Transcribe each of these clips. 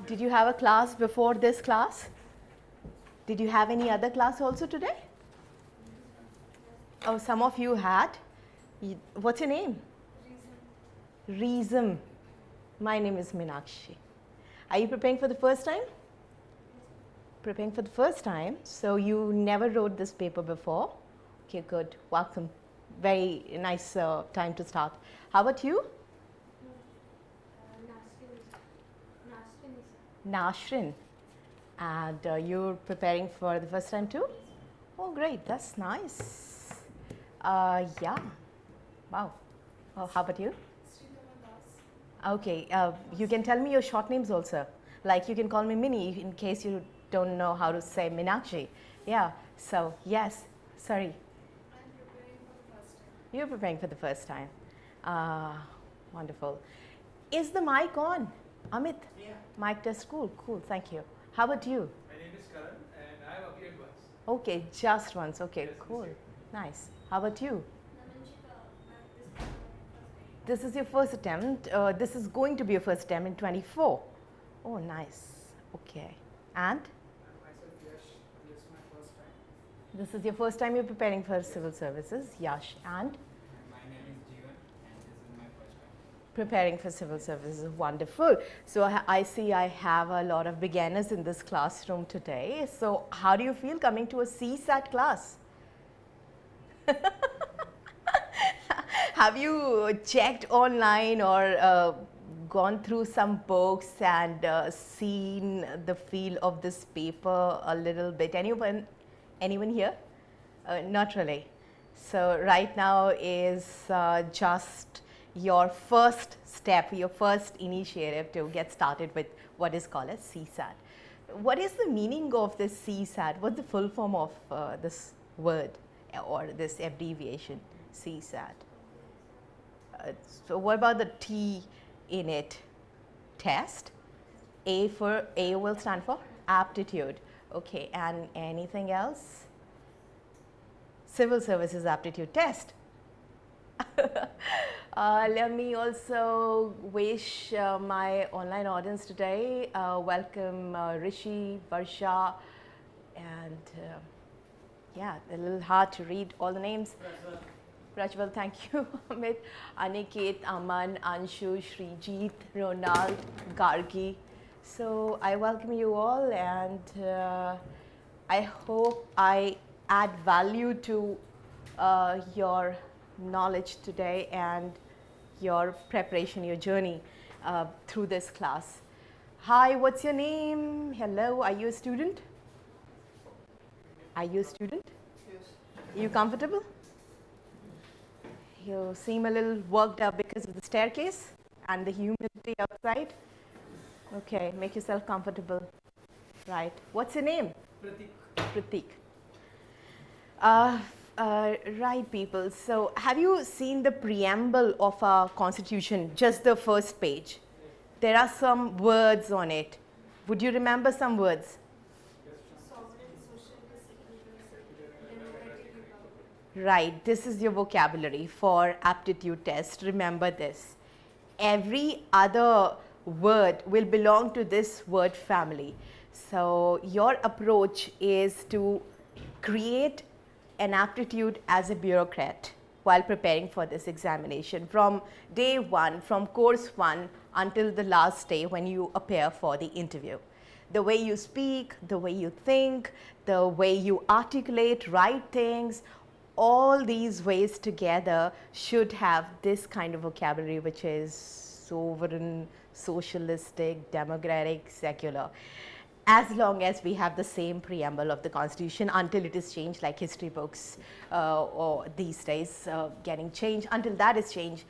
Did you have a class before this class? Did you have any other class also today? Oh, some of you had. What's your name? Reason. My name is Meenakshi. Are you preparing for the first time? Preparing for the first time. So you never wrote this paper before. Okay, good. Welcome. Very nice time to start. How about you? Nashrin. And you're preparing for the first time too? Oh, great. That's nice. Yeah. Wow. Oh, how about you? Okay. You can tell me your short names also. Like you can call me Minnie in case you don't know how to say Meenakshi. Yeah. So, yes. Sorry. I'm preparing for the first time. You're preparing for the first time. Wonderful. Is the mic on? Amit? Yeah. Mic test, cool, cool, thank you. How about you? My name is Karan and I have appeared once. Okay, just once, okay, Yes, cool, yes. nice. How about you? This This is your first attempt. This is going to be your first attempt in 24. Oh, nice, okay. And? Myself Yash, this is my first time. This is your first time you're preparing for civil services, Yash. And? My name is Jeevan and this is my first time. Preparing for civil services, wonderful. So I see I have a lot of beginners in this classroom today. So how do you feel coming to a CSAT class? Have you checked online or gone through some books and seen the feel of this paper a little bit? Anyone here? Not really. So right now is just your first step, your first initiative to get started with what is called as CSAT. What is the meaning of this CSAT? What's the full form of this word or this abbreviation, CSAT? So what about the T in it? Test. A will stand for aptitude. Okay, and anything else? Civil services aptitude test. Let me also wish my online audience today welcome Rishi, Varsha, and yeah, a little hard to read all the names. Prajwal, thank you. Amit, Aniket, Aman, Anshu, Srijit, Ronald, Gargi. So I welcome you all, and I hope I add value to your knowledge today and your preparation, your journey through this class. Hi, what's your name? Hello, are you a student? Are you a student? Yes. You comfortable? You seem a little worked up because of the staircase and the humidity outside. Okay, make yourself comfortable. Right. What's your name? Pratik. Pratik. Right, people. So, have you seen the preamble of our constitution, just the first page? There are some words on it. Would you remember some words? sovereign, socialist, secular, democratic republic. Right, this is your vocabulary for aptitude test. Remember this. Every other word will belong to this word family. So, your approach is to create an aptitude as a bureaucrat while preparing for this examination from day one, from course one until the last day when you appear for the interview. The way you speak, the way you think, the way you articulate, write things, all these ways together should have this kind of vocabulary, which is sovereign, socialistic, democratic, secular. As long as we have the same preamble of the constitution until it is changed, like history books or these days getting changed, until that is changed,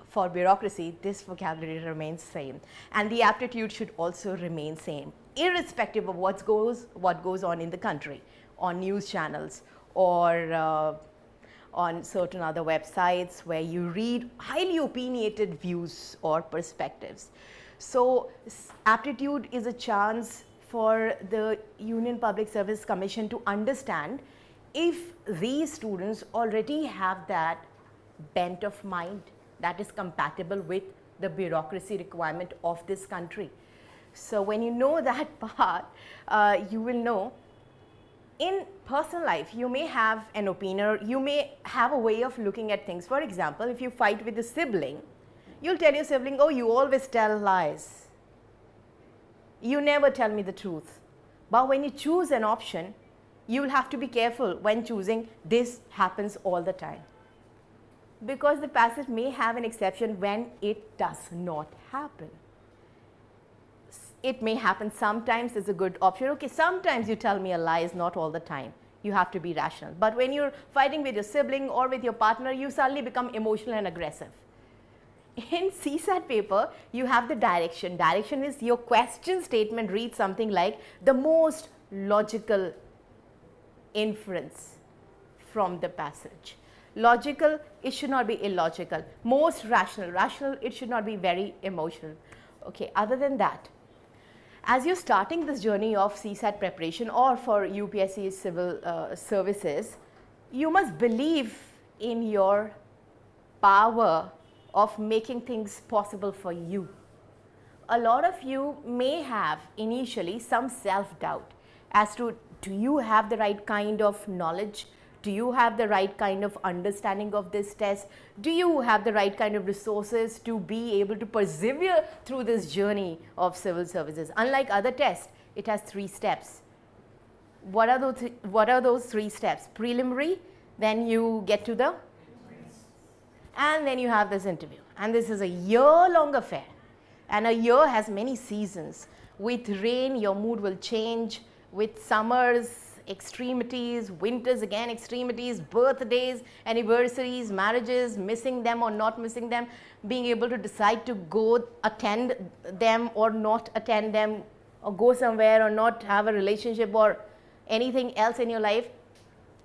for bureaucracy, this vocabulary remains same. And the aptitude should also remain same, irrespective of what goes on in the country, on news channels or on certain other websites where you read highly opinionated views or perspectives. So aptitude is a chance for the Union Public Service Commission to understand if these students already have that bent of mind that is compatible with the bureaucracy requirement of this country. So when you know that part, you will know in personal life, you may have an opinion or you may have a way of looking at things. For example, if you fight with a sibling, you'll tell your sibling, oh, you always tell lies. You never tell me the truth. But when you choose an option, you will have to be careful when choosing this happens all the time. Because the passage may have an exception when it does not happen. It may happen sometimes as a good option. Okay, sometimes you tell me a lie is not all the time. You have to be rational. But when you're fighting with your sibling or with your partner, you suddenly become emotional and aggressive. In CSAT paper, you have the direction. Direction is your question statement reads something like the most logical inference from the passage. Logical, it should not be illogical. Most rational, rational, it should not be very emotional. Okay, other than that, as you're starting this journey of CSAT preparation or for UPSC civil services, you must believe in your power of making things possible for you. A lot of you may have initially some self-doubt as to, do you have the right kind of knowledge? Do you have the right kind of understanding of this test? Do you have the right kind of resources to be able to persevere through this journey of civil services? Unlike other tests, it has 3 steps. What are those 3 steps? Preliminary, then you get to the, and then you have this interview. And this is a year-long affair. And a year has many seasons. With rain, your mood will change. With summers, extremities, winters again extremities, birthdays, anniversaries, marriages, missing them or not missing them, being able to decide to go attend them or not attend them, or go somewhere or not have a relationship or anything else in your life,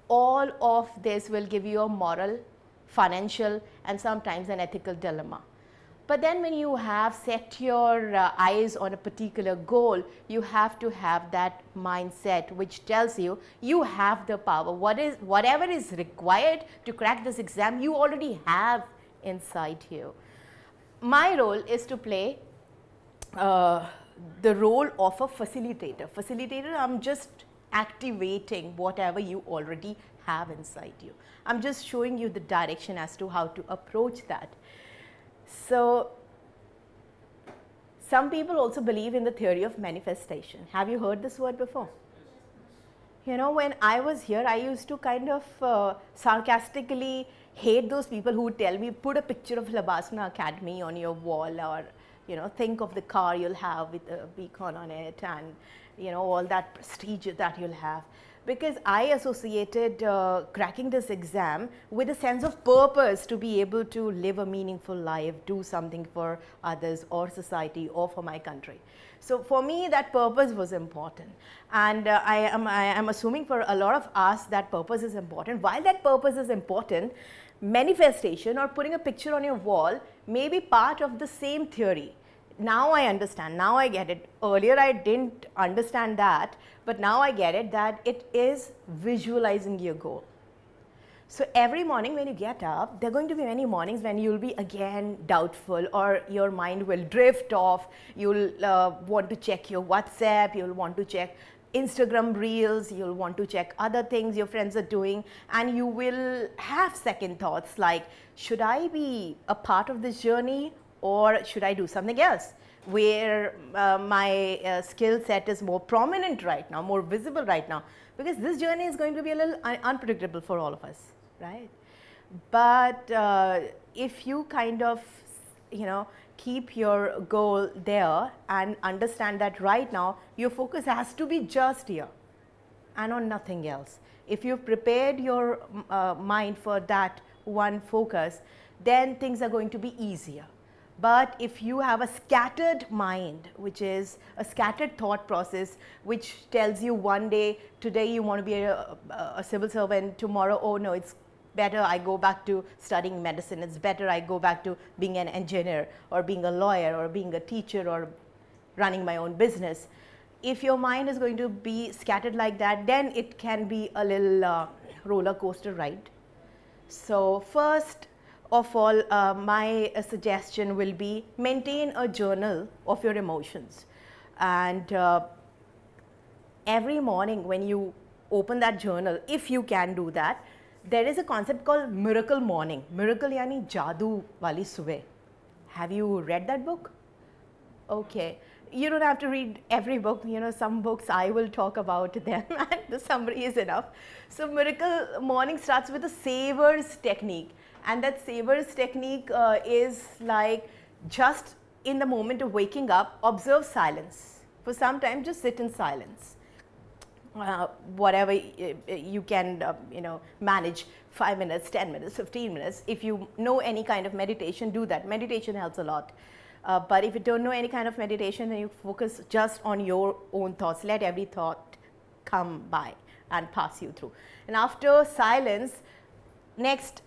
all of this will give you a moral, financial and sometimes an ethical dilemma. But then when you have set your eyes on a particular goal, you have to have that mindset which tells you, you have the power. Whatever is required to crack this exam, you already have inside you. My role is to play the role of a facilitator. Facilitator, I'm just activating whatever you already have inside you. I'm just showing you the direction as to how to approach that. So, some people also believe in the theory of manifestation. Have you heard this word before? You know, when I was here, I used to kind of sarcastically hate those people who would tell me, put a picture of Labasana Academy on your wall, or, you know, think of the car you'll have with a beacon on it, and, you know, all that prestige that you'll have. Because I associated cracking this exam with a sense of purpose to be able to live a meaningful life, do something for others or society or for my country. So for me, that purpose was important. And I am assuming for a lot of us that purpose is important. While that purpose is important, manifestation or putting a picture on your wall may be part of the same theory. Now I understand, now I get it. Earlier I didn't understand that, but now I get it, that it is visualizing your goal. So every morning when you get up, there are going to be many mornings when you'll be again doubtful, or your mind will drift off. You'll want to check your WhatsApp, you'll want to check Instagram reels, you'll want to check other things your friends are doing, and you will have second thoughts like, should I be a part of this journey, or should I do something else where my skill set is more prominent right now, more visible right now, because this journey is going to be a little unpredictable for all of us, right? But if you kind of, you know, keep your goal there and understand that right now your focus has to be just here and on nothing else. If you've prepared your mind for that one focus, then things are going to be easier. But if you have a scattered mind, which is a scattered thought process, which tells you one day, today you want to be a civil servant, tomorrow, oh no, it's better I go back to studying medicine, it's better I go back to being an engineer, or being a lawyer, or being a teacher, or running my own business. If your mind is going to be scattered like that, then it can be a little roller coaster ride. So first of all, my suggestion will be maintain a journal of your emotions. And every morning when you open that journal, if you can do that, there is a concept called miracle morning. Miracle yani jadoo wali subah. Have you read that book? Okay. You don't have to read every book, you know, some books I will talk about them and the summary is enough. So miracle morning starts with a savers technique, and that savers technique is like just in the moment of waking up, observe silence. For some time, just sit in silence. Whatever you can, you know, manage, 5 minutes, 10 minutes, 15 minutes. If you know any kind of meditation, do that. Meditation helps a lot. But if you don't know any kind of meditation, then you focus just on your own thoughts. Let every thought come by and pass you through. And after silence, next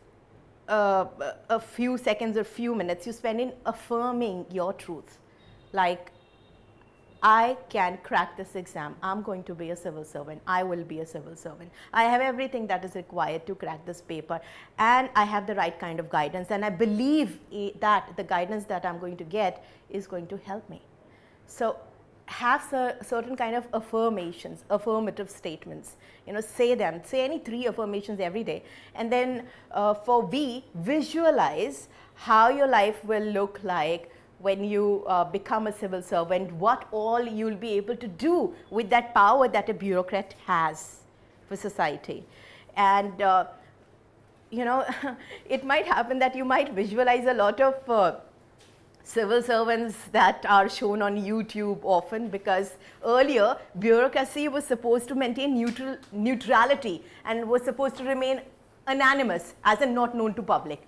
a few seconds or few minutes you spend in affirming your truth. Like, I can crack this exam. I'm going to be a civil servant. I will be a civil servant. I have everything that is required to crack this paper, and I have the right kind of guidance, and I believe that the guidance that I'm going to get is going to help me. So have certain kind of affirmations, affirmative statements. You know, say them. Say any 3 affirmations every day, and then for visualize how your life will look like when you become a civil servant, what all you'll be able to do with that power that a bureaucrat has for society. And you know, it might happen that you might visualize a lot of civil servants that are shown on YouTube often, because earlier bureaucracy was supposed to maintain neutrality and was supposed to remain anonymous, as in not known to public.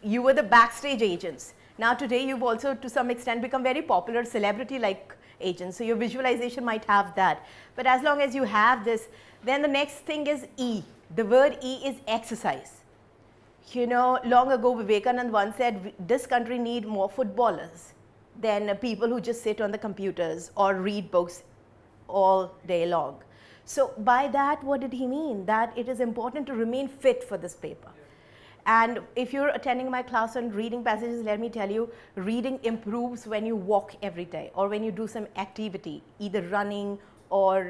You were the backstage agents. Now today you've also to some extent become very popular celebrity-like agents, so your visualization might have that. But as long as you have this, then the next thing is E. The word E is exercise. You know, long ago Vivekanand once said, this country need more footballers than people who just sit on the computers or read books all day long. So by that, what did he mean? That it is important to remain fit for this paper. And if you're attending my class on reading passages, let me tell you, reading improves when you walk every day or when you do some activity, either running or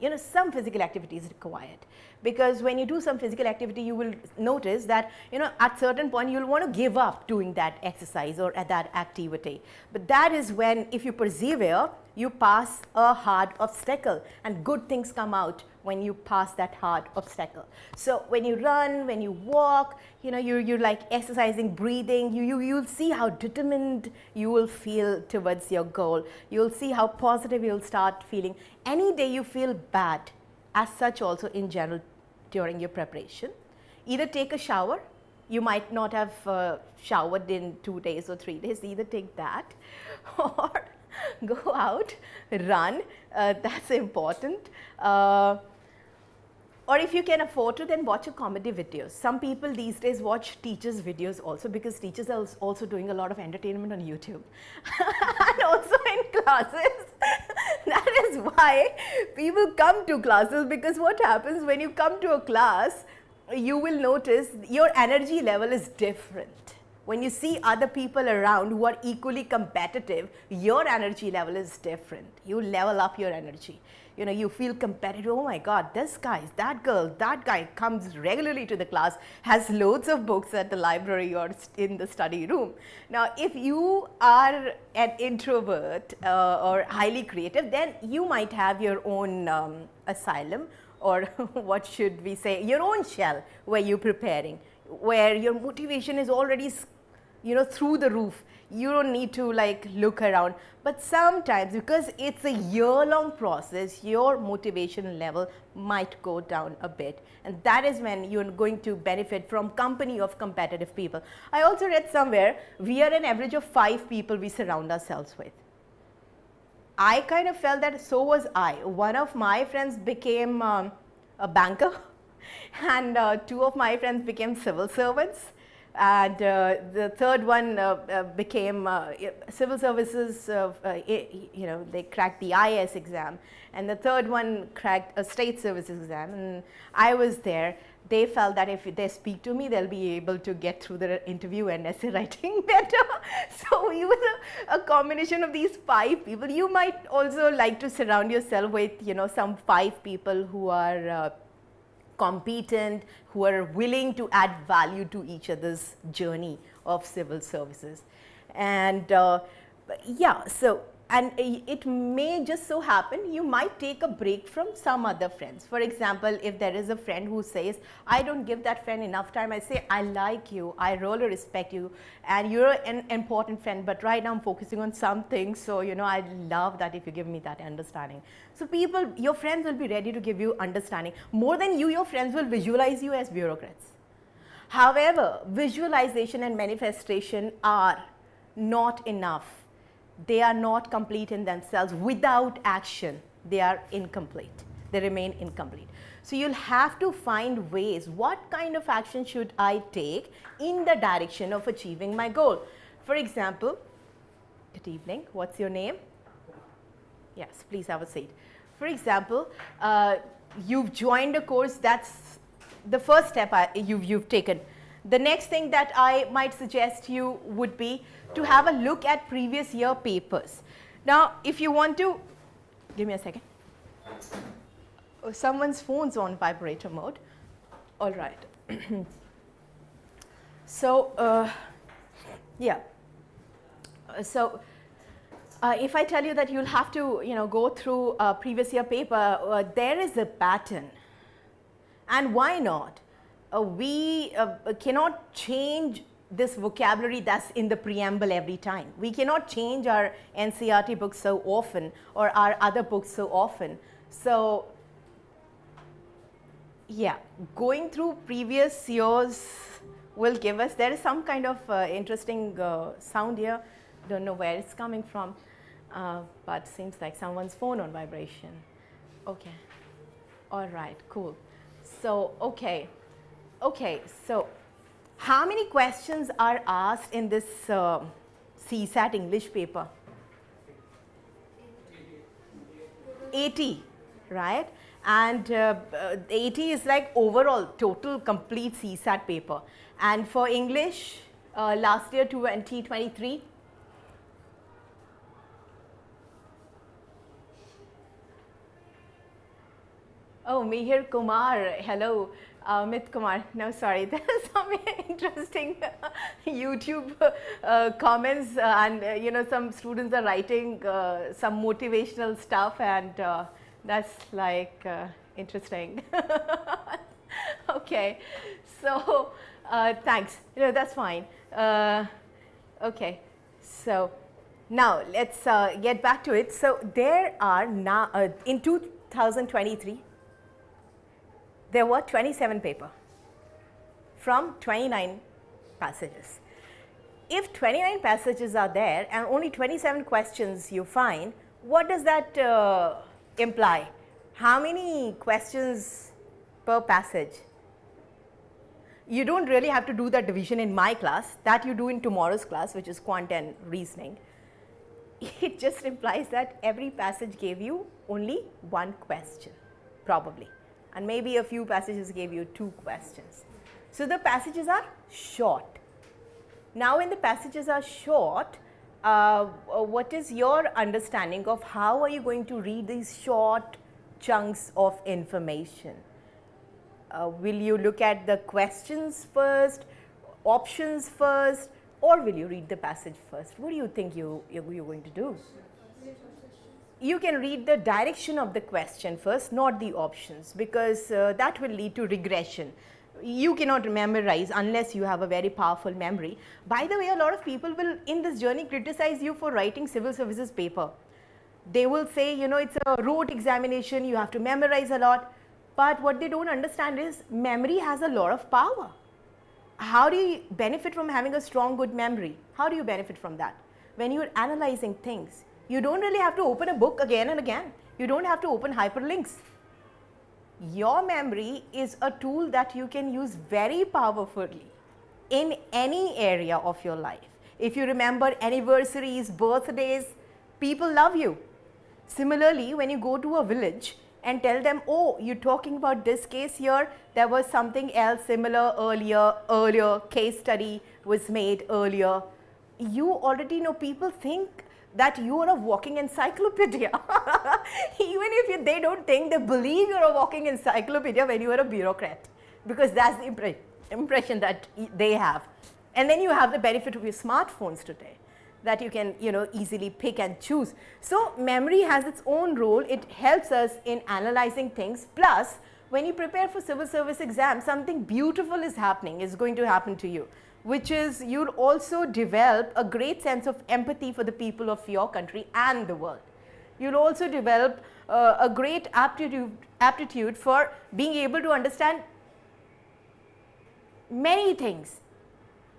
you know, some physical activity is required. Because when you do some physical activity, you will notice that, you know, at certain point you'll want to give up doing that exercise or at that activity. But that is when, if you persevere, you pass a hard obstacle, and good things come out when you pass that hard obstacle. So when you run, when you walk, you know, you're like exercising, breathing, you'll see how determined you will feel towards your goal. You'll see how positive you'll start feeling. Any day you feel bad, as such also in general during your preparation, either take a shower. You might not have showered in 2 days or 3 days, either take that or go out, run, that's important. Or if you can afford to, then watch a comedy videos. Some people these days watch teachers' videos also, because teachers are also doing a lot of entertainment on YouTube and also in classes. That is why people come to classes, because what happens when you come to a class, you will notice your energy level is different. When you see other people around who are equally competitive, your energy level is different. You level up your energy. You know, you feel competitive. Oh my God, this guy, that girl, that guy comes regularly to the class, has loads of books at the library or in the study room. Now, if you are an introvert or highly creative, then you might have your own asylum, or what should we say, your own shell where you're preparing, where your motivation is already, you know, through the roof. You don't need to like look around. But sometimes, because it's a year-long process, your motivation level might go down a bit. And that is when you're going to benefit from company of competitive people. I also read somewhere, we are an average of 5 people we surround ourselves with. I kind of felt that so was I. One of my friends became a banker, and 2 of my friends became civil servants. And the third one became civil services, you know, they cracked the IAS exam, and the third one cracked a state services exam, and I was there. they felt that if they speak to me, they'll be able to get through the interview and essay writing better. So we were a combination of these 5 people. You might also like to surround yourself with, some 5 people who are competent, who are willing to add value to each other's journey of civil services. And yeah, so, and it may just so happen you might take a break from some other friends. For example, if there is a friend who says, I don't give that friend enough time, I say, I like you, I really respect you, and you're an important friend, but right now I'm focusing on something, so I love that if you give me that understanding. So people, your friends will be ready to give you understanding. More than you, your friends will visualize you as bureaucrats. However, visualization and manifestation are not enough. They are not complete in themselves. Without action, they are incomplete. They remain incomplete. So you'll have to find ways, what kind of action should I take in the direction of achieving my goal? For example, good evening, what's your name? Yes, please have a seat. For example, you've joined a course, that's the first step you've taken. The next thing that I might suggest you would be to have a look at previous year papers. Now, if you want to, give me a second. Oh, someone's phone's on vibrator mode. All right. So, yeah. So, if I tell you that you'll have to, go through a previous year paper, there is a pattern. And why not? We cannot change this vocabulary that's in the preamble every time. We cannot change our NCERT books so often or our other books so often. So, yeah, going through previous years will give us, there is some kind of interesting sound here. Don't know where it's coming from, but seems like someone's phone on vibration. Okay, all right, cool. So, okay, so how many questions are asked in this CSAT English paper? 80, right? And 80 is like overall total complete CSAT paper. And for English, last year 2023, oh, Mihir Kumar, hello. Mit Kumar, no sorry, there are some interesting YouTube comments and some students are writing some motivational stuff and that's like interesting. Okay, so thanks, that's fine. Okay, so now let's get back to it. So there are now, in 2023, there were 27 papers from 29 passages. If 29 passages are there and only 27 questions you find, what does that imply? How many questions per passage? You don't really have to do that division in my class, that you do in tomorrow's class, which is Quant and reasoning. It just implies that every passage gave you only 1 question, probably. And maybe a few passages gave you 2 questions. So the passages are short. Now when the passages are short, what is your understanding of how are you going to read these short chunks of information? Will you look at the questions first, options first, or will you read the passage first? What do you think you're going to do? You can read the direction of the question first, not the options, because that will lead to regression. You cannot memorize unless you have a very powerful memory. By the way, a lot of people will in this journey criticize you for writing civil services paper. They will say, it's a rote examination, you have to memorize a lot. But what they don't understand is memory has a lot of power. How do you benefit from having a strong, good memory? How do you benefit from that? When you're analyzing things, you don't really have to open a book again and again. You don't have to open hyperlinks. Your memory is a tool that you can use very powerfully in any area of your life. If you remember anniversaries, birthdays, people love you. Similarly, when you go to a village and tell them, oh, you're talking about this case here, there was something else similar earlier case study was made earlier. You already know, people think that you are a walking encyclopedia. Even if they don't think, they believe you're a walking encyclopedia when you are a bureaucrat, because that's the impression that they have. And then you have the benefit of your smartphones today, that you can easily pick and choose. So memory has its own role. It helps us in analyzing things. Plus, when you prepare for civil service exam, something beautiful is going to happen to you, which is you'll also develop a great sense of empathy for the people of your country and the world. You'll also develop a great aptitude for being able to understand many things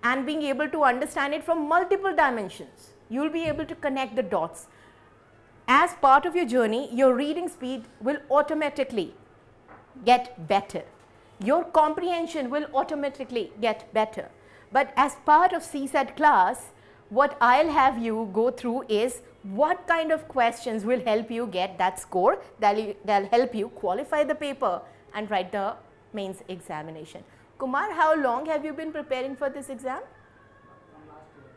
and being able to understand it from multiple dimensions. You'll be able to connect the dots. As part of your journey, your reading speed will automatically get better. Your comprehension will automatically get better. But as part of CSAT class, what I'll have you go through is what kind of questions will help you get that score, that'll help you qualify the paper and write the mains examination. Kumar, how long have you been preparing for this exam? From last year.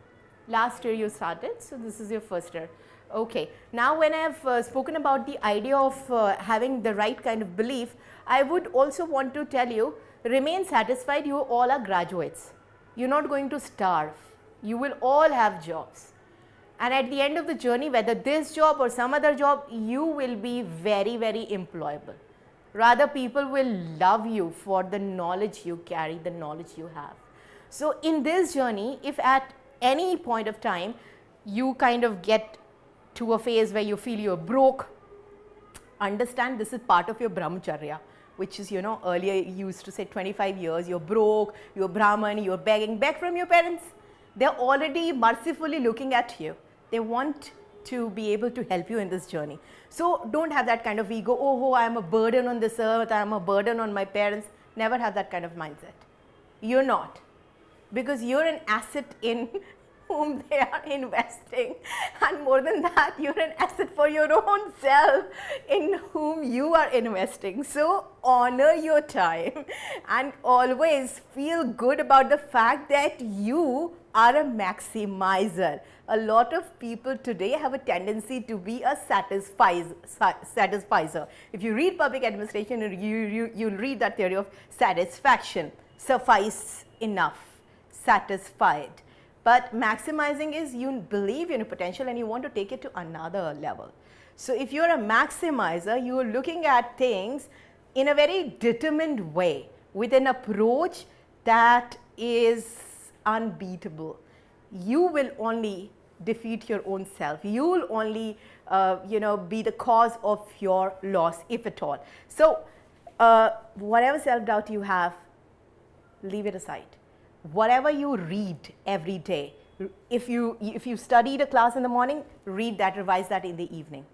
Last year you started, so this is your first year. Okay, now when I have spoken about the idea of having the right kind of belief, I would also want to tell you, remain satisfied, you all are graduates. You're not going to starve. You will all have jobs. And at the end of the journey, whether this job or some other job, you will be very, very employable. Rather, people will love you for the knowledge you carry, the knowledge you have. So in this journey, if at any point of time, you kind of get to a phase where you feel you're broke, understand this is part of your brahmacharya, which is, earlier you used to say 25 years, you're broke, you're Brahman, you're begging back from your parents. They're already mercifully looking at you. They want to be able to help you in this journey. So don't have that kind of ego, oh, I am a burden on this earth, I am a burden on my parents. Never have that kind of mindset. You're not. Because you're an asset in whom they are investing, and more than that, you're an asset for your own self in whom you are investing. So honor your time and always feel good about the fact that you are a maximizer. A lot of people today have a tendency to be a satisfizer. If you read public administration, you'll read that theory of satisfaction, suffice enough, satisfied. But maximizing is you believe in your potential and you want to take it to another level. So if you're a maximizer, you're looking at things in a very determined way with an approach that is unbeatable. You will only defeat your own self. You will only be the cause of your loss, if at all. So whatever self-doubt you have, leave it aside. Whatever you read every day, if you studied a class in the morning, read that, revise that in the evening.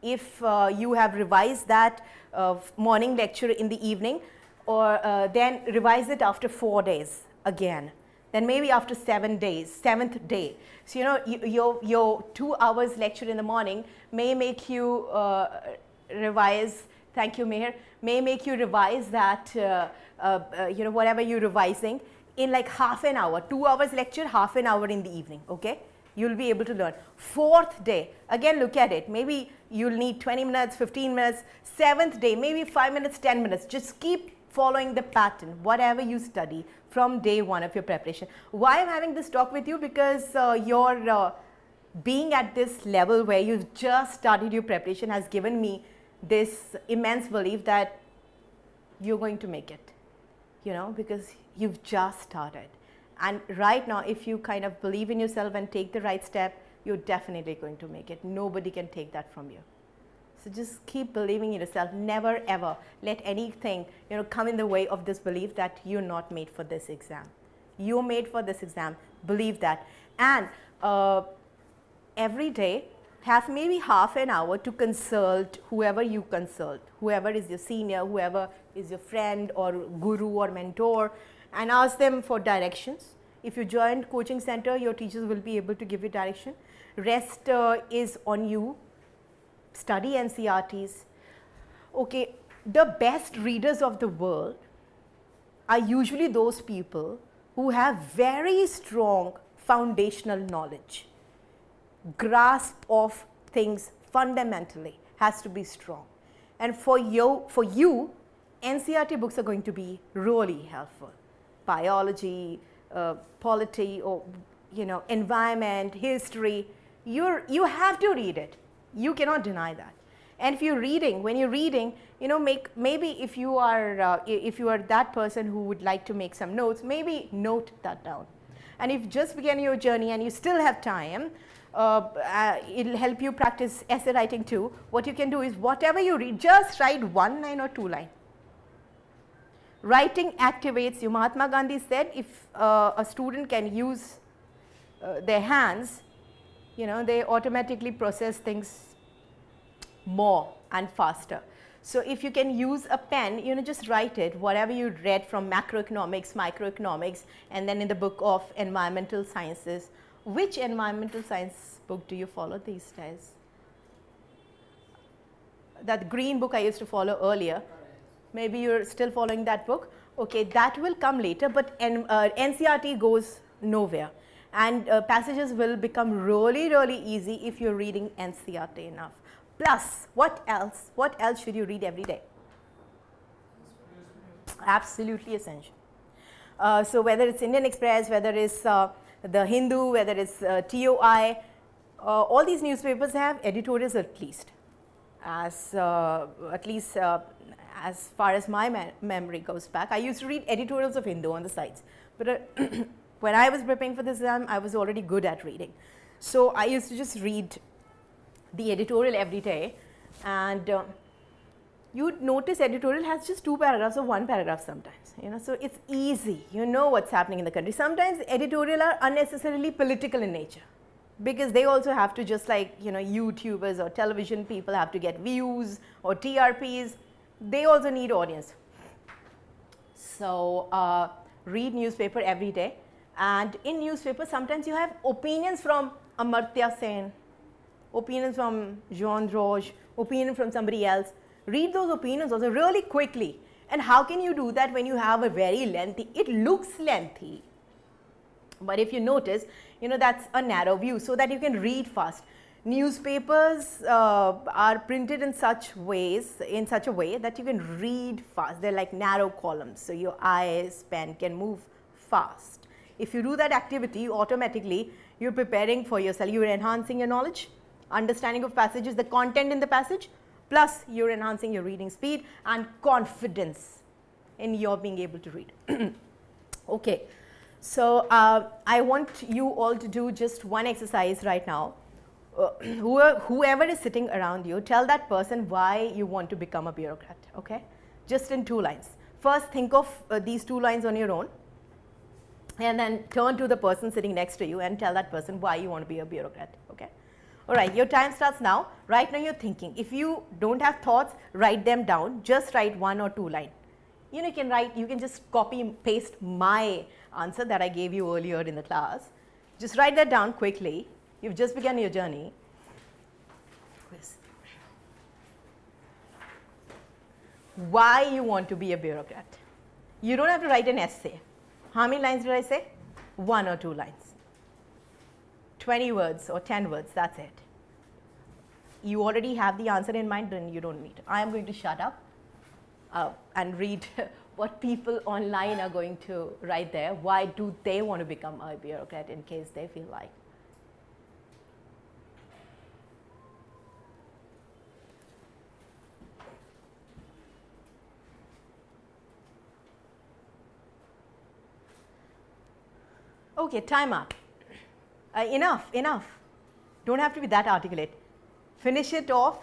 If you have revised that morning lecture in the evening, or then revise it after 4 days again. Then maybe after 7 days, 7th day. So your 2 hours lecture in the morning may make you revise. Thank you, Meher. May make you revise that whatever you're revising in like half an hour. 2 hours lecture, half an hour in the evening. Okay, you'll be able to learn. 4th day, again look at it. Maybe you'll need 20 minutes, 15 minutes. 7th day, maybe 5 minutes, 10 minutes. Just keep following the pattern, whatever you study from day one of your preparation. Why I'm having this talk with you? Because your being at this level where you've just started your preparation has given me this immense belief that you're going to make it, because you've just started. And right now, if you kind of believe in yourself and take the right step, you're definitely going to make it. Nobody can take that from you. So just keep believing in yourself. Never ever let anything come in the way of this belief that you're not made for this exam. You're made for this exam. Believe that. And every day have maybe half an hour to consult whoever you consult, whoever is your senior, whoever is your friend or guru or mentor, and ask them for directions. If you join coaching center, your teachers will be able to give you direction. Rest is on you. Study NCRTs. Okay, the best readers of the world are usually those people who have very strong foundational knowledge. Grasp of things fundamentally has to be strong. And for you, NCERT books are going to be really helpful. Biology, polity, or environment, history. You have to read it. You cannot deny that. And if you're reading, when you're reading, maybe if you are that person who would like to make some notes, maybe note that down. And if you just began your journey and you still have time, it'll help you practice essay writing too. What you can do is whatever you read, just write 1 line or 2 line. Writing activates you. Mahatma Gandhi said if a student can use their hands, they automatically process things more and faster. So if you can use a pen, just write it, whatever you read from macroeconomics, microeconomics, and then in the book of environmental sciences. Which environmental science book do you follow these days? That green book I used to follow earlier. Maybe you're still following that book. Okay, that will come later, but NCERT goes nowhere. And passages will become really, really easy if you're reading NCERT enough. Plus, what else? What else should you read every day? Absolutely essential. So whether it's Indian Express, whether it's the Hindu, whether it's TOI, all these newspapers have editorials at least. As far as my memory goes back, I used to read editorials of Hindu on the sides. But when I was preparing for this exam, I was already good at reading. So I used to just read the editorial every day, and you'd notice editorial has just 2 paragraphs or 1 paragraph sometimes, so it's easy, what's happening in the country. Sometimes editorial are unnecessarily political in nature, because they also have to, just like YouTubers or television people have to get views or TRPs, they also need audience. So read newspaper every day, and in newspaper sometimes you have opinions from Amartya Sen, opinions from Jean Roche, opinion from somebody else. Read those opinions also really quickly. And how can you do that when you have a very lengthy, it looks lengthy, but if you notice, that's a narrow view, so that you can read fast. Newspapers are printed in such a way that you can read fast. They're like narrow columns, so your eyes, pen can move fast. If you do that activity, automatically you're preparing for yourself, you're enhancing your knowledge, understanding of passages, the content in the passage, plus you're enhancing your reading speed and confidence in your being able to read. Okay, so I want you all to do just one exercise right now. Whoever is sitting around you, tell that person why you want to become a bureaucrat, okay? Just in 2 lines. First, think of these 2 lines on your own, and then turn to the person sitting next to you and tell that person why you want to be a bureaucrat, okay? All right, your time starts now. Right now you're thinking. If you don't have thoughts, write them down. Just write 1 or 2 lines. You can just copy and paste my answer that I gave you earlier in the class. Just write that down quickly. You've just begun your journey. Why you want to be a bureaucrat? You don't have to write an essay. How many lines did I say? 1 or 2 lines. 20 words or 10 words, that's it. You already have the answer in mind, then you don't need. I am going to shut up and read what people online are going to write there. Why do they want to become a bureaucrat in case they feel like? Okay, time up. Enough. Don't have to be that articulate. Finish it off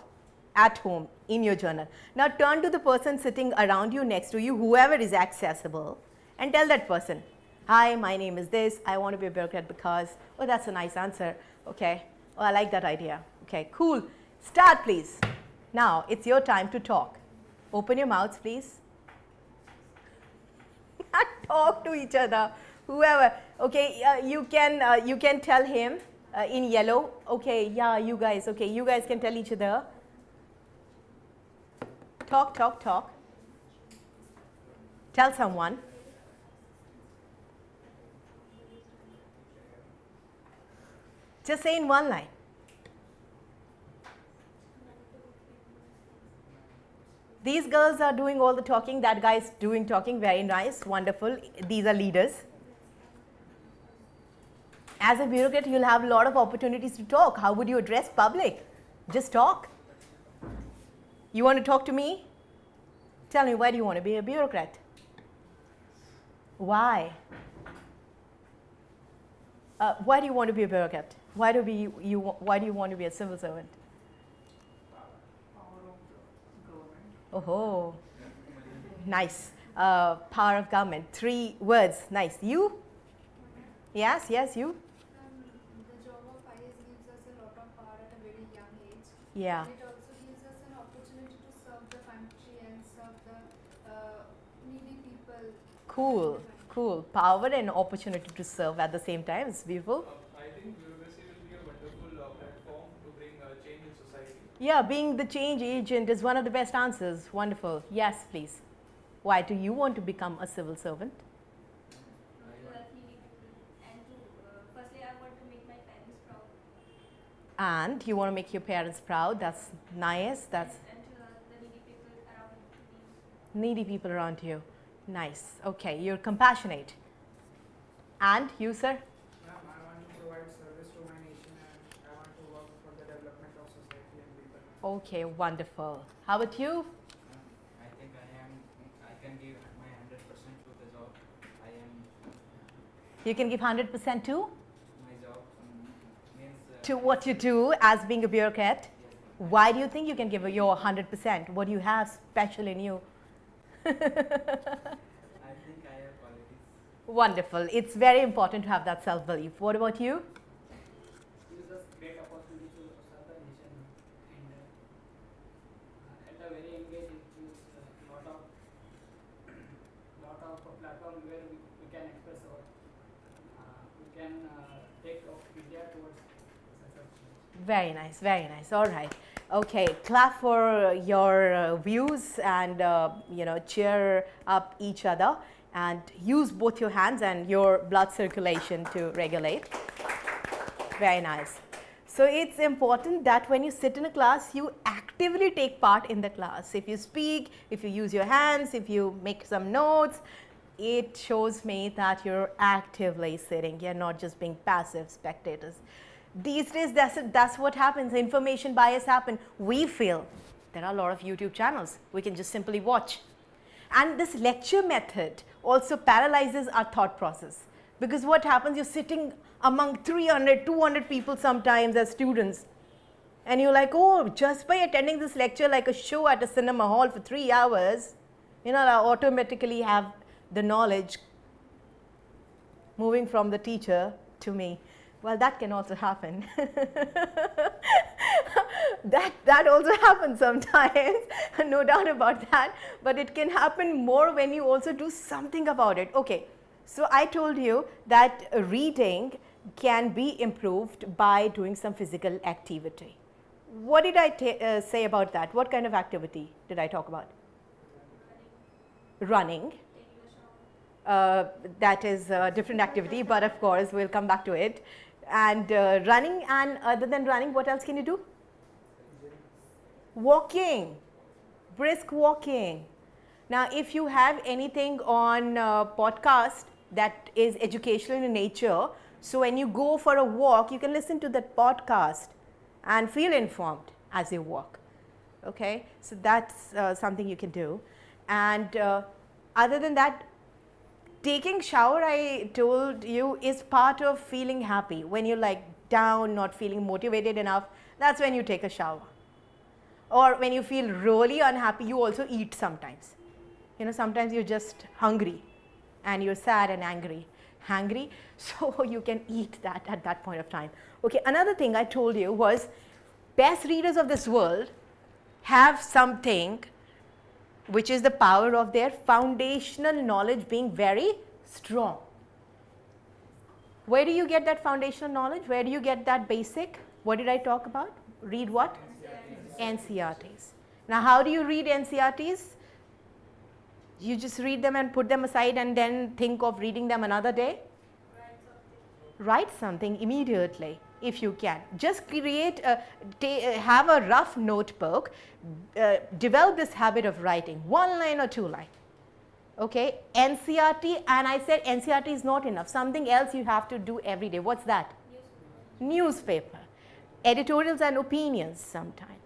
at home in your journal. Now turn to the person sitting around you, next to you, whoever is accessible, and tell that person, hi, my name is this, I want to be a bureaucrat because, oh, that's a nice answer. Okay, oh, I like that idea. Okay, cool. Start, please. Now it's your time to talk. Open your mouths, please. Talk to each other. Whoever, okay, you can tell him in yellow, okay, yeah, you guys can tell each other. Talk, talk, talk. Tell someone. Just say in one line. These girls are doing all the talking. That guy is doing talking. Very nice. Wonderful. These are leaders. As a bureaucrat, you'll have a lot of opportunities to talk. How would you address public? Just talk. You want to talk to me? Tell me, why do you want to be a bureaucrat? Why? Why do you want to be a bureaucrat? Why do you want to be a civil servant? Power of government. Oh, nice. Power of government. 3 words. Nice. You? Yes, yes, you? The job of IAS gives us a lot of power at a very young age. Yeah. And it also gives us an opportunity to serve the country and serve the needy people. Cool, cool. Power and opportunity to serve at the same time. It's beautiful. I think bureaucracy will be a wonderful platform to bring change in society. Yeah, being the change agent is one of the best answers. Wonderful. Yes, please. Why do you want to become a civil servant? Firstly, I want to make my parents proud. And you want to make your parents proud. That's nice. That's And to the needy people around me. needy people around you. Nice. Okay, you're compassionate. And you, sir? Ma'am, I want to provide service to my nation and I want to work for the development of society and people. Okay, wonderful. How about you? I think I can give my 100% to the job. I am You can give 100% to? my job means To what you do as being a bureaucrat. yes, Why do you think you can give your 100%? What do you have special in you? I think I have qualities. Wonderful. It's very important to have that self-belief. What about you? Gives us great opportunity to serve the nation and at a very young age it gives lot of platform where we can express our we can take of India towards such a change. Very nice, very nice. All right. Okay, clap for your views and cheer up each other and use both your hands and your blood circulation to regulate. Very nice. So it's important that when you sit in a class, you actively take part in the class. If you speak, if you use your hands, if you make some notes, it shows me that you're actively sitting. You're not just being passive spectators. These days, that's what happens. Information bias happens. We feel there are a lot of YouTube channels. We can just simply watch. And this lecture method also paralyzes our thought process. Because what happens, you're sitting among 300, 200 people sometimes as students. And you're like, oh, just by attending this lecture like a show at a cinema hall for 3 hours, I automatically have the knowledge moving from the teacher to me. Well, that can also happen. that also happens sometimes, no doubt about that. But it can happen more when you also do something about it. Okay, so I told you that reading can be improved by doing some physical activity. What did I say about that? What kind of activity did I talk about? Running. That is a different activity, but of course we'll come back to it. And running, and other than running, what else can you do? Walking, brisk walking. Now, if you have anything on podcast that is educational in nature, so when you go for a walk, you can listen to that podcast and feel informed as you walk. Okay, so that's something you can do. And other than that, taking shower, I told you, is part of feeling happy. When you're like down, not feeling motivated enough, that's when you take a shower. Or when you feel really unhappy, you also eat sometimes. Sometimes you're just hungry and you're sad and hangry, so you can eat that at that point of time. Okay, another thing I told you was best readers of this world have something which is the power of their foundational knowledge being very strong. Where do you get that foundational knowledge? Where do you get that basic? What did I talk about? Read what? NCRTs. Now, how do you read NCERTs? You just read them and put them aside and then think of reading them another day? Write something immediately if you can. Just create have a rough notebook, develop this habit of writing 1 line or 2 line. Okay, NCERT, and I said NCERT is not enough, something else you have to do every day. What's that? Newspaper. Editorials and opinions sometimes.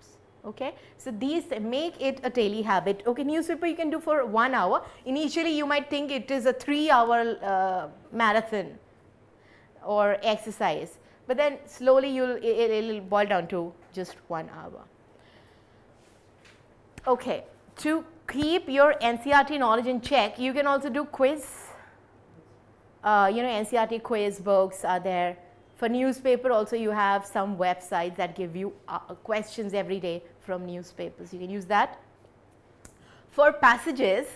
Okay, so these make it a daily habit. Okay, newspaper you can do for 1 hour. Initially you might think it is a 3-hour marathon or exercise, but then slowly it'll boil down to just 1 hour. Okay, to keep your NCERT knowledge in check, you can also do quiz. NCERT quiz books are there. For newspaper also you have some websites that give you questions every day from newspapers. You can use that. For passages,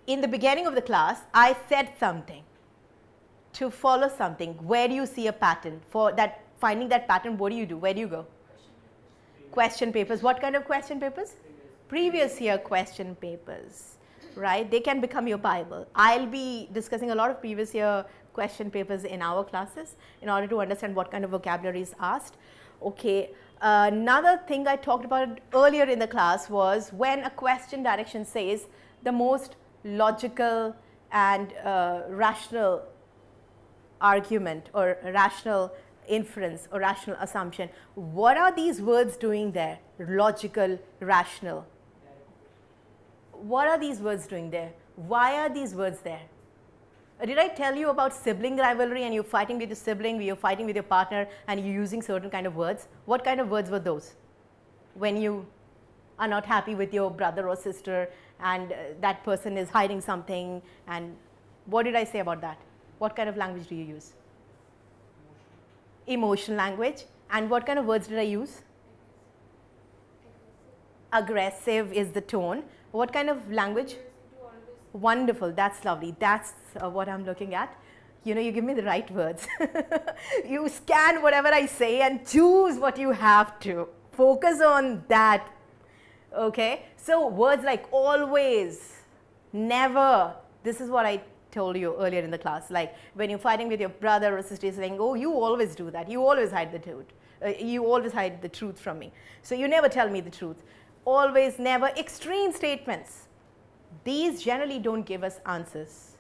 in the beginning of the class, I said something. To follow something, where do you see a pattern? For that, finding that pattern, what do you do? Where do you go? Question papers. What kind of question papers? Previous year question papers, right? They can become your Bible. I'll be discussing a lot of previous year question papers in our classes in order to understand what kind of vocabulary is asked. Okay, another thing I talked about earlier in the class was when a question direction says the most logical and rational argument or rational inference or rational assumption. What are these words doing there? Logical, rational. What are these words doing there? Why are these words there? Did I tell you about sibling rivalry and you're fighting with your sibling, you're fighting with your partner and you're using certain kind of words? What kind of words were those? When you are not happy with your brother or sister and that person is hiding something, and what did I say about that? What kind of language do you use? Emotional language. And what kind of words did I use? Aggressive is the tone. What kind of language? Wonderful, that's lovely. That's what I'm looking at. You know, you give me the right words. You scan whatever I say and choose what you have to. Focus on that. Okay? So words like always, never. This is what I told you earlier in the class. Like when you're fighting with your brother or sister, saying, oh, you always do that. You always hide the truth. You always hide the truth from me. So you never tell me the truth. Always, never, extreme statements. These generally don't give us answers.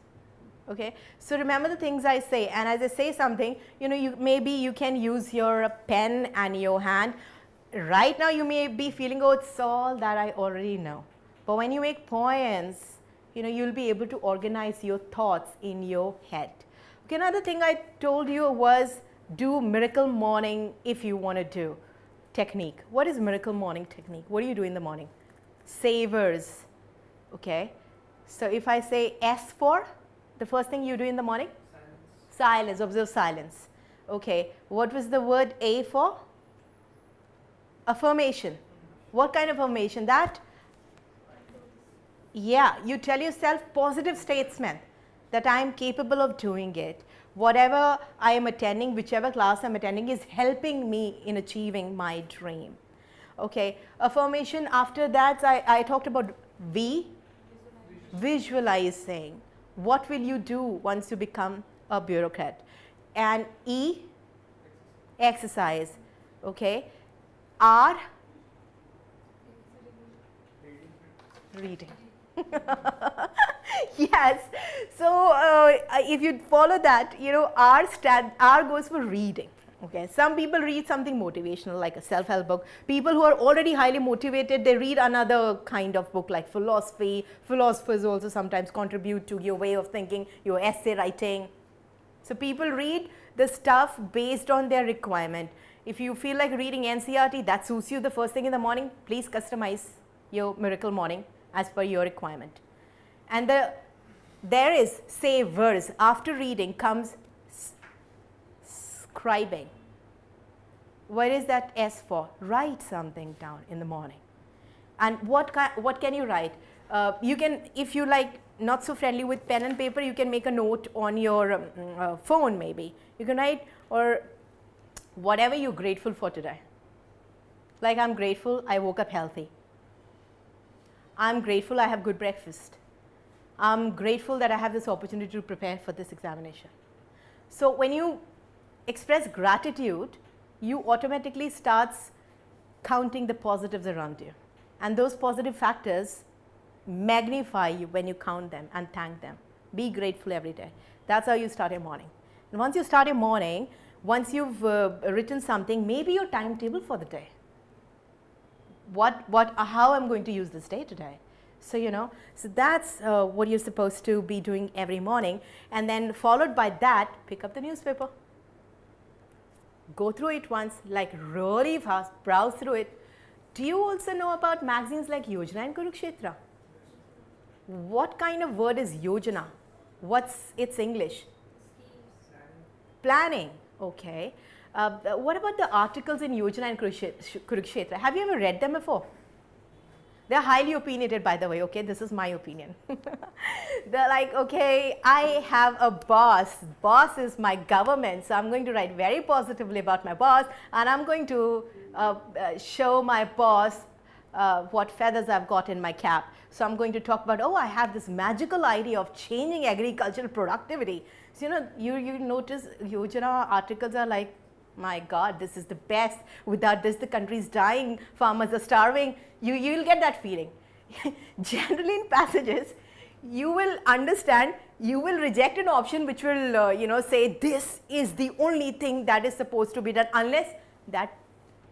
Okay, so remember the things I say, and as I say something, you know, maybe you can use your pen and your hand. Right now you may be feeling, oh, it's all that I already know. But when you make poems, you know, you'll be able to organize your thoughts in your head. Okay, another thing I told you was do miracle morning if you want to do technique. What is miracle morning technique? What do you do in the morning? Savors. Okay, so if I say S for, the first thing you do in the morning? Silence. Silence, observe silence. Okay, what was the word A for? Affirmation. What kind of affirmation? That? Yeah, you tell yourself positive statement that I am capable of doing it. Whatever I am attending, whichever class I am attending is helping me in achieving my dream. Okay, affirmation. After that, I talked about V. Visualizing. What will you do once you become a bureaucrat? And E, exercise. Okay. R, reading. Yes. So if you follow that, you know, R goes for reading. Okay, some people read something motivational like a self-help book. People who are already highly motivated, they read another kind of book like philosophy. Philosophers also sometimes contribute to your way of thinking, your essay writing. So people read the stuff based on their requirement. If you feel like reading NCERT, that suits you the first thing in the morning, please customize your miracle morning as per your requirement. And there is savors. After reading comes scribing. What is that S for? Write something down in the morning. And what can you write? You can, if you like not so friendly with pen and paper, you can make a note on your phone maybe. You can write or whatever you're grateful for today. Like I'm grateful I woke up healthy. I'm grateful I have good breakfast. I'm grateful that I have this opportunity to prepare for this examination. So when you express gratitude, you automatically starts counting the positives around you. And those positive factors magnify you when you count them and thank them. Be grateful every day. That's how you start your morning. And once you start your morning, once you've written something, maybe your timetable for the day. How I'm going to use this day today. So, you know, so that's what you're supposed to be doing every morning. And then followed by that, pick up the newspaper. Go through it once, like really fast, browse through it. Do you also know about magazines like Yojana and Kurukshetra? What kind of word is Yojana? What's its English? Planning. Okay. What about the articles in Yojana and Kurukshetra? Have you ever read them before? They're highly opinionated, by the way, okay? This is my opinion. They're like, okay, I have a boss. Boss is my government, so I'm going to write very positively about my boss, and I'm going to show my boss what feathers I've got in my cap. So I'm going to talk about, oh, I have this magical idea of changing agricultural productivity. So, you know, you notice Yojana articles are like, my God, this is the best. Without this, the country is dying. Farmers are starving. You'll get that feeling. Generally, in passages, you will understand. You will reject an option which will, you know, say this is the only thing that is supposed to be done, unless that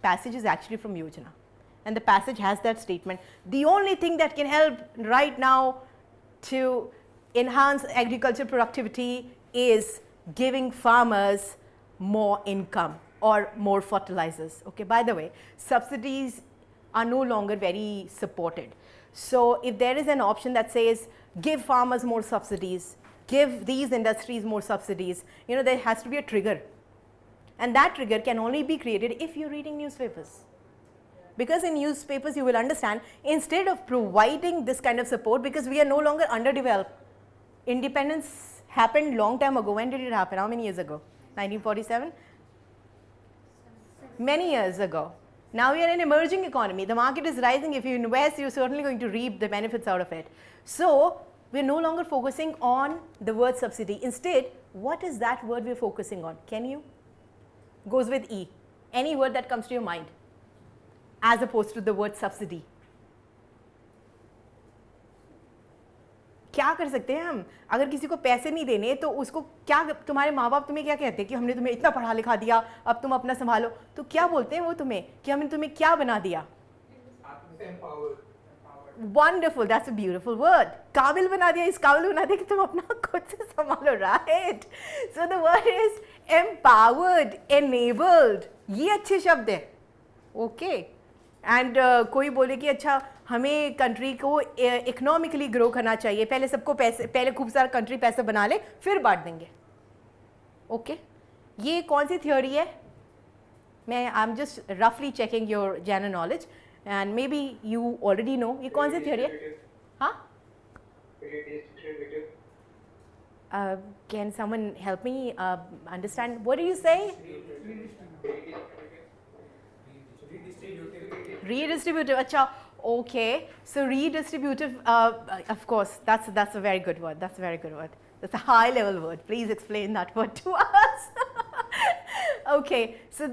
passage is actually from Yojana, and the passage has that statement. The only thing that can help right now to enhance agricultural productivity is giving farmers more income or more fertilizers. Okay, by the way, subsidies are no longer very supported. So if there is an option that says give farmers more subsidies, give these industries more subsidies, you know, there has to be a trigger. And that trigger can only be created if you're reading newspapers. Because in newspapers you will understand, instead of providing this kind of support, because we are no longer underdeveloped. Independence happened long time ago. When did it happen? How many years ago? 1947? Many years ago. Now we are an emerging economy. The market is rising. If you invest, you're certainly going to reap the benefits out of it. So we're no longer focusing on the word subsidy. Instead, what is that word we're focusing on? Can you? Goes with E. Any word that comes to your mind, as opposed to the word subsidy. क्या कर सकते हैं हम? अगर किसी को पैसे नहीं देने तो उसको क्या, तुम्हारे माँ बाप तुम्हें क्या कहते हैं कि हमने तुम्हें इतना पढ़ा लिखा दिया, अब तुम अपना संभालो, तो क्या बोलते हैं वो तुम्हें कि हमने तुम्हें क्या बना दिया? Wonderful, that's a beautiful word. काबिल बना दिया, इस काबिल बना दिया कि तुम अपना खुद से संभालो, right? So the word is empowered, enabled. ये अच्छे शब्द है, okay? And कोई बोले कि अच्छा हमें कंट्री को इकोनॉमिकली ग्रो करना चाहिए, पहले सबको पैसे, पहले खूब सारा कंट्री पैसे बना ले, फिर बांट देंगे. ओके, ये कौन सी थियोरी है? मैं आई एम जस्ट रफली checking your general knowledge and may be you already know. ये कौन सी थियोरी है? हाँ, can someone help me understand what do you से? Redistributive. Acha, okay. So redistributive, of course, that's a very good word. That's a very good word. That's a high level word. Please explain that word to us. Okay. So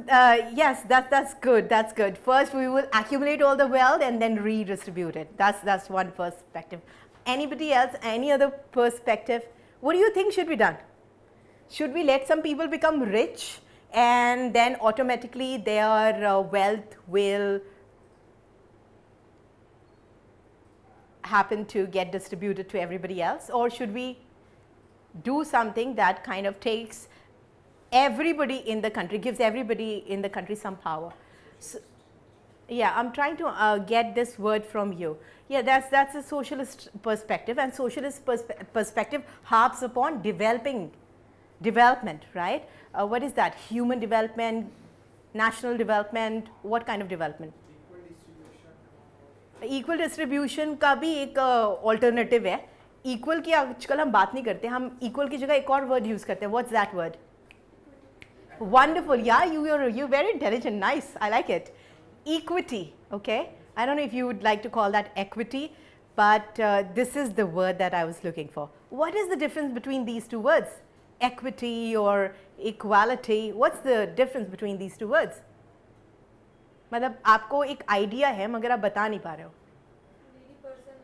yes, that's good. That's good. First, we will accumulate all the wealth and then redistribute it. That's one perspective. Anybody else? Any other perspective? What do you think should be done? Should we let some people become rich and then automatically their wealth will happen to get distributed to everybody else? Or should we do something that kind of takes everybody in the country, gives everybody in the country some power? So, yeah, I'm trying to get this word from you. Yeah, that's a socialist perspective, and socialist perspective harps upon development, right? What is that? Human development, national development, what kind of development? Equal distribution का भी एक alternative है. Equal की आजकल हम बात नहीं करते, हम equal की जगह एक और word use करते हैं. What's that word? Wonderful. Yeah, you're very intelligent. Nice. I like it. Equity. Okay. I don't know if you would like to call that equity. but this is the word that I was looking for. What is the difference between these two words? Equity or equality? What's the difference between these two words? मतलब आपको एक idea है मगर आप बता नहीं पा रहे हो. Needy person,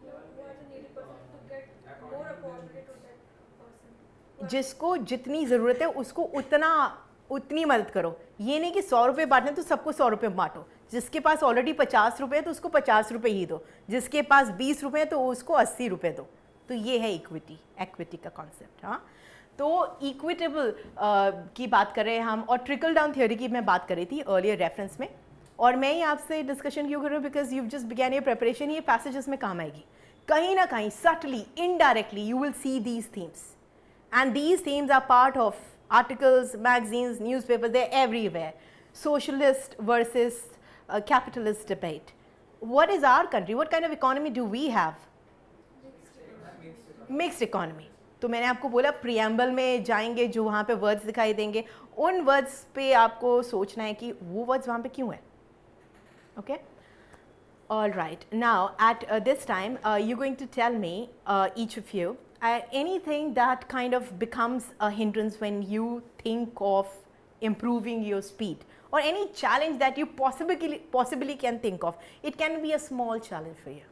who has a needy person to get more opportunity to that person. जिसको जितनी ज़रूरत है उसको उतनी मदद करो. ये नहीं कि 100 रुपये बांटने तो सबको 100 रुपये बांटो. जिसके पास ऑलरेडी 50 रुपये है तो उसको 50 रुपये ही दो. जिसके पास 20 रुपये है तो उसको 80 रुपये दो. तो ये है एक्विटी का कॉन्सेप्ट. हाँ, तो इक्विटेबल की बात कर रहे हैं हम, और ट्रिकल डाउन थियोरी की मैं बात कर रही थी अर्लियर रेफरेंस में. और मैं ही आपसे डिस्कशन क्यों कर रही हूँ? Because you just began your preparation. ये पैसेजेस में काम आएगी कहीं ना कहीं, subtly indirectly you will see these themes, and these themes are part of articles, magazines, newspapers, they're everywhere. Socialist versus capitalist debate. What is our country? What kind of economy do we have? Mixed economy. तो मैंने आपको बोला preamble में जाएंगे जो वहाँ पे words दिखाई देंगे, उन words पे आपको सोचना है कि वो words वहाँ पे क्यों है. Okay? All right. Now at this time you're going to tell me each of you anything that kind of becomes a hindrance when you think of improving your speed, or any challenge that you possibly can think of. It can be a small challenge for you.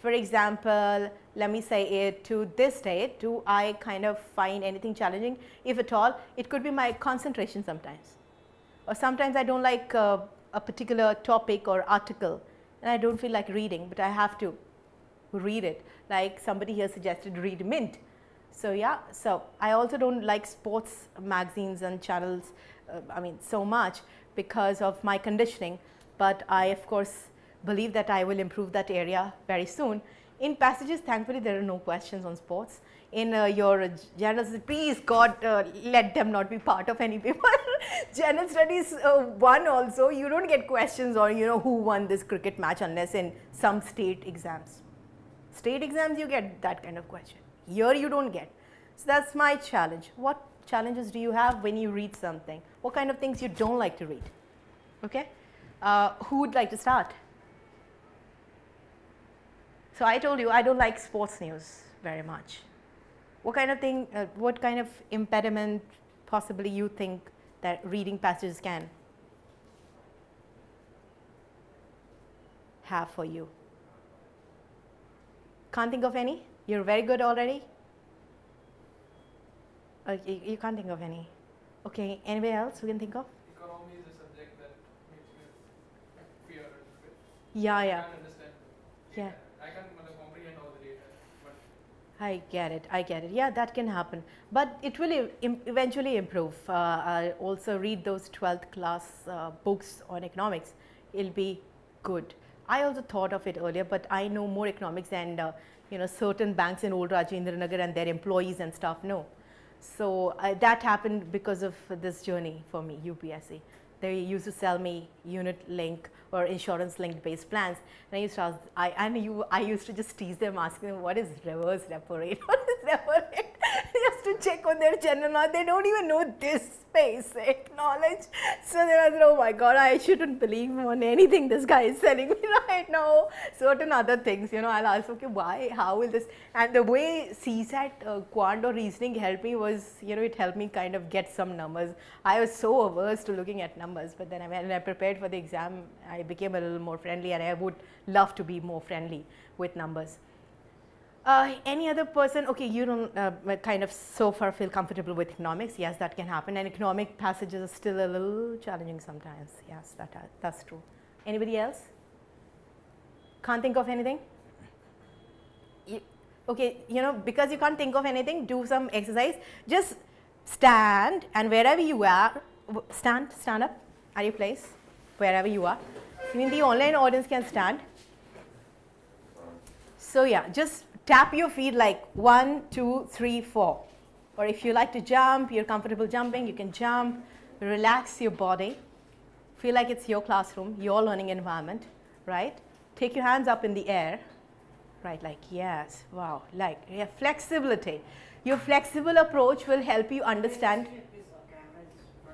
For example, let me say it to this date, do I kind of find anything challenging? If at all, it could be my concentration sometimes, or sometimes I don't like a particular topic or article and I don't feel like reading, but I have to read it. Like somebody here suggested read Mint. So yeah, so I also don't like sports magazines and channels, so much because of my conditioning, but I of course believe that I will improve that area very soon. In passages, thankfully there are no questions on sports. In your general studies, please God let them not be part of any paper. General studies 1 also, you don't get questions on who won this cricket match unless in some state exams. State exams you get that kind of question. Here you don't get. So that's my challenge. What challenges do you have when you read something? What kind of things you don't like to read? Okay, who would like to start? So I told you I don't like sports news very much. What kind of thing, what kind of impediment possibly you think that reading passages can have for you? Can't think of any? You're very good already? You can't think of any. Okay, anybody else we can think of? Economy is a subject that makes me fear a little bit. Yeah. I can't understand. Yeah. I can comprehend all the data, but I get it. Yeah, that can happen. But it will eventually improve. I'll also read those 12th class books on economics. It'll be good. I also thought of it earlier, but I know more economics than certain banks in Old Rajendra Nagar and their employees and stuff know. So that happened because of this journey for me, UPSC. They used to sell me unit link or insurance linked based plans, and I used to ask, I used to just tease them, asking them what is reverse repo rate, what is repo rate, just to check on their general knowledge. They don't even know this basic knowledge. So then I said, oh my God, I shouldn't believe on anything this guy is selling me right now. Certain other things, I'll ask, okay, why, how will this, and the way CSAT, Quant or reasoning helped me was, it helped me kind of get some numbers. I was so averse to looking at numbers, but then when I prepared for the exam, I became a little more friendly, and I would love to be more friendly with numbers. Any other person? Okay, you don't kind of so far feel comfortable with economics. Yes, that can happen, and economic passages are still a little challenging sometimes. Yes, that's true. Anybody else? Can't think of anything? Okay, because you can't think of anything, do some exercise. Just stand, and wherever you are, stand up at your place, wherever you are. Even the online audience can stand. So yeah, just tap your feet like 1, 2, 3, 4. Or if you like to jump, you're comfortable jumping, you can jump. Relax your body. Feel like it's your classroom, your learning environment, right? Take your hands up in the air, right? Like yes, wow, like yeah, flexibility. Your flexible approach will help you understand.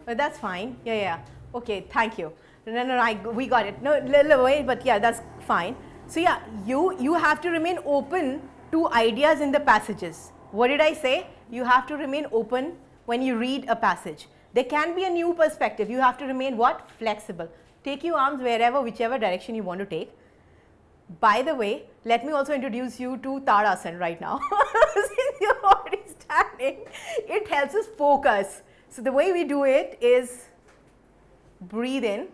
But that's fine. Yeah. Okay, thank you. No, we got it. No, little away, but yeah, that's fine. So yeah, you have to remain open to ideas in the passages. What did I say? You have to remain open when you read a passage. There can be a new perspective. You have to remain what? Flexible. Take your arms wherever, whichever direction you want to take. By the way, let me also introduce you to Tadasana right now. Since you're already standing, it helps us focus. So the way we do it is breathe in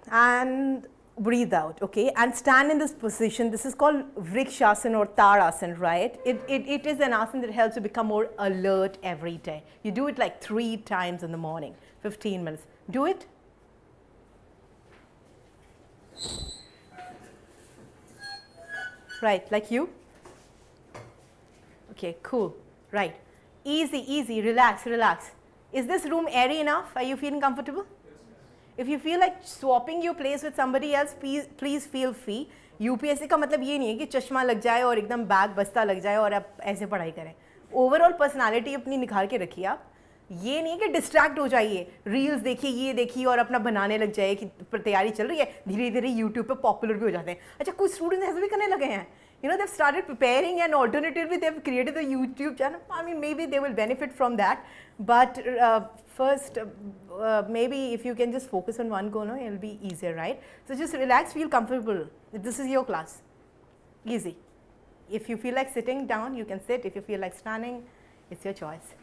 and breathe out, okay, and stand in this position. This is called Vrikshasana or Tadasana, right? It is an asana that helps you become more alert every day. You do it like 3 times in the morning, 15 minutes. Do it. Right, like you? Okay, cool, right. Easy, easy, relax, relax. Is this room airy enough? Are you feeling comfortable? If you feel like swapping your place with somebody else, please feel free. UPSC का मतलब ये नहीं है कि चश्मा लग जाए और एकदम बैग बस्ता लग जाए और आप ऐसे पढ़ाई करें. ओवरऑल पर्सनालिटी अपनी निखार के रखिए आप. ये नहीं है कि डिस्ट्रैक्ट हो जाइए, रील्स देखिए, ये देखिए और अपना बनाने लग जाए कि तैयारी चल रही है, धीरे धीरे यूट्यूब पे पॉपुलर भी हो जाते हैं. अच्छा, कुछ स्टूडेंट्स ऐसे भी करने लगे हैं. You know, they've started preparing and alternatively they've created a YouTube channel. I mean, maybe they will benefit from that. But first, maybe if you can just focus on one goal, no, it'll be easier, right? So just relax, feel comfortable. This is your class. Easy. If you feel like sitting down, you can sit. If you feel like standing, it's your choice.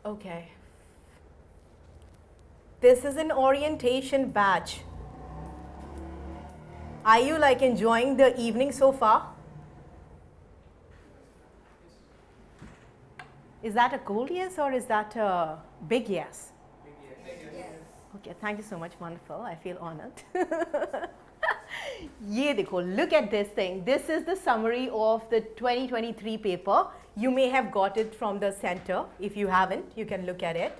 Okay. This is an orientation batch. Are you like enjoying the evening so far? Is that a cold yes or is that a big yes? Yes. Okay, thank you so much. Wonderful. I feel honored. Ye dekho, look at this thing. This is the summary of the 2023 paper. You may have got it from the center. If you haven't, you can look at it.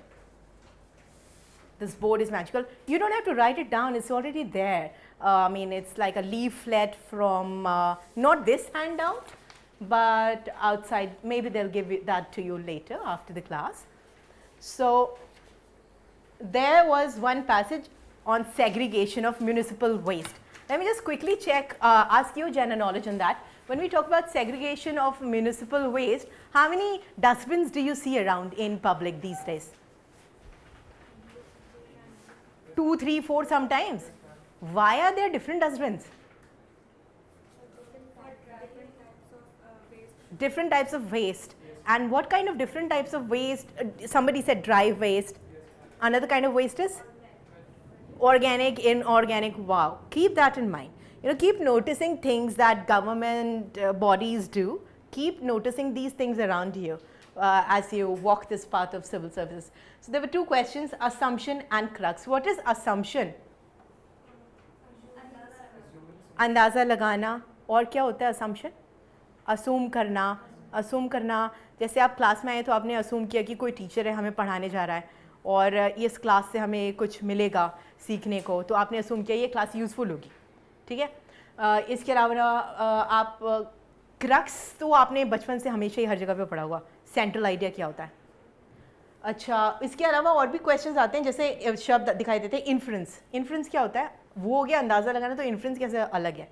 This board is magical. You don't have to write it down. It's already there. I mean, it's like a leaflet from not this handout, but outside. Maybe they'll give that to you later after the class. So there was one passage on segregation of municipal waste. Let me just quickly check, ask you general knowledge on that. When we talk about segregation of municipal waste, how many dustbins do you see around in public these days? 2, 3, 4 sometimes. Why are there different dustbins? Different types of waste. And what kind of different types of waste? Somebody said dry waste. Another kind of waste is? Organic, inorganic. Wow. Keep that in mind. You know, keep noticing things that government bodies do. Keep noticing these things around you as you walk this path of civil services. So there were 2 questions, assumption and crux. What is assumption? अंदाज़ा लगाना. और क्या होता है assumption? assume करना. जैसे आप class में आए तो आपने assume किया कि कोई टीचर है हमें पढ़ाने जा रहा है और इस क्लास से हमें कुछ मिलेगा सीखने को, तो आपने assume किया ये क्लास यूज़फुल होगी. ठीक है. इसके अलावा आप क्रक्स तो आपने बचपन से हमेशा ही हर जगह पे पढ़ा होगा. सेंट्रल आइडिया क्या होता है? अच्छा, इसके अलावा और भी क्वेश्चंस आते हैं, जैसे शब्द दिखाई देते हैं इन्फ्रेंस. इन्फ्रेंस क्या होता है? वो हो गया अंदाज़ा लगाना. तो इन्फ्रेंस कैसे अलग है?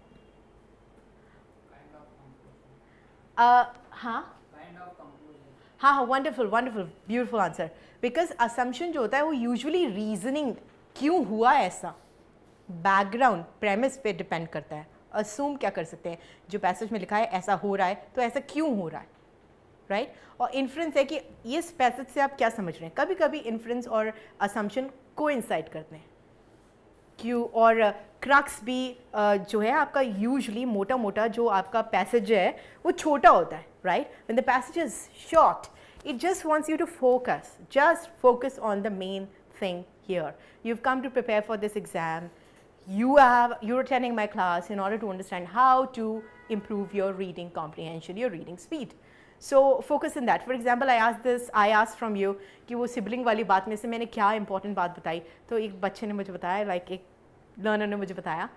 हाँ, wonderful, beautiful answer. Because assumption जो होता है वो यूजुअली रीजनिंग, क्यों हुआ ऐसा, बैकग्राउंड, प्रेमिस पे डिपेंड करता है. असूम क्या कर सकते हैं, जो पैसेज में लिखा है ऐसा हो रहा है तो ऐसा क्यों हो रहा है, राइट. और इन्फ्रेंस है कि इस पैसेज से आप क्या समझ रहे हैं. कभी कभी इन्फ्रेंस और असम्पशन कोइंसाइड करते हैं. क्यों. और क्रक्स भी जो है आपका यूजुअली मोटा जो आपका पैसेज है वो छोटा होता है, right. When the passage is short, it just wants you to focus on the main thing here. You've come to prepare for this exam. You're attending my class in order to understand how to improve your reading comprehension, your reading speed. So focus in that. For example, I asked from you कि वो sibling वाली बात में से मैंने क्या important बात बताई. तो एक बच्चे ने मुझे बताया, like एक learner ने मुझे बताया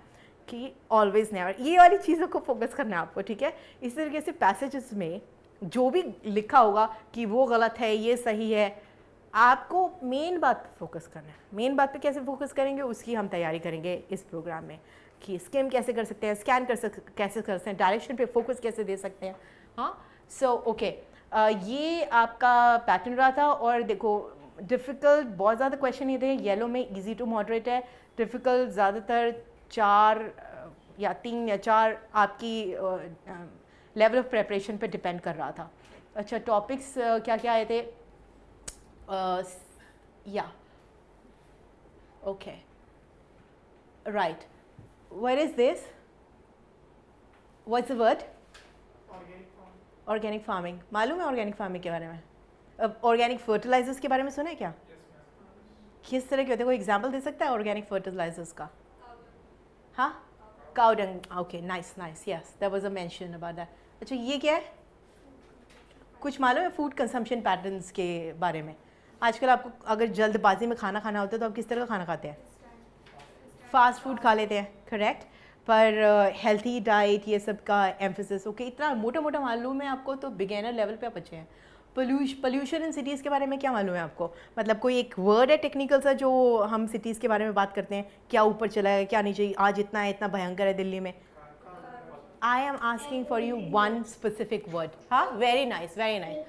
कि ऑलवेज नेवर, ये वाली चीज़ों को फोकस करना है आपको, ठीक है। इस तरीके से पैसेजेस में जो भी लिखा होगा कि वो गलत है ये सही है, आपको मेन बात पे फोकस करना है। मेन बात पे कैसे फोकस करेंगे उसकी हम तैयारी करेंगे इस प्रोग्राम में, कि स्किम कैसे कर सकते हैं, स्कैन कैसे कर सकते हैं, डायरेक्शन पे फोकस कैसे दे सकते हैं। हाँ, सो ओके, ये आपका पैटर्न रहा था। और देखो डिफ़िकल्ट बहुत ज़्यादा क्वेश्चन नहीं थे, येलो में इजी टू मॉडरेट है, डिफ़िकल्ट ज़्यादातर 4 या 3 या 4 आपकी लेवल ऑफ प्रेपरेशन पे डिपेंड कर रहा था। अच्छा, टॉपिक्स क्या क्या आए थे? या okay, right, what is this, what's the word? Organic farming. मालूम है ऑर्गेनिक फार्मिंग के बारे में? ऑर्गेनिक फर्टिलाइजर्स के बारे में सुना है क्या? किस तरह के होते हैं, कोई एग्जांपल दे सकता है ऑर्गेनिक फर्टिलाइजर्स का? हाँ, cow dung, okay, nice nice, yes there was a mention about that. अच्छा, ये क्या है? कुछ मालूम है फूड कंजम्पशन पैटर्न्स के बारे में? आजकल आपको अगर जल्दबाजी में खाना खाना होता है तो आप किस तरह का खाना खाते हैं? फास्ट फूड खा लेते हैं, करेक्ट। पर हेल्थी डाइट ये सब का एम्फेसिस, ओके, इतना मोटा मोटा मालूम है आपको, तो बिगेनर लेवल पे आप अच्छे हैं। पोल्यूशन इन सिटीज़ के बारे में क्या मालूम है आपको? मतलब कोई एक वर्ड है टेक्निकल सा जो हम सिटीज़ के बारे में बात करते हैं, क्या ऊपर चला है क्या नीचे, आज इतना है, इतना भयंकर है दिल्ली में। I am asking for you one specific word. हाँ, very nice, very nice,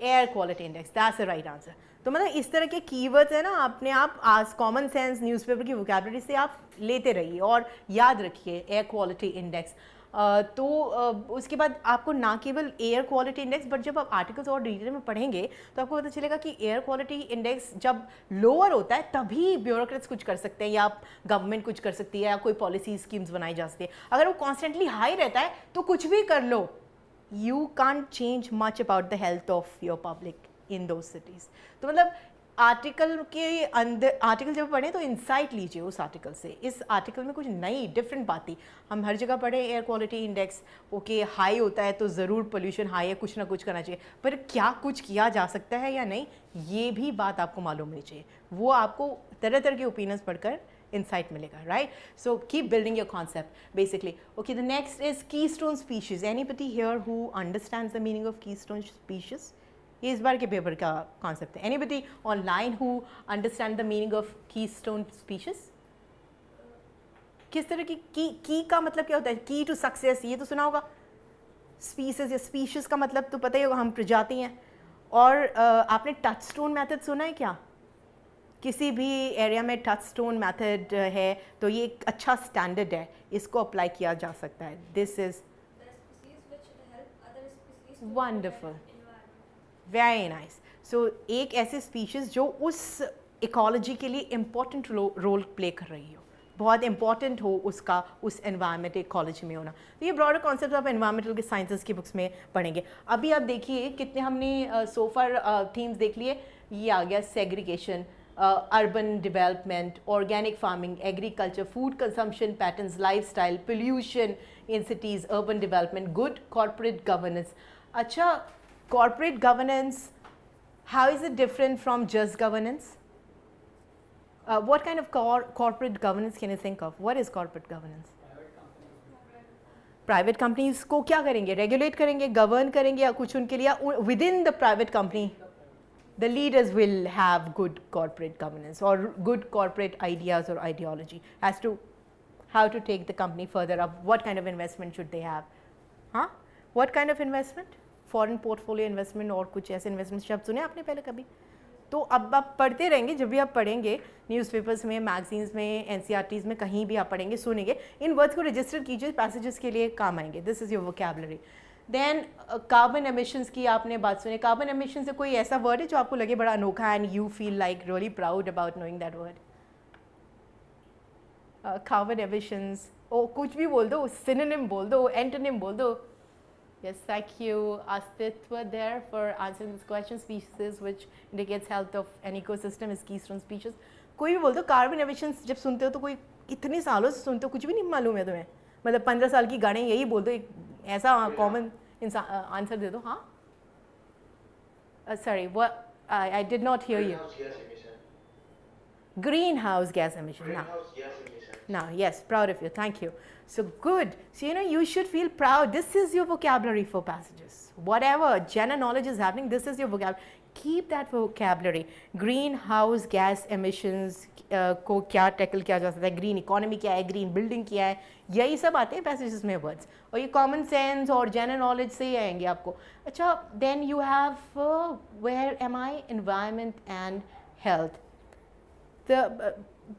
air quality index, that's the right answer. तो मतलब इस तरह के कीवर्ड्स है ना, अपने आप आज कॉमन सेंस न्यूज़पेपर की वोकैबुलरी से आप लेते रहिए और याद रखिए एयर क्वालिटी इंडेक्स। तो उसके बाद आपको ना केवल एयर क्वालिटी इंडेक्स, बट जब आप आर्टिकल्स और डिटेल में पढ़ेंगे तो आपको पता चलेगा कि एयर क्वालिटी इंडेक्स जब लोअर होता है तभी ब्यूरोक्रेट्स कुछ कर सकते हैं, या गवर्नमेंट कुछ कर सकती है, या कोई पॉलिसी स्कीम्स बनाई जा सकती है। अगर वो कॉन्स्टेंटली हाई रहता है तो कुछ भी कर लो, you can't change much about the health of your public in those cities. तो मतलब आर्टिकल के अंदर, आर्टिकल जब पढ़ें तो इंसाइट लीजिए उस आर्टिकल से। इस आर्टिकल में कुछ नई डिफरेंट बात थी, हम हर जगह पढ़े air quality index, okay high होता है तो ज़रूर पोल्यूशन हाई है, कुछ ना कुछ करना चाहिए, पर क्या कुछ किया जा सकता है या नहीं, ये भी बात आपको मालूम होनी चाहिए। वो आपको तरह तरह के ओपिनियंस पढ़कर insight मिलेगा, right? So keep building your concept basically. Okay, the next is keystone species. Anybody here who understands the meaning of keystone species? ये इस बार के पेपर का कॉन्सेप्ट है। Anybody online who understand the meaning of keystone species? किस तरह की की का मतलब क्या होता है? की टू सक्सेस, ये तो सुना होगा। स्पीसीज या स्पीशीज का मतलब तो पता ही होगा, हम प्रजाति हैं। और आपने टचस्टोन मेथड सुना है क्या? किसी भी एरिया में टचस्टोन मेथड है तो ये एक अच्छा स्टैंडर्ड है, इसको अप्लाई किया जा सकता है। This is wonderful, very nice. So एक ऐसी स्पीशीज़ जो उस इकोलॉजी के लिए इम्पॉर्टेंट रोल प्ले कर रही हो, बहुत इंपॉर्टेंट हो उसका उस एनवायरनमेंट इकोलॉजी में होना। तो ये ब्रॉडर कॉन्सेप्ट आप एनवायरमेंटल के साइंसेस की बुक्स में पढ़ेंगे। अभी आप देखिए कितने हमने सोफर थीम्स देख लिए। ये आ गया segregation, urban development, organic farming, agriculture, food consumption patterns, lifestyle, pollution in cities, urban development, good corporate governance. अच्छा, corporate governance, how is it different from just governance? What kind of corporate governance can you think of? What is corporate governance? Private companies को क्या करेंगे? Regulate करेंगे, govern करेंगे, या कुछ उनके लिए within the private company the leaders will have good corporate governance or good corporate ideas or ideology as to how to take the company further up, what kind of investment should they have, huh? What kind of investment? Foreign portfolio investment और कुछ ऐसे investment शब्द सुने आपने पहले कभी? तो अब आप पढ़ते रहेंगे, जब भी आप पढ़ेंगे न्यूज़पेपर्स में, मैगजीन्स में, एनसीईआरटीज़ में, कहीं भी आप पढ़ेंगे, सुनेंगे, इन वर्ड्स को रजिस्टर कीजिए, पैसेजेस के लिए काम आएंगे। This is your vocabulary. Then carbon emissions की आपने बात सुनी। कार्बन एमिशन से कोई ऐसा वर्ड है जो आपको लगे बड़ा अनोखा and you feel like really proud about knowing that word? Carbon emissions, ओ कुछ भी बोल दो, सिनोनिम बोल दो, एंटोनिम बोल दो। Yes, thank you, Astitwa, there for answering this question. Species which indicates health of an ecosystem is keystone species. कोई भी बोल दो। कार्बन एमिशंस जब सुनते हो तो कोई इतने सालों से सुनते हो, कुछ भी नहीं मालूम है तुम्हें? मतलब 15 साल की गाने यही बोल दो, एक ऐसा कॉमन आंसर दे दो। हाँ, sorry, I did not hear you. Greenhouse gas emission. Greenhouse gas emission. Greenhouse gas emission. Now, yes, proud of you. Thank you. So good. So, you should feel proud. This is your vocabulary for passages. Whatever general knowledge is happening, this is your vocabulary. Keep that vocabulary. Greenhouse gas emissions को क्या tackle किया जा सकता है, green economy क्या है, green building क्या है, यही सब आते हैं पैसेजेस में वर्ड्स, और ये कॉमन सेंस और जनरल नॉलेज से ही आएंगे आपको. अच्छा, then you have where am I, environment and health.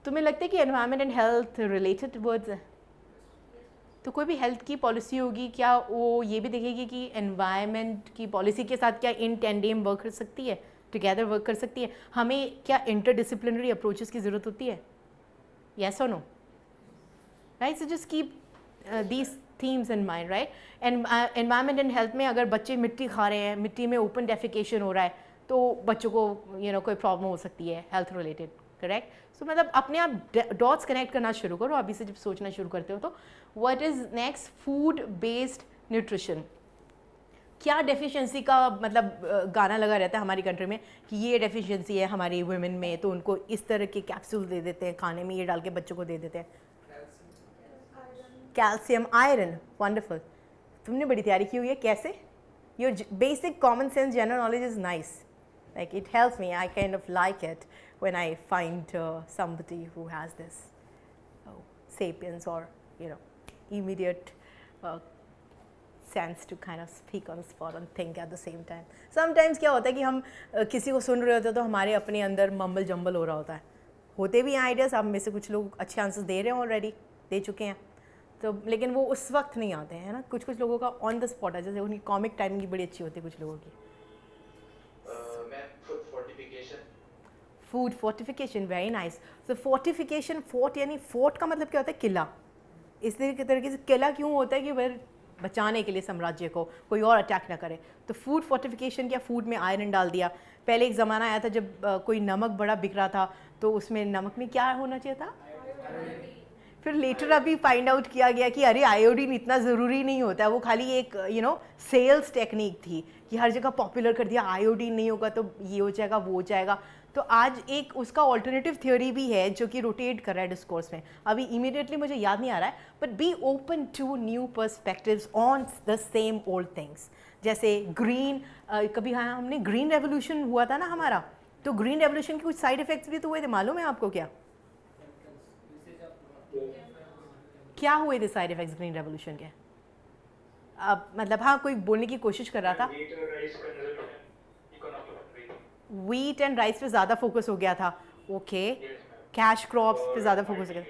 तुम्हें लगता है कि environment and health related words हैं? तो कोई भी हेल्थ की पॉलिसी होगी, क्या वो ये भी देखेगी कि एनवायरनमेंट की पॉलिसी के साथ क्या इन टेंडेम वर्क कर सकती है, टुगेदर वर्क कर सकती है? हमें क्या इंटरडिसिप्लिनरी अप्रोचेस की ज़रूरत होती है? येस और no? Right, so just keep these themes in mind, right. Environment and health में अगर बच्चे मिट्टी खा रहे हैं, मिट्टी में ओपन डेफिकेशन हो रहा है, तो बच्चों को कोई प्रॉब्लम हो सकती है हेल्थ रिलेटेड, करेक्ट. सो मतलब अपने आप डॉट्स कनेक्ट करना शुरू करो अभी से, जब सोचना शुरू करते हो. तो what is next? Food based nutrition. क्या डेफिशिएंसी का मतलब गाना लगा रहता है हमारी कंट्री में कि ये डेफिशिएंसी है हमारी वुमेन में, तो उनको इस तरह के कैप्सूल दे देते हैं, खाने में ये डाल के बच्चों को दे देते हैं. Calcium, iron. वंडरफुल. तुमने बड़ी तैयारी की हुई है. कैसे? Your basic common sense general knowledge is nice. Like it helps me. I kind of like it when I find somebody who has this sapience or immediate sense to kind of speak on the spot and think at the same time. Sometimes क्या होता है कि हम किसी को सुन रहे होते हैं तो हमारे अपने अंदर मम्बल जम्बल हो रहा होता है. होते भी हैं आइडियाज़. आप में से कुछ लोग अच्छे आंसर्स दे रहे हैं, ऑलरेडी दे चुके हैं, तो लेकिन वो उस वक्त नहीं आते हैं ना. कुछ लोगों का ऑन द स्पॉट है, जैसे उनकी कॉमिक टाइमिंग की बड़ी अच्छी होती है कुछ लोगों की. Food fortification, very nice. तो फोर्टिफिकेशन, फोर्ट यानी फोर्ट का मतलब क्या होता है? किला. इस तरीके से किला क्यों होता है कि वह बचाने के लिए साम्राज्य को कोई और अटैक ना करे. तो फूड फोर्टिफिकेशन क्या? फूड में आयरन डाल दिया. पहले एक ज़माना आया था जब कोई नमक बड़ा बिक रहा था, तो उसमें नमक में क्या होना चाहिए था? फिर लेटर अभी फाइंड आउट किया गया कि अरे आयोडीन इतना ज़रूरी नहीं होता है, वो खाली एक सेल्स टेक्निक थी कि हर जगह पॉपुलर कर दिया, आयोडीन नहीं होगा तो ये हो जाएगा, वो हो जाएगा. तो आज एक उसका ऑल्टरनेटिव थ्योरी भी है जो कि रोटेट कर रहा है डिस्कोर्स में. अभी इमीडिएटली मुझे याद नहीं आ रहा है, but be open to new perspectives on the same old things. जैसे ग्रीन, कभी हमने ग्रीन रेवोल्यूशन हुआ था ना हमारा, तो ग्रीन रेवोल्यूशन के कुछ साइड इफेक्ट्स भी तो हुए थे, मालूम है आपको? क्या हुए थे साइड इफेक्ट्स ग्रीन रेवोल्यूशन के? अब मतलब हाँ, कोई बोलने की कोशिश कर रहा था. व्हीट एंड राइस पे ज़्यादा फोकस हो गया था. ओके. कैश क्रॉप्स पे ज़्यादा फोकस हो गया था,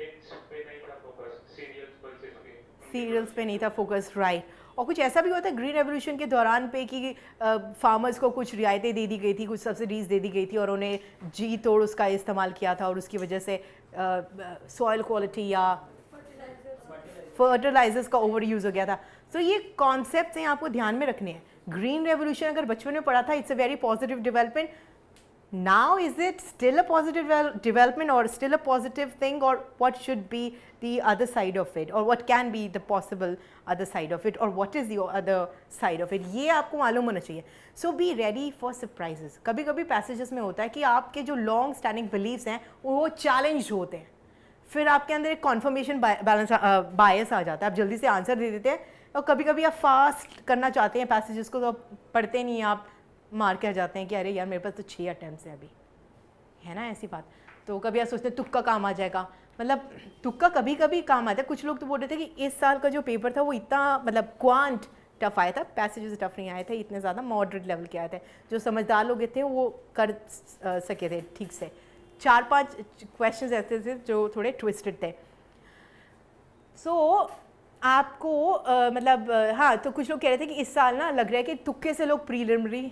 सीरियल्स पे नहीं था फोकस, राइट. और कुछ ऐसा भी होता है ग्रीन रेवोल्यूशन के दौरान पे कि फार्मर्स को कुछ रियायतें दे दी गई थी, कुछ सब्सिडीज़ दे दी गई थी, और उन्हें जी तोड़ उसका इस्तेमाल किया था, और उसकी वजह से सॉइल क्वालिटी या फर्टिलाइजर्स का ओवर यूज़ हो गया था. तो ये कॉन्सेप्ट्स हैं, आपको ध्यान में रखने हैं. ग्रीन रेवोल्यूशन अगर बचपन में पढ़ा था, it's a very positive development. Now is it still a positive development और स्टिल अ पॉजिटिव थिंग, और what should be the other side of it, और what can be the possible other side of it, और what is the other side of it, ये आपको मालूम होना चाहिए. So be ready for surprises. कभी कभी पैसेजेस में होता है कि आपके जो लॉन्ग स्टैंडिंग बिलीव्स हैं वो चैलेंज होते हैं, फिर आपके अंदर एक कॉन्फर्मेशन बायस आ जाता है, आप जल्दी से आंसर दे देते हैं, और कभी कभी आप फास्ट करना चाहते हैं पैसेजेस को, तो आप पढ़ते नहीं, आप मार के आ जाते हैं कि अरे यार मेरे पास तो 6 अटैम्प्ट्स है अभी, है ना ऐसी बात. तो कभी आप सोचते हैं तुक्का काम आ जाएगा. मतलब तुक्का कभी कभी काम आता है. कुछ लोग तो बोल रहे थे कि इस साल का जो पेपर था वो इतना मतलब क्वांट टफ आया था, पैसेजेस टफ नहीं आए थे, इतने ज़्यादा मॉडरेट लेवल के आए थे. जो समझदार लोग थे वो कर सके थे ठीक से. 4-5 क्वेश्चंस ऐसे थे जो थोड़े ट्विस्टेड थे. सो आपको मतलब हाँ, तो कुछ लोग कह रहे थे कि इस साल ना लग रहा है कि तुक्के से लोग प्रीलिमिनरी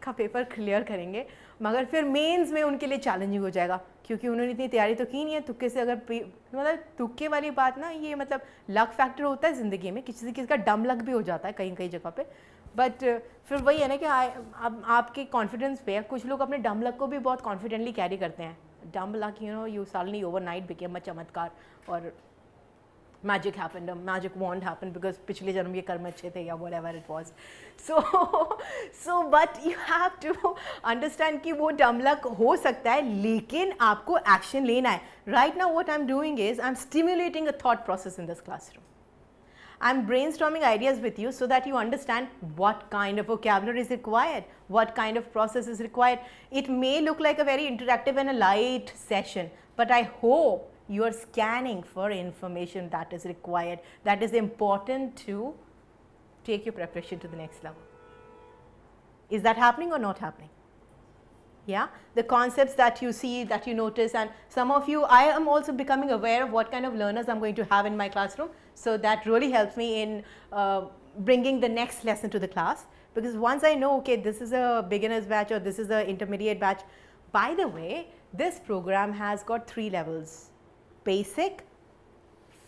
का पेपर क्लियर करेंगे, मगर फिर मेंस में उनके लिए चैलेंजिंग हो जाएगा, क्योंकि उन्होंने इतनी तैयारी तो की नहीं है. तुक्के से अगर मतलब तुक्के वाली बात ना, ये मतलब लक फैक्टर होता है ज़िंदगी में, किसी का डम लक भी हो जाता है कहीं कहीं जगह पे. बट फिर वही है ना कि आपके कॉन्फिडेंस पे है. कुछ लोग अपने डम लक को भी बहुत कॉन्फिडेंटली कैरी करते हैं. डम luck you suddenly overnight became a चमत्कार, और magic happened, a magic wand happened because पिछले जन्म ये कर्म अच्छे थे या whatever it was. So but you have to understand कि वो dumb luck हो सकता है लेकिन आपको action लेना है. Right now what I'm doing is I'm stimulating a thought process in this classroom. I'm brainstorming ideas with you so that you understand what kind of vocabulary is required, what kind of process is required. It may look like a very interactive and a light session, but I hope you are scanning for information that is required, that is important to take your preparation to the next level. Is that happening or not happening? Yeah, the concepts that you see, that you notice, and some of you, I am also becoming aware of what kind of learners I'm going to have in my classroom. So that really helps me in bringing the next lesson to the class, because once I know, okay, this is a beginner's batch or this is an intermediate batch. By the way, this program has got 3 levels: basic,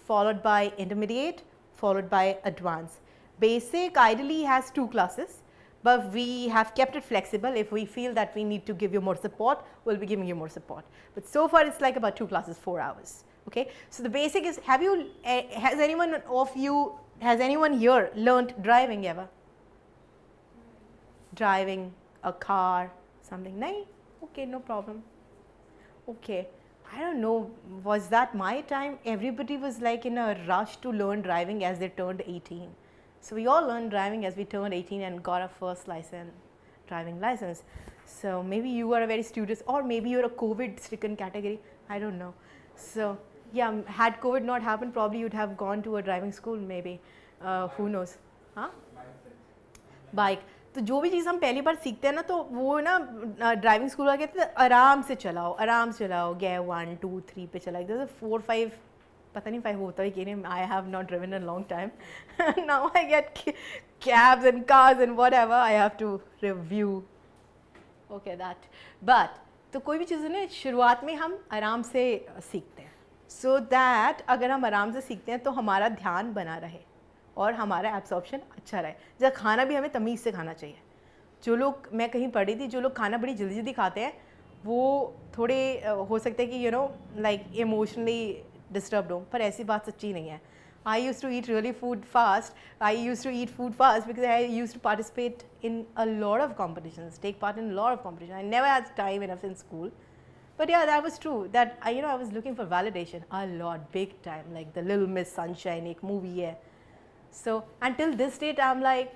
followed by intermediate, followed by advanced. Basic ideally has 2 classes. But we have kept it flexible. If we feel that we need to give you more support, we'll be giving you more support. But so far it's like about 2 classes, 4 hours. Okay. So the basic is, has anyone here learnt driving ever? Driving a car, something? No? Okay, no problem. Okay. I don't know, was that my time? Everybody was like in a rush to learn driving as they turned 18. So we all learned driving as we turned 18 and got our first driving license. So maybe you are a very studious, or maybe you're a COVID-stricken category. I don't know. So yeah, had COVID not happened, probably you'd have gone to a driving school. Maybe. Who knows? हाँ? Bike. तो जो भी चीज़ हम पहली बार सीखते हैं ना, तो वो ना ड्राइविंग स्कूल वाले कहते हैं आराम से चलाओ, गे 1, 2, 3 पे चलाओ. जैसे 4, 5. पता नहीं 5 होता है कि नहीं. I have not driven in a long time. Now I get cabs and cars and whatever. I have to review. Okay, that. But तो कोई भी चीज़ ना शुरुआत में हम आराम से सीखते हैं. So that अगर हम आराम से सीखते हैं तो हमारा ध्यान बना रहे और हमारा एब्सॉर्प्शन अच्छा रहे. जब खाना भी हमें तमीज़ से खाना चाहिए. जो लोग, मैं कहीं पढ़ी थी, जो लोग खाना बड़ी जल्दी जल्दी खाते हैं वो थोड़े हो सकता है कि लाइक इमोशनली डिस्टर्ब्ड हो, पर ऐसी बात सच्ची नहीं है. I used to eat really food fast. I used to eat food fast because I used to participate in a lot of competitions, take part in a lot of competitions. I never had time enough in school. But yeah, that was true. That I was looking for validation a lot, big time. Like the Little Miss Sunshine, एक movie है. So until this date, I'm like,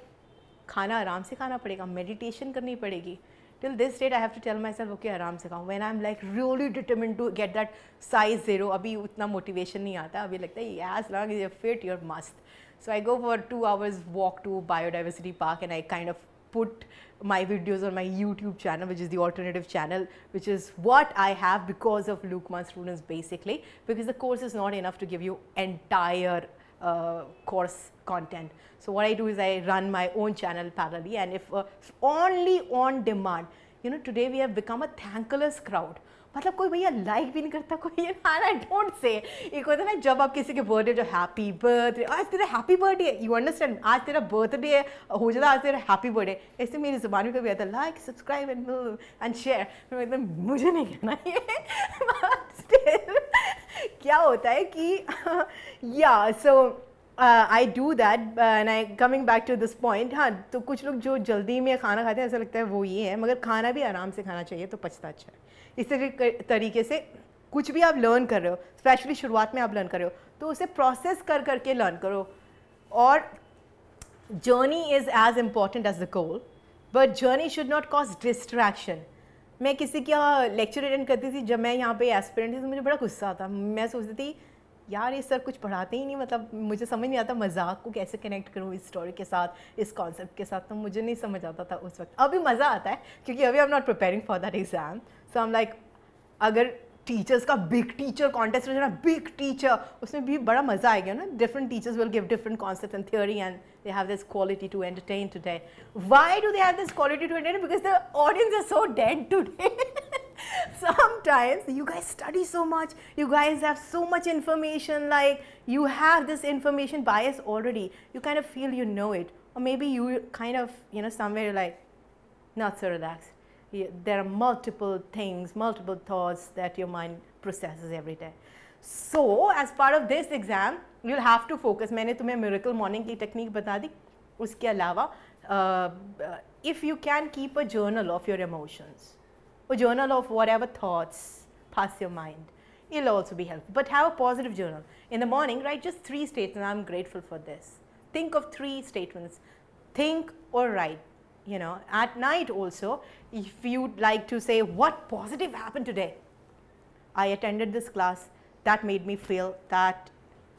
खाना आराम से खाना पड़ेगा, meditation करनी पड़ेगी. Till this date, I have to tell myself, okay, आराम से खाऊं. When I'm like really determined to get that size 0, अभी उतना motivation नहीं आता. अभी लगता है, yeah, as long as you're fit, you're must. So I go for 2 hours walk to Biodiversity Park, and I kind of put my videos on my YouTube channel, which is the alternative channel, which is what I have because of Lukmaan students basically, because the course is not enough to give you entire course content. So what I do is I run my own channel parallelly, and if only on demand. Today we have become a thankless crowd. मतलब कोई भैया like भी नहीं करता, कोई ये I don't say. एक होता है ना जब आप किसी के बर्थडे, जो हैप्पी बर्थडे, आज तेरा हैप्पी बर्थडे है, यू अंडरस्टैंड, आज तेरा बर्थडे है, हो जाता आज तेरा हैप्पी बर्थडे. ऐसे मेरी ज़ुबान में कभी आता है लाइक, सब्सक्राइब एंड शेयर. मतलब मुझे नहीं कहना ये. क्या होता है कि या सो I do that, and coming back to this point. हाँ, तो कुछ लोग जो जल्दी में खाना खाते हैं ऐसा लगता है वो ये है, मगर खाना भी आराम से खाना चाहिए तो पचता अच्छा है. इस तरीके से कुछ भी आप लर्न कर रहे हो, स्पेशली शुरुआत में आप लर्न कर रहे हो, तो उसे प्रोसेस कर करके लर्न करो. और journey is as important as the goal, but journey should not cause distraction. मैं किसी का लेक्चर अटेंड करती थी जब मैं यहाँ पे एस्पिरेंट थी, तो मुझे बड़ा गुस्सा आता. मैं सोचती थी यार ये सर कुछ पढ़ाते ही नहीं, मतलब मुझे समझ नहीं आता मजाक को कैसे कनेक्ट करूँ इस स्टोरी के साथ, इस कॉन्सेप्ट के साथ. तो मुझे नहीं समझ आता था उस वक्त. अभी मज़ा आता है क्योंकि अभी I am not preparing for that exam. So I am like, अगर टीचर्स का बिग टीचर कॉन्टेस्ट हो जाए ना, बिग टीचर, उसमें भी बड़ा मज़ा आएगा ना. Different teachers will give different concept and theory, and they have this quality to entertain today. Why do they have this quality to entertain? Because the audience is so dead today. Sometimes you guys study so much, you guys have so much information, like you have this information bias already. You kind of feel you know it, or maybe you kind of, somewhere like not so relaxed. There are multiple things, multiple thoughts that your mind processes every day. So as part of this exam, you'll have to focus. मैंने तुम्हें miracle morning की technique बता दी. उसके अलावा if you can keep a journal of your emotions, a journal of whatever thoughts pass your mind, it'll also be helpful. But have a positive journal. In the morning, write just 3 statements. I'm grateful for this. Think of 3 statements. Think or write. You know, at night also, if you'd like to say what positive happened today. I attended this class that made me feel that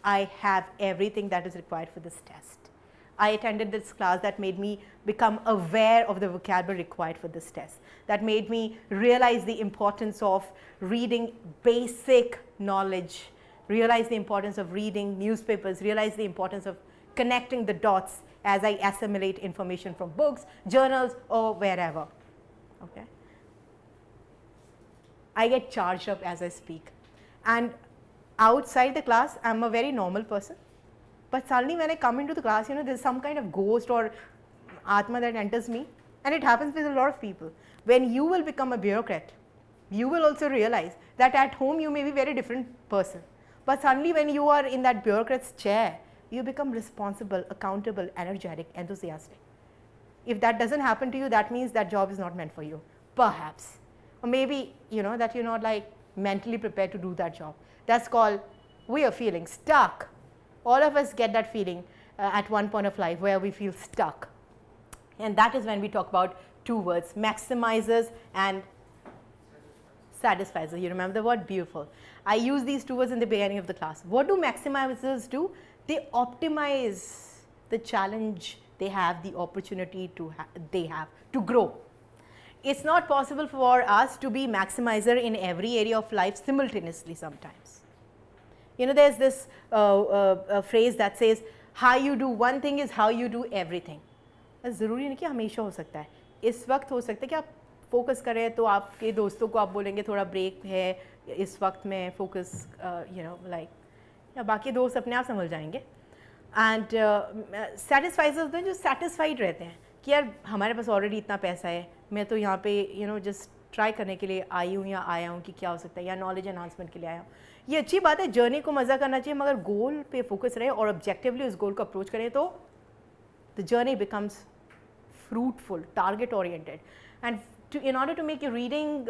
I have everything that is required for this test. I attended this class that made me become aware of the vocabulary required for this test. That made me realize the importance of reading basic knowledge, realize the importance of reading newspapers, realize the importance of connecting the dots as I assimilate information from books, journals, or wherever. Okay. I get charged up as I speak. And outside the class, I'm a very normal person. But suddenly when I come into the class, you know, there's some kind of ghost or Atma that enters me. And it happens with a lot of people. When you will become a bureaucrat, you will also realize that at home you may be a very different person. But suddenly when you are in that bureaucrat's chair, you become responsible, accountable, energetic, enthusiastic. If that doesn't happen to you, that means that job is not meant for you. Perhaps. Or maybe, you know, that you're not like mentally prepared to do that job. That's called, we are feeling stuck. All of us get that feeling at one point of life where we feel stuck. And that is when we talk about 2 words, maximizers and satisfiers. You remember the word? Beautiful. I use these 2 words in the beginning of the class. What do maximizers do? They optimize the challenge they have, the opportunity they have to grow. It's not possible for us to be maximizer in every area of life simultaneously sometimes. You know, there's this phrase that says, how you do one thing is how you do everything. ज़रूरी नहीं कि हमेशा हो सकता है. इस वक्त हो सकता है कि आप फोकस करें तो आपके दोस्तों को आप बोलेंगे थोड़ा ब्रेक है, इस वक्त में फोकस यू नो लाइक, या बाकी दोस्त अपने आप संभल जाएंगे. एंड सेटिस्फाइजर्स होते हैं जो सेटिस्फाइड रहते हैं कि यार हमारे पास ऑलरेडी इतना पैसा है, मैं तो यहाँ पे यू नो जस्ट ट्राई करने के लिए आई हूँ या आया हूँ कि क्या हो सकता है, या नॉलेज एनहांसमेंट के लिए आया हूँ. ये अच्छी बात है, जर्नी को मज़ा करना चाहिए, मगर गोल पे फोकस रहे और ऑब्जेक्टिवली उस गोल को अप्रोच करें तो the journey becomes fruitful, target oriented. And in order to make your reading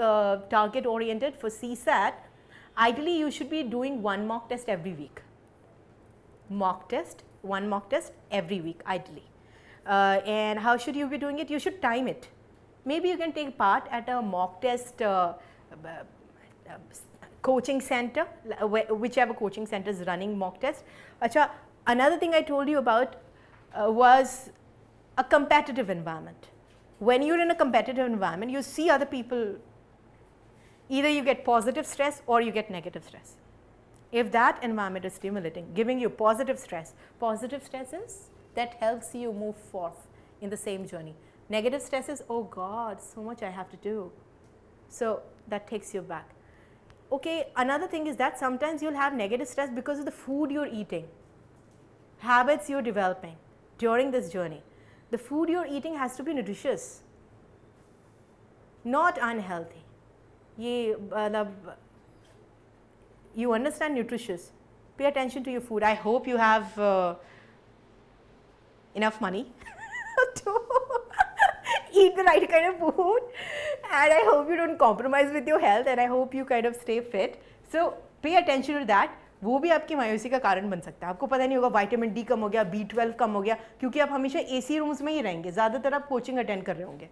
target oriented for CSAT, ideally you should be doing 1 mock test every week. One mock test every week ideally. And how should you be doing it? You should time it. Maybe you can take part at a mock test coaching center, whichever coaching center is running mock test. Achha, another thing I told you about was a competitive environment. When you're in a competitive environment, you see other people, either you get positive stress or you get negative stress. If that environment is stimulating, giving you positive stress is that helps you move forth in the same journey. Negative stress is, oh God, so much I have to do. So that takes you back. Okay, another thing is that sometimes you'll have negative stress because of the food you're eating, habits you're developing during this journey. The food you're eating has to be nutritious, not unhealthy. You understand nutritious. Pay attention to your food. I hope you have enough money to eat the right kind of food, and I hope you don't compromise with your health, and I hope you kind of stay fit. So pay attention to that. वो भी आपकी मायूसी का कारण बन सकता है. आपको पता नहीं होगा विटामिन डी कम हो गया, B12 कम हो गया, क्योंकि आप हमेशा AC रूम्स में ही रहेंगे, ज़्यादातर आप कोचिंग अटेंड कर रहे होंगे,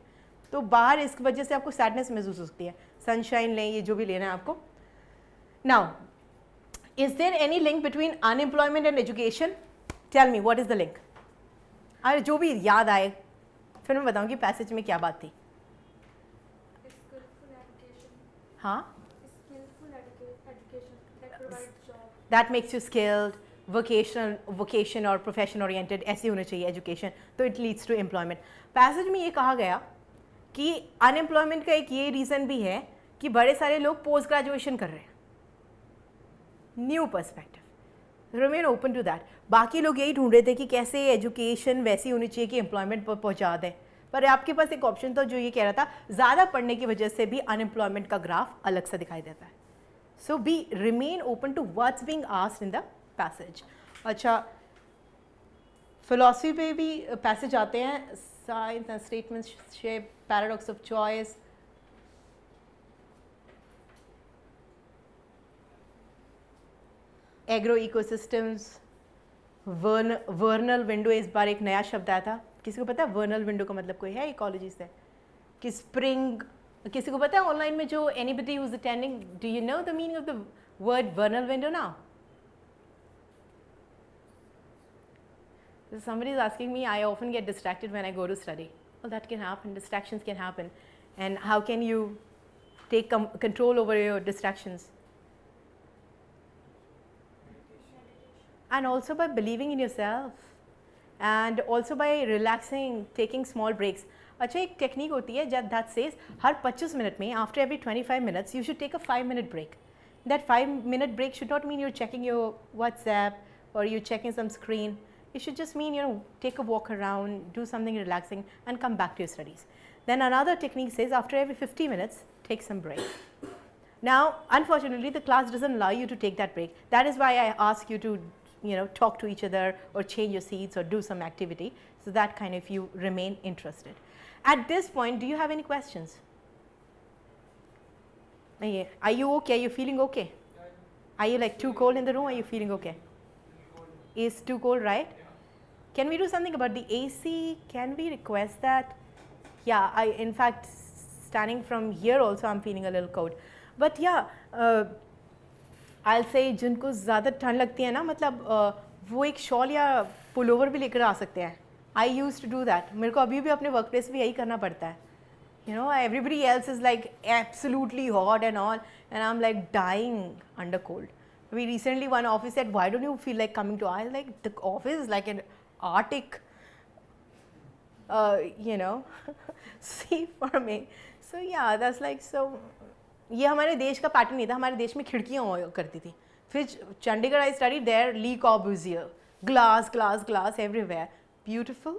तो बाहर इस वजह से आपको सैडनेस महसूस हो सकती है. सनशाइन लें, ये जो भी लेना है आपको. Now, is there any link between unemployment and education? Tell me, what is the link? अरे जो भी याद आए, फिर मैं बताऊँगी पैसेज में क्या बात थी. हाँ, that makes you skilled, vocation और profession oriented ऐसी होनी चाहिए education, तो it leads to employment. Passage में ये कहा गया कि unemployment का एक ये reason भी है कि बड़े सारे लोग post graduation कर रहे हैं. New perspective. Remain open to that. बाकी लोग यही ढूंढ रहे थे कि कैसे education वैसी होनी चाहिए कि employment पर पहुंचा दें, पर आपके पास एक ऑप्शन था जो ये कह रहा था ज़्यादा पढ़ने की वजह से भी unemployment का ग्राफ अलग सा दिखाई देता है. So remain open to what's being asked in the passage. अच्छा, फिलोसफी पे भी पैसेज आते हैं, science and statesmanship, paradox of choice, agro ecosystems, vernal window, इस बार एक नया शब्द आया था, किसी को पता है वर्नल विंडो का मतलब कोई है इकोलॉजी से? कि स्प्रिंग, किसी को पता है ऑनलाइन में जो anybody who is attending, do you know the meaning of the word वर्नल window now? Somebody is asking me, I often get distracted when I go to study. Well, that can happen, distractions can happen. And how can you take control over your distractions? And also by believing in yourself. And also by relaxing, taking small breaks. अच्छा, एक technique होती है that says her 25 minute में, after every 25 minutes, you should take a 5-minute break. That 5-minute break should not mean you're checking your WhatsApp or you're checking some screen. It should just mean, take a walk around, do something relaxing and come back to your studies. Then another technique says after every 50 minutes, take some break. Now, unfortunately, the class doesn't allow you to take that break. That is why I ask you to, talk to each other or change your seats or do some activity so that kind of you remain interested. At this point, do you have any questions? Are you okay? Are you feeling okay? Are you like too cold in the room? Are you feeling okay? Is too cold, right? Can we do something about the AC? Can we request that? Yeah, in fact, standing from here also I'm feeling a little cold. But yeah, I'll say जिनको ज़्यादा ठंड लगती है ना, मतलब वो एक shawl या पुलोवर भी लेकर आ सकते हैं. I used to do that. मेरे को अभी भी अपने वर्क प्लेस पे यही करना पड़ता है. Everybody else is like absolutely hot and all, and I'm like dying under cold. We recently, one office said, why don't you feel like coming to ours? Like, the office is like an Arctic, sea for me. So yeah, that's like, so, ये हमारे देश का pattern नहीं था, हमारे देश में खिड़कियाँ हुआ करती थी. फिर Chandigarh I studied there, Le Corbusier, glass everywhere, beautiful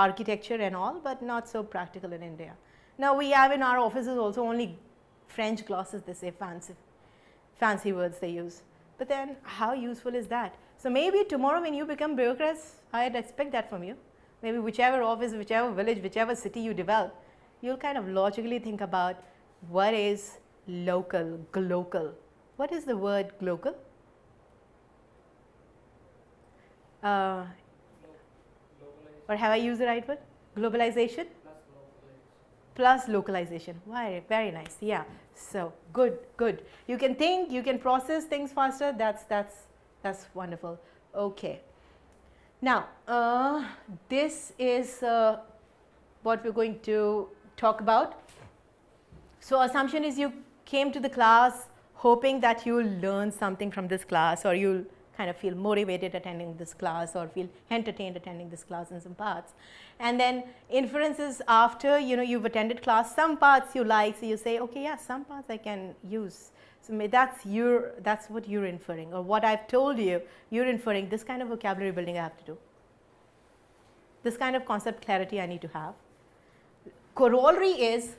architecture and all, but not so practical in India. Now we have in our offices also only French glasses, they say, fancy words they use. But then how useful is that? So maybe tomorrow when you become bureaucrats, I'd expect that from you. Maybe whichever office, whichever village, whichever city you develop, you'll kind of logically think about what is local, glocal. What is the word glocal? Or have I used the right word? Globalization? Plus localization. Why? Very nice. Yeah. So good. You can think, you can process things faster. That's wonderful. Okay. Now, this is what we're going to talk about. So assumption is you came to the class hoping that you'll learn something from this class, or you'll kind of feel motivated attending this class, or feel entertained attending this class in some parts. And then inferences after, you've attended class, some parts you like, so you say, okay, yeah, some parts I can use. So that's what you're inferring, or what I've told you, you're inferring this kind of vocabulary building I have to do. This kind of concept clarity I need to have. Corollary is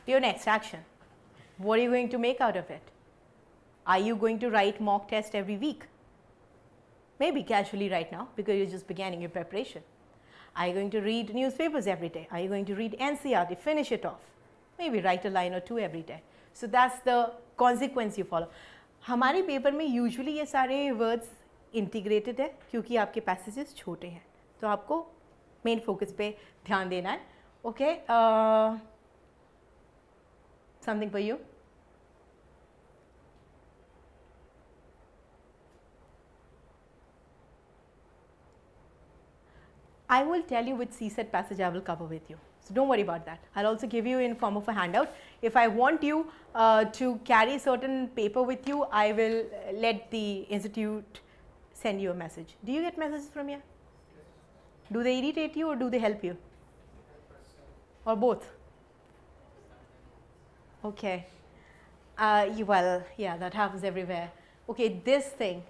your next action. What are you going to make out of it? Are you going to write mock test every week? Maybe casually right now, because you're just beginning your preparation. Are you going to read newspapers every day? Are you going to read NCERT, finish it off? Maybe write a line or two every day. So that's the consequence you follow. हमारे paper में usually ये सारे words integrated है, क्योंकि आपके passages छोटे हैं, तो आपको main focus पे ध्यान देना है. Okay, something for you. I will tell you which CSAT passage I will cover with you. So don't worry about that. I'll also give you in form of a handout. If I want you to carry certain paper with you, I will let the institute send you a message. Do you get messages from here? Do they irritate you or do they help you? Or both? Okay. Well, yeah, that happens everywhere. Okay, this thing,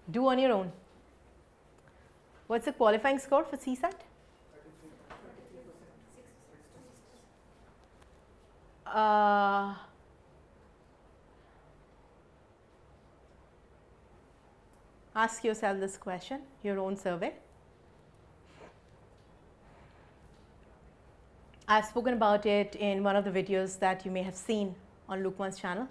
do on your own. What's the qualifying score for CSAT? Ask yourself this question, your own survey. I've spoken about it in one of the videos that you may have seen on Lukman's channel.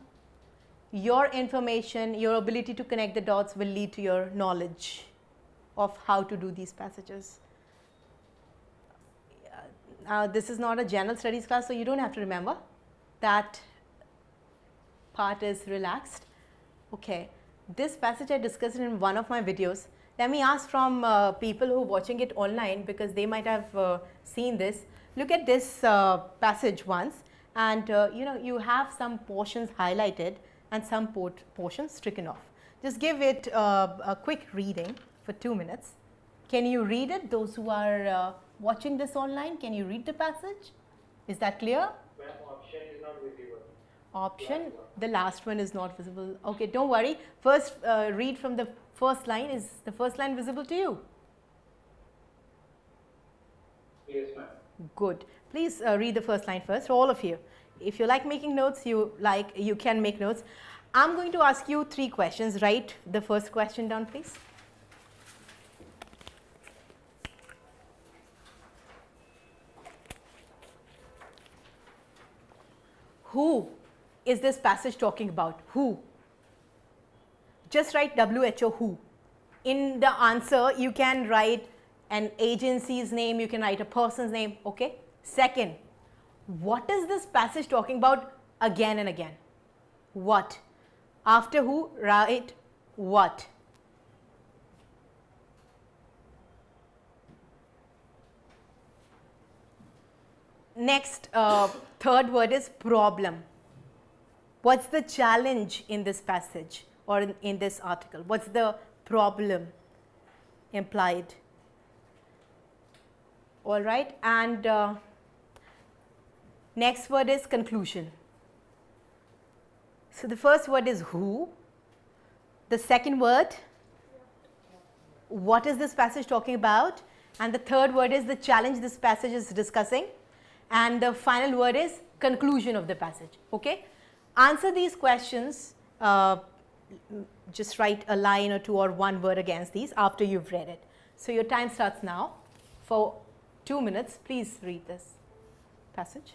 Your information, your ability to connect the dots will lead to your knowledge of how to do these passages. This is not a general studies class, so you don't have to remember. That part is relaxed. Okay, this passage I discussed in one of my videos. Let me ask from people who are watching it online, because they might have seen this. Look at this passage once, and you have some portions highlighted and some portions stricken off. Just give it a quick reading for 2 minutes. Can you read it? Those who are watching this online, can you read the passage? Is that clear? When option is not visible. Option, the last one is not visible. Okay, don't worry. First, read from the first line. Is the first line visible to you? Yes, ma'am. Good. Please read the first line first, all of you. If you like making notes, you can make notes. I'm going to ask you 3 questions. Write the first question down, please. Who is this passage talking about? Who? Just write WHO, who. In the answer, you can write an agency's name, you can write a person's name, okay? Second, what is this passage talking about again and again? What? After who, write what? Next, third word is problem. What's the challenge in this passage or in this article? What's the problem implied? All right, and next word is conclusion. So the first word is who. The second word, what is this passage talking about? And the third word is the challenge this passage is discussing. And the final word is conclusion of the passage. Okay, answer these questions. Just write a line or 2 or 1 word against these after you've read it. So your time starts now. For 2 minutes, please read this passage.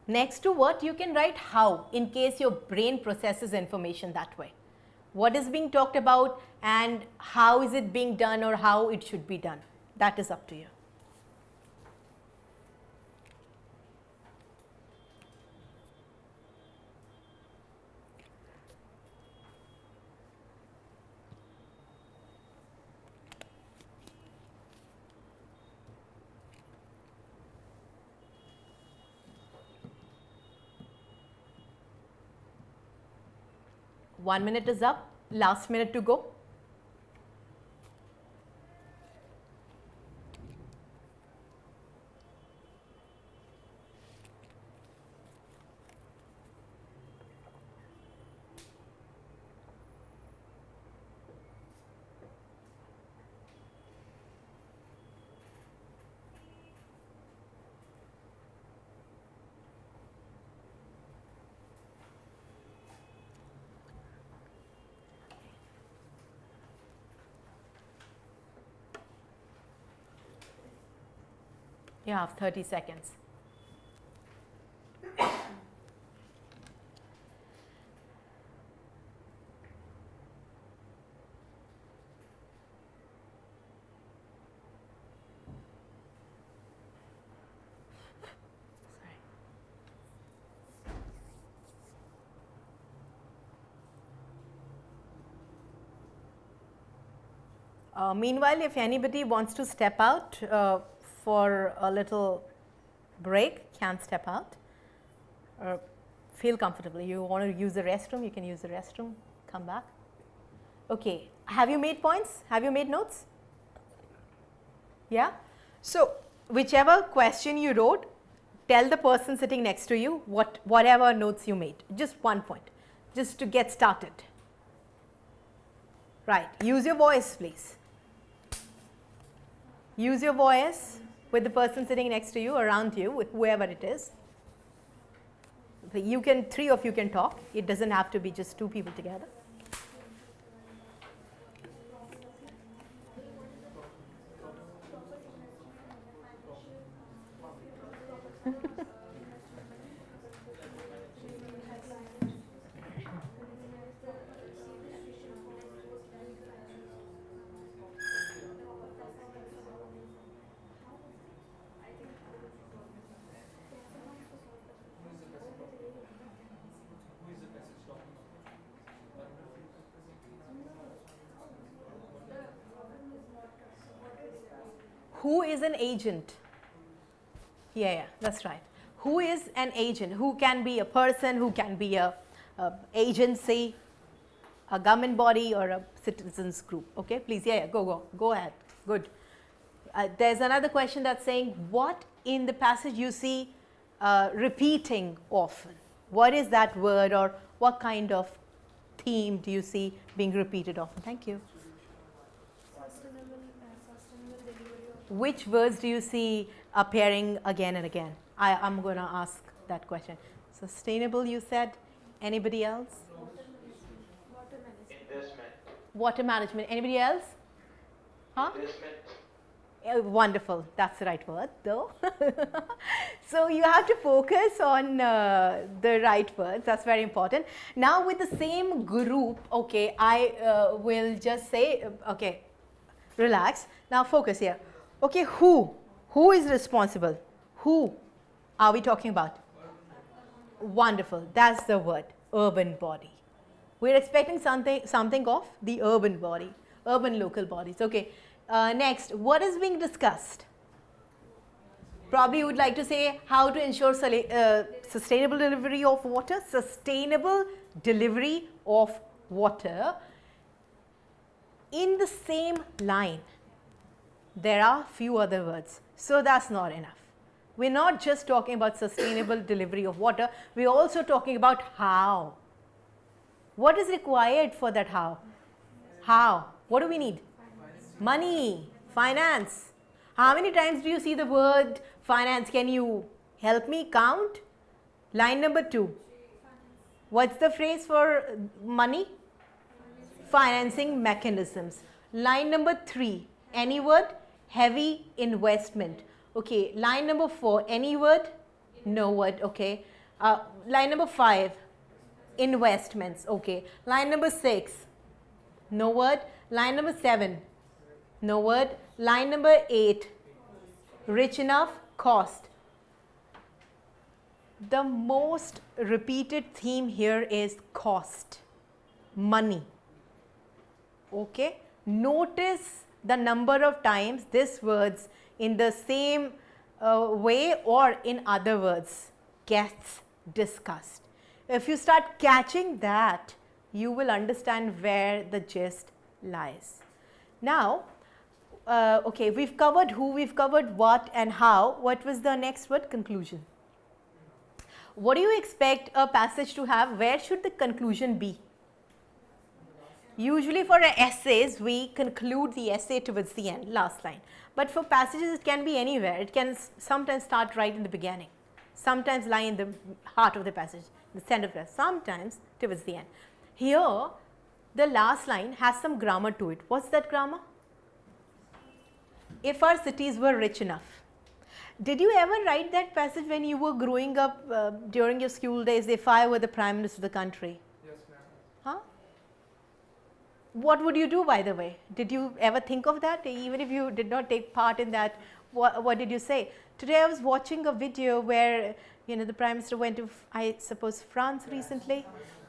Next to what, you can write how, in case your brain processes information that way. What is being talked about and how is it being done or how it should be done. That is up to you. One minute is up, last minute to go. You have 30 seconds. Meanwhile, if anybody wants to step out for a little break, can step out. Feel comfortable. You want to use the restroom, you can use the restroom, come back. Okay, have you made points? Have you made notes? Yeah? So, whichever question you wrote, tell the person sitting next to you whatever notes you made, just 1 point, just to get started. Right, use your voice please. Use your voice with the person sitting next to you, around you, with whoever it is. You can, 3 of you can talk, it doesn't have to be just 2 people together. Who is an agent? Yeah, that's right. Who is an agent? Who can be a person, who can be a agency, a government body or a citizens group. Okay, please, go ahead. Good. There's another question that's saying, what in the passage you see repeating often? What is that word, or what kind of theme do you see being repeated often? Thank you. Sustainable delivery of Which words do you see appearing again and again? I'm going to ask that question. Sustainable, you said. Anybody else? water management. Investment. Water management. Anybody else? Huh? Investment. Wonderful. That's the right word, though. So you have to focus on the right words. That's very important. Now, with the same group, okay, I will just say, okay, relax. Now, focus here. Okay, who? Who is responsible? Who are we talking about? Wonderful. That's the word. Urban body. We're expecting something of the urban body, urban local bodies. Okay. Next, what is being discussed? Probably you would like to say how to ensure sustainable delivery of water. Sustainable delivery of water. In the same line, there are few other words. So that's not enough. We're not just talking about sustainable delivery of water. We're also talking about how. What is required for that how? How? What do we need? Money, finance. How many times do you see the word finance? Can you help me count? Line number 2. What's the phrase for money? Financing mechanisms. Line number 3. Any word? Heavy investment. Okay. Line number 4. Any word? No word. Okay. Line number 5. Investments. Okay. Line number 6. No word. Line number 7. No word. Line number 8. Rich enough. Cost. The most repeated theme here is cost. Money. Okay. Notice the number of times this words in the same way or in other words gets discussed. If you start catching that, you will understand where the gist lies. Now, okay, we've covered who, we've covered what and how. What was the next word? Conclusion. What do you expect a passage to have? Where should the conclusion be? Usually for essays, we conclude the essay towards the end, last line. But for passages, it can be anywhere. It can sometimes start right in the beginning, sometimes lie in the heart of the passage, the center of it, sometimes towards the end. Here, the last line has some grammar to it. What's that grammar? If our cities were rich enough. Did you ever write that passage when you were growing up during your school days? If I were the Prime Minister of the country. Yes, ma'am. Huh? What would you do, by the way? Did you ever think of that? Even if you did not take part in that, what did you say? Today I was watching a video where, the Prime Minister went to, I suppose, France recently.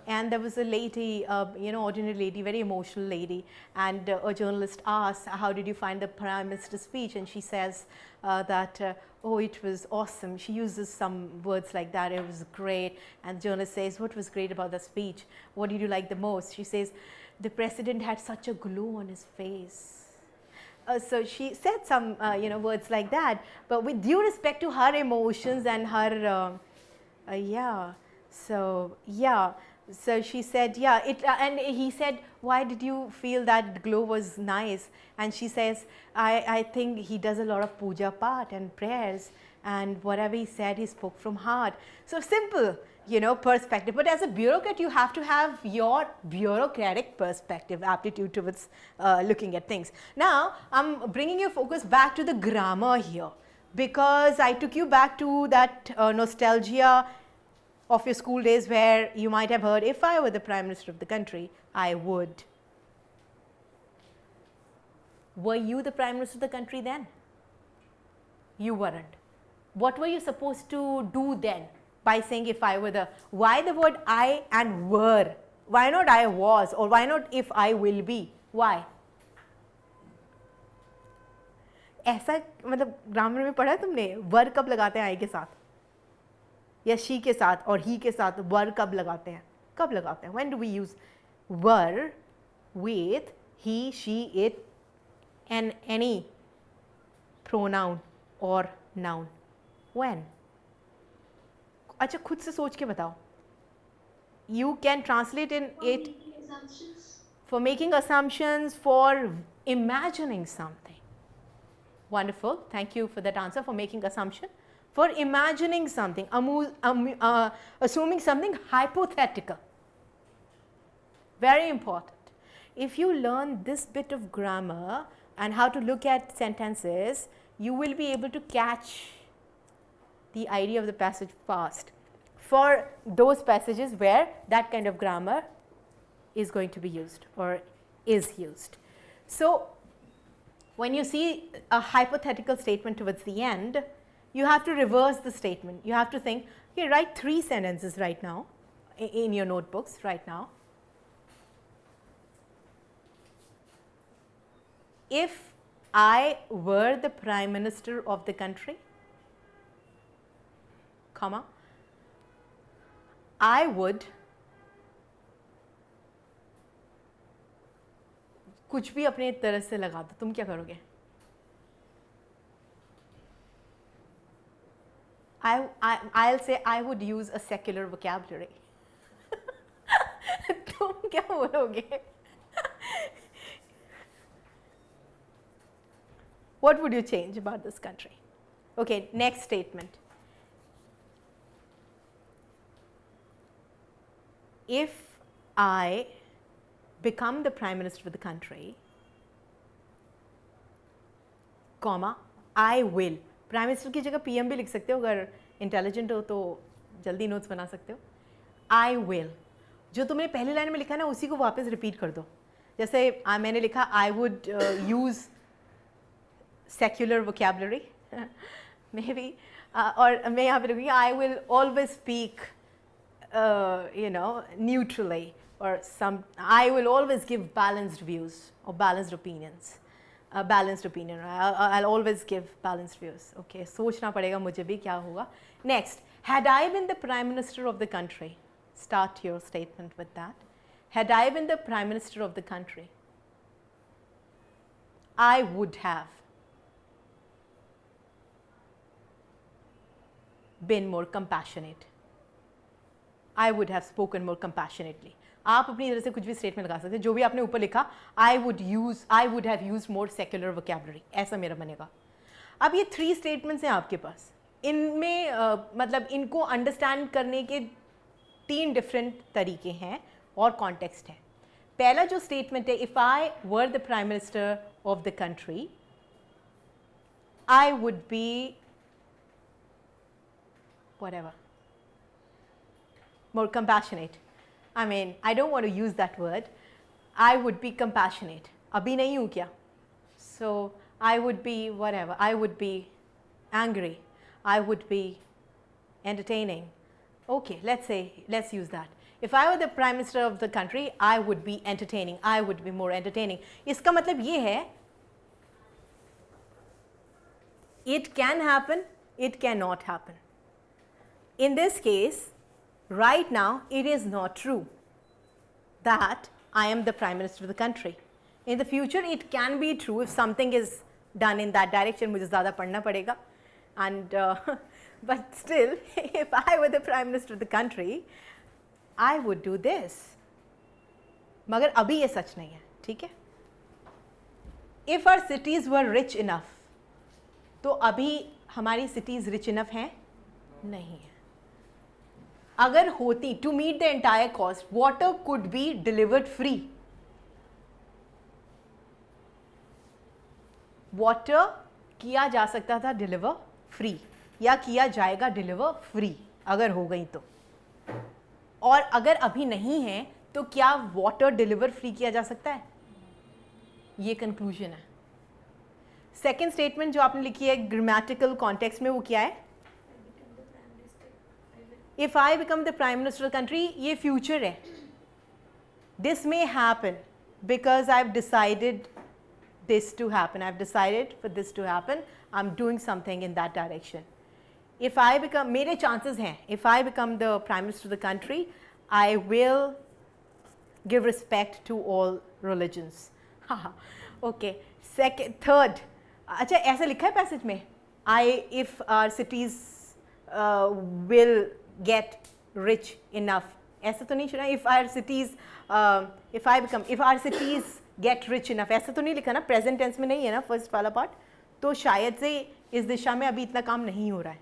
And there was a lady, ordinary lady, very emotional lady. And a journalist asked, how did you find the Prime Minister's speech? And she says that, oh, it was awesome. She uses some words like that. It was great. And the journalist says, what was great about the speech? What did you like the most? She says, The president had such a glow on his face. So she said some words like that, but with due respect to her emotions and her so she said, and he said, why did you feel that glow was nice? And she says, I think he does a lot of puja part and prayers, and whatever he said, he spoke from heart. So simple, perspective. But as a bureaucrat, you have to have your bureaucratic perspective, aptitude towards looking at things. Now, I'm bringing your focus back to the grammar here, because I took you back to that nostalgia of your school days where you might have heard, if I were the Prime Minister of the country, I would. Were you the Prime Minister of the country then? You weren't. What were you supposed to do then by saying if I were the, why the word I and were? Why not I was, or why not if I will be? Why? ऐसा मतलब grammar में पढ़ा है तुमने, वर कब लगाते हैं आई के साथ या शी के साथ और ही के साथ वर कब लगाते हैं? कब लगाते हैं? When do we use were with he, she, it and any pronoun or noun? When? अच्छा खुद से सोच के बताओ. You can translate in it for making assumptions, for imagining something. Wonderful. Thank you for that answer, for making assumption. For imagining something, assuming something hypothetical. Very important. If you learn this bit of grammar and how to look at sentences, you will be able to catch the idea of the passage fast for those passages where that kind of grammar is going to be used or is used. So, when you see a hypothetical statement towards the end, you have to reverse the statement. You have to think, okay, write 3 sentences right now in your notebooks right now. If I were the Prime Minister of the country, comma, I would, कुछ भी अपने तरह से लगा दो, तुम क्या करोगे? I'll say I would use a secular vocabulary. तुम क्या बोलोगे? What would you change about this country? Okay, next statement. If I become the Prime Minister of the country, comma, I will. Prime minister की जगह PM भी लिख सकते हो, अगर इंटेलिजेंट हो तो जल्दी नोट्स बना सकते हो. I will. जो तुमने पहली लाइन में लिखा ना उसी को वापस रिपीट कर दो. जैसे मैंने लिखा I would use secular vocabulary maybe और मैं यहाँ पे लिखूँगी I will always speak neutrally, or I will always give balanced views or balanced opinions. A balanced opinion. I'll always give balanced views. Okay, सोचना पड़ेगा मुझे भी क्या होगा. Next, had I been the Prime Minister of the country, start your statement with that. Had I been the Prime Minister of the country, I would have been more compassionate. I would have spoken more compassionately. आप अपनी तरह से कुछ भी statement लगा सकते हैं, जो भी आपने ऊपर लिखा, I would have used more secular vocabulary, ऐसा मेरा बनेगा. अब ये 3 स्टेटमेंट्स हैं आपके पास, इनमें मतलब इनको अंडरस्टैंड करने के 3 डिफरेंट तरीके हैं और कॉन्टेक्स्ट है. पहला जो स्टेटमेंट है, if I were the prime minister of the country, I would be whatever, more compassionate. I mean, I don't want to use that word. I would be compassionate. अभी नहीं हूँ क्या? So I would be whatever. I would be angry. I would be entertaining. Okay, let's use that. If I were the Prime Minister of the country, I would be entertaining. I would be more entertaining. इसका मतलब ये है, it can happen, it cannot happen. In this case, right now, it is not true that I am the Prime Minister of the country. In the future, it can be true if something is done in that direction. मुझे ज़्यादा पढ़ना पड़ेगा. And but still, if I were the Prime Minister of the country, I would do this. मगर अभी ये सच नहीं है, ठीक है? If our cities were rich enough, तो अभी हमारी cities rich enough हैं? नहीं है. अगर होती, to meet the entire cost, water could be delivered free. Water किया जा सकता था deliver free, या किया जाएगा deliver free अगर हो गई तो. और अगर अभी नहीं है तो क्या water deliver free किया जा सकता है? ये conclusion है. Second statement जो आपने लिखी है grammatical context में, वो क्या है? If I become the Prime Minister of the country, ये future है. This may happen because I've decided this to happen. I've decided for this to happen. I'm doing something in that direction. If I become, मेरे chances हैं, if I become the Prime Minister of the country, I will give respect to all religions. Okay. Second, third, अच्छा ऐसा लिखा है passage में, if our cities will get rich enough, ऐसा तो नहीं सुना, if our cities get rich enough, ऐसा तो नहीं लिखा ना, present tense में नहीं है ना first वाला part, तो शायद से इस दिशा में अभी इतना काम नहीं हो रहा है.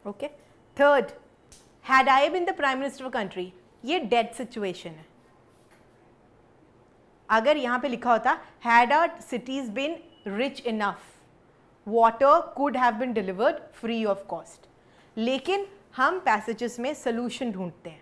Okay. Third, had I been the Prime Minister of a country, ये dead situation है. अगर यहाँ पे लिखा होता had our cities been rich enough, water could have been delivered free of cost. लेकिन हम passages में solution ढूंढते हैं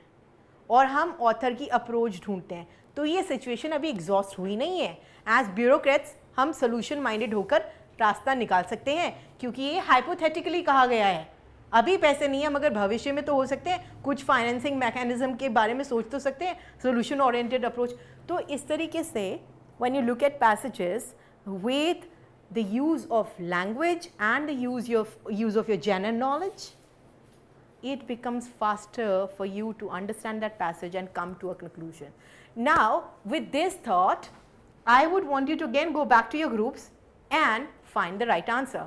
और हम author की approach ढूंढते हैं, तो ये situation अभी exhaust हुई नहीं है. As bureaucrats हम solution minded होकर रास्ता निकाल सकते हैं, क्योंकि ये hypothetically कहा गया है. अभी पैसे नहीं है मगर भविष्य में तो हो सकते हैं, कुछ फाइनेंसिंग मैकेनिज्म के बारे में सोच तो सकते हैं, सोल्यूशन ओरिएंटेड अप्रोच. तो इस तरीके से when you look at passages with the use of language and the use of your general knowledge, it becomes faster for you to understand that passage and come to a conclusion. Now, with this thought, I would want you to again go back to your groups and find the right answer.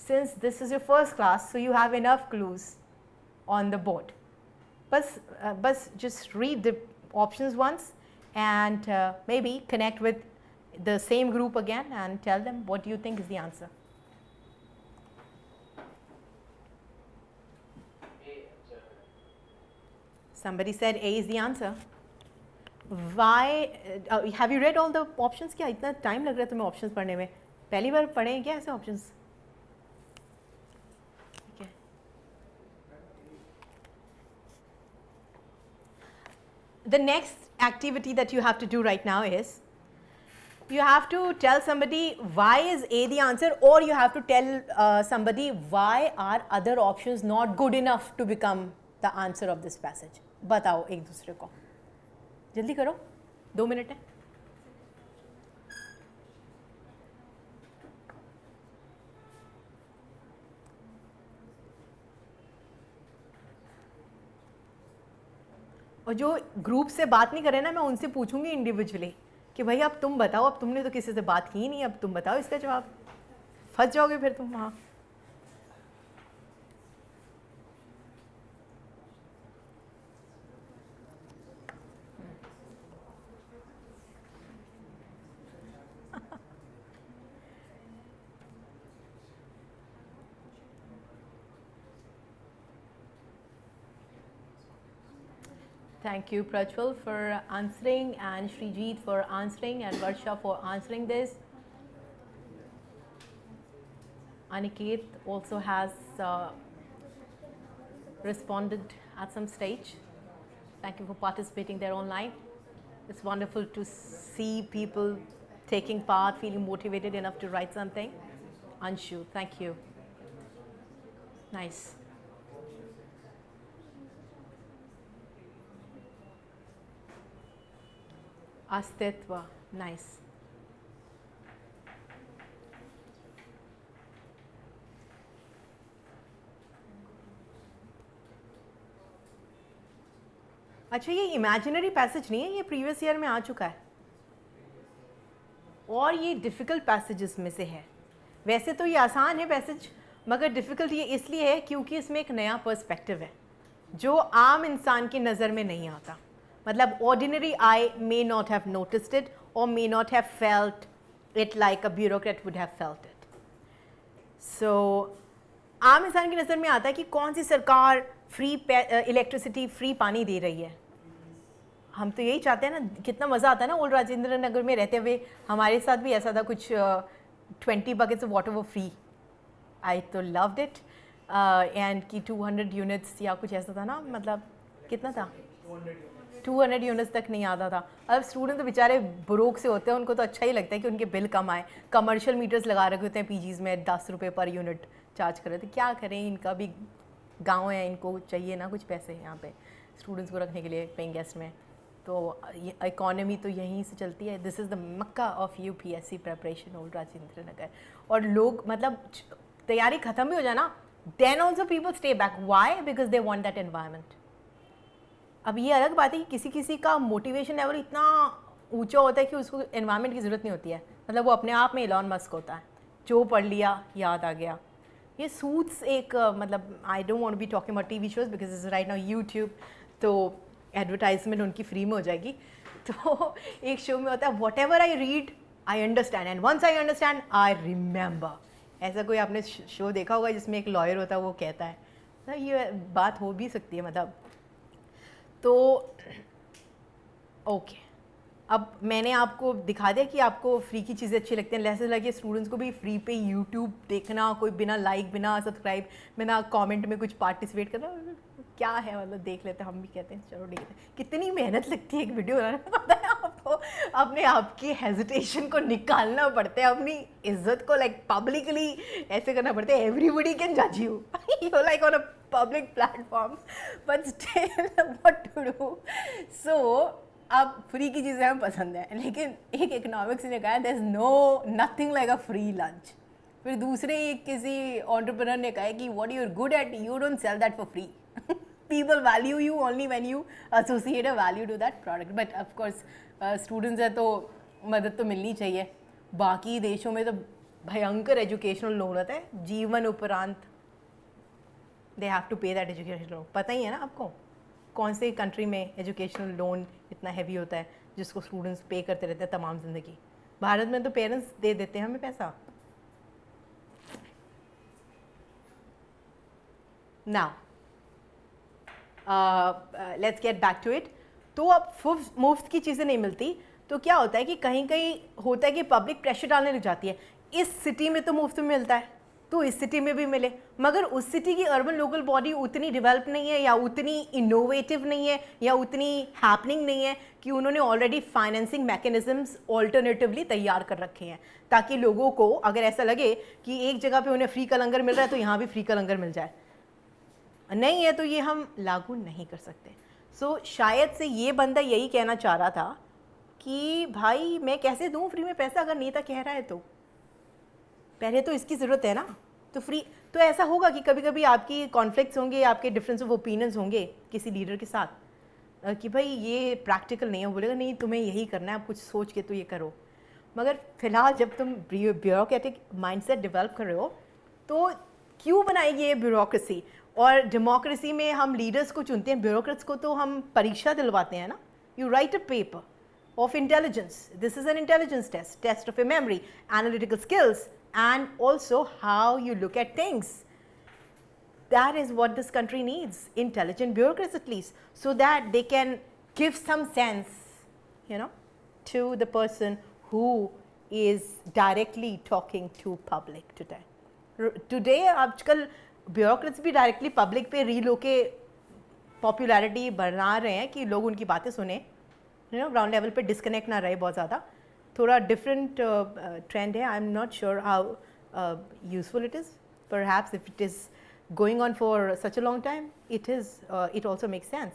Since this is your first class, so you have enough clues on the board. But just read the options once and maybe connect with the same group again and tell them what you think is the answer. Somebody said A is the answer. Why? Have you read all the options? क्या इतना time लग रहा है तुम्हें options पढ़ने में? पहली बार पढ़े हैं क्या ऐसे options? Okay. The next activity that you have to do right now is you have to tell somebody why is A the answer, or you have to tell somebody why are other options not good enough to become the answer of this passage. बताओ एक दूसरे को, जल्दी करो, 2 minute है. और जो group से बात नहीं करे ना, मैं उनसे पूछूंगी इंडिविजुअली कि भाई अब तुम बताओ, अब तुमने तो किसी से बात की नहीं, अब तुम बताओ इसका जवाब. फंस जाओगे फिर तुम वहाँ. Thank you, Prajwal, for answering, and Srijit for answering, and Varsha for answering this. Aniket also has responded at some stage. Thank you for participating there online. It's wonderful to see people taking part, feeling motivated enough to write something. Anshu, thank you. Nice. Astitva, nice. अच्छा, ये imaginary passage नहीं है, ये previous year में आ चुका है और ये डिफ़िकल्ट पैसेजेस में से है। वैसे तो ये आसान है पैसेज, मगर डिफ़िकल्ट ये इसलिए है क्योंकि इसमें एक नया पर्सपेक्टिव है जो आम इंसान की नज़र में नहीं आता। मतलब ordinary I may not have noticed it और may not have felt it like a bureaucrat would have felt it. So आम इंसान की नज़र में आता है कि कौन सी सरकार फ्री इलेक्ट्रिसिटी, फ्री पानी दे रही है। हम तो यही चाहते हैं ना, कितना मज़ा आता है ना ओल्ड राजेंद्र नगर में रहते हुए। हमारे साथ भी ऐसा था, कुछ 20 buckets ऑफ वाटर वो फ्री। आई तो लव्ड इट एंड कि 200 यूनिट्स या कुछ ऐसा था ना, मतलब कितना था, 200 यूनिट्स तक नहीं आता था। अब स्टूडेंट तो बेचारे ब्रोक से होते हैं, उनको तो अच्छा ही लगता है कि उनके बिल कम आए। कमर्शियल मीटर्स लगा रखे होते हैं पीजीज़ में, 10 रुपये पर यूनिट चार्ज कर रहे थे। क्या करें, इनका भी गांव है, इनको चाहिए ना कुछ पैसे यहाँ पे स्टूडेंट्स को रखने के लिए पेइंग गेस्ट में। तो इकोनॉमी तो यहीं से चलती है। This is the Mecca of UPSC preparation old Rajendra Nagar. और लोग मतलब तैयारी ख़त्म भी हो जाए ना, then also people stay back. Why? Because they want that environment. अब ये अलग बात है कि किसी किसी का मोटिवेशन लेवल इतना ऊंचा होता है कि उसको एनवायरनमेंट की ज़रूरत नहीं होती है। मतलब वो अपने आप में एलॉन मस्क होता है, जो पढ़ लिया याद आ गया। ये सूट्स एक मतलब I don't want to be talking about TV shows because is right now YouTube, तो एडवर्टाइजमेंट उनकी फ्री में हो जाएगी। तो एक शो में होता है whatever I read I understand and once I understand I remember. ऐसा कोई आपने शो देखा होगा जिसमें एक लॉयर होता है, वो कहता है तो ये बात हो भी सकती है मतलब। तो ओके, अब मैंने आपको दिखा दिया कि आपको फ्री की चीज़ें अच्छी लगती हैं। लेसन लगे स्टूडेंट्स को भी फ्री पे यूट्यूब देखना, कोई बिना लाइक, बिना सब्सक्राइब, बिना कमेंट में कुछ पार्टिसिपेट करना, क्या है मतलब देख लेते हैं। हम भी कहते हैं चलो देख लेते हैं। कितनी मेहनत लगती है एक वीडियो बनाने में, पता है आपको। अपने आप की हेजिटेशन को निकालना पड़ता है, अपनी इज्जत को लाइक पब्लिकली ऐसे करना पड़ता है। एवरीबडी कैन जज you, you like on a public platform, but still what to do. So अब फ्री की चीज़ें हमें पसंद है, लेकिन एक इकोनॉमिक्स ने कहा there is no nothing like a free lunch. फिर दूसरे एक किसी एंटरप्रेन्योर ने कहा कि what you are good at you don't sell that for free. People value you only when you associate a value to that product. But of course students है तो मदद तो मिलनी चाहिए। बाकी देशों में तो भयंकर एजुकेशनल लोन होता है जीवन उपरांत, दे हैव टू पे दैट एजुकेशनल लोन। पता ही है ना आपको कौन से कंट्री में एजुकेशनल लोन इतना हैवी होता है जिसको स्टूडेंट्स पे करते रहते हैं तमाम ज़िंदगी। भारत में तो पेरेंट्स दे देते हैं हमें पैसा। Now let's get back to it. तो अब मुफ्त की चीज़ें नहीं मिलती तो क्या होता है कि कहीं कहीं होता है कि पब्लिक प्रेशर डालने लग जाती है। इस सिटी में तो मुफ्त में मिलता है तो इस सिटी में भी मिले, मगर उस सिटी की अर्बन लोकल बॉडी उतनी डेवलप नहीं है या उतनी इनोवेटिव नहीं है या उतनी हैपनिंग नहीं है कि उन्होंने ऑलरेडी फाइनेंसिंग मैकेनिज्म्स ऑल्टरनेटिवली तैयार कर रखे हैं ताकि लोगों को अगर ऐसा लगे कि एक जगह पे उन्हें फ्री का लंगर मिल रहा है तो यहाँ भी फ्री का लंगर मिल जाए। नहीं है तो ये हम लागू नहीं कर सकते। सो शायद से ये बंदा यही कहना चाह रहा था कि भाई मैं कैसे दूं फ्री में पैसा अगर नेता कह रहा है तो पहले तो इसकी ज़रूरत है ना। तो फ्री तो ऐसा होगा कि कभी कभी आपकी कॉन्फ्लिक्ट्स होंगे, आपके डिफरेंस ऑफ ओपिनियंस होंगे किसी लीडर के साथ कि भाई ये प्रैक्टिकल नहीं है। बोलेगा नहीं तुम्हें यही करना है, आप कुछ सोच के तो ये करो। मगर फिलहाल जब तुम ब्यूरोक्रेटिक माइंडसेट डेवलप कर रहे हो तो क्यों बनाएगी ये ब्यूरोक्रेसी। और डेमोक्रेसी में हम लीडर्स को चुनते हैं, ब्यूरोक्रेट्स को तो हम परीक्षा दिलवाते हैं ना। You write a paper of intelligence, this is an intelligence test, test of a memory, analytical skills and also how you look at things. That is what this country needs, intelligent bureaucrats at least, so that they can give some sense, you know, to the person who is directly talking to public today. Today आजकल bureaucrats भी directly public पे reel होके popularity बना रहे हैं कि लोग उनकी बातें सुने, you know, ground level पे disconnect ना रहे बहुत ज़्यादा। थोड़ा डिफरेंट ट्रेंड है। I am not sure how useful it is. Perhaps if it is going on for such a long time it also make sense.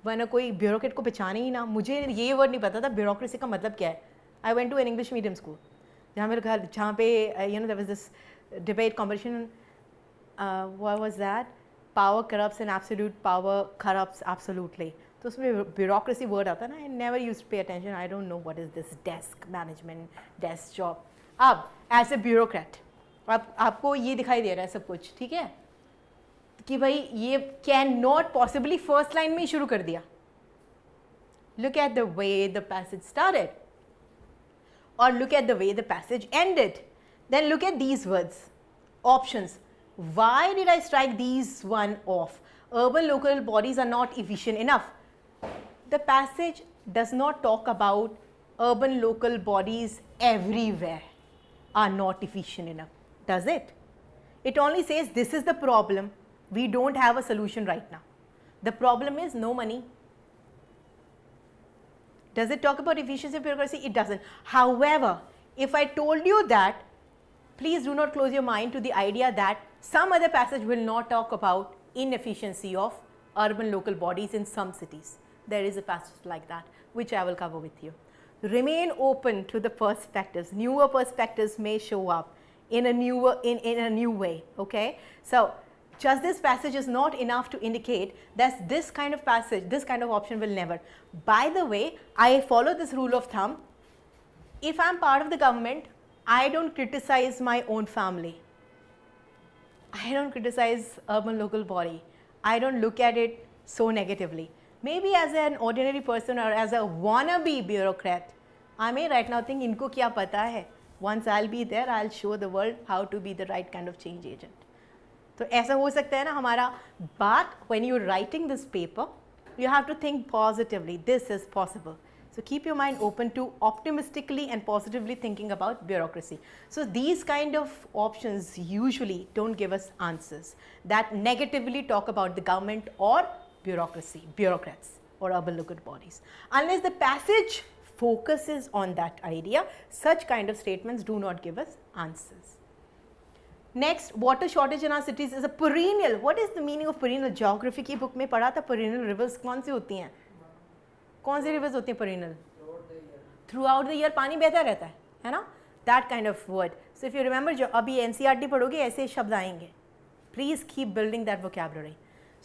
वरना कोई ब्यूरोक्रेट को पहचाने ही ना। मुझे ये वर्ड नहीं पता था ब्यूरोक्रेसी का मतलब क्या है। I went to an English medium school जहाँ मेरे घर जहाँ पे you know there was this debate competition, what was that, power corrupts and absolute power corrupts absolutely. तो उसमें ब्यूरोक्रेसी वर्ड आता है ना, I never use pay attention, I don't know what is this desk management, desk job. अब as a bureaucrat अब आपको ये दिखाई दे रहा है सब कुछ, ठीक है, कि भाई ये can not possibly first line में ही शुरू कर दिया. Look at the way the passage started और look at the way the passage ended. Then look at these words, options. Why did I strike these one off? Urban local bodies are not efficient enough. The passage does not talk about urban local bodies everywhere are not efficient enough, does it? It only says this is the problem. We don't have a solution right now. The problem is no money. Does it talk about efficiency and bureaucracy? It doesn't. However, if I told you that, please do not close your mind to the idea that some other passage will not talk about inefficiency of urban local bodies in some cities. There is a passage like that, which I will cover with you. Remain open to the perspectives. Newer perspectives may show up in a new way, okay? So, just this passage is not enough to indicate that this kind of passage, this kind of option will never. By the way, I follow this rule of thumb. If I am part of the government, I don't criticize my own family. I don't criticize urban local body. I don't look at it so negatively. Maybe as an ordinary person or as a wannabe bureaucrat, I may right now think, इनको क्या पता है? Once I'll be there, I'll show the world how to be the right kind of change agent. तो ऐसा हो सकता है ना हमारा. But when you're writing this paper, you have to think positively. This is possible. So keep your mind open to optimistically and positively thinking about bureaucracy. So these kind of options usually don't give us answers that negatively talk about the government or bureaucracy, bureaucrats or urban local bodies. Unless the passage focuses on that idea, such kind of statements do not give us answers. Next, water shortage in our cities is a perennial. What is the meaning of perennial? Geography की book में पढ़ा था perennial rivers कौन सी होती हैं? कौन सी reverse होती हैं perennial? Through out the year पानी बहता रहता है ना? That kind of word. So if you remember, जो अभी NCERT पढ़ोगे ऐसे शब्द आएंगे. Please keep building that vocabulary.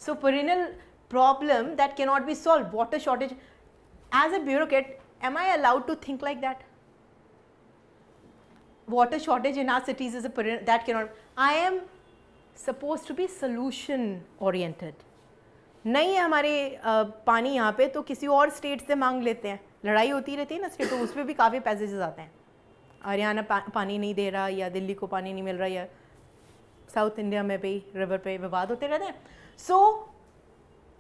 So perennial problem that cannot be solved, water shortage. As a bureaucrat, am I allowed to think like that? Water shortage in our cities is a perennial that cannot. I am supposed to be solution oriented. नहीं है हमारे पानी यहाँ पे, तो किसी और state से मांग लेते हैं. लड़ाई होती रहती है ना स्टेट, तो उसमें भी काफ़ी पैसेजेस आते हैं. हरियाणा पानी नहीं दे रहा, या दिल्ली को पानी नहीं मिल रहा, या साउथ इंडिया में भी रिवर पे विवाद होते रहते हैं. So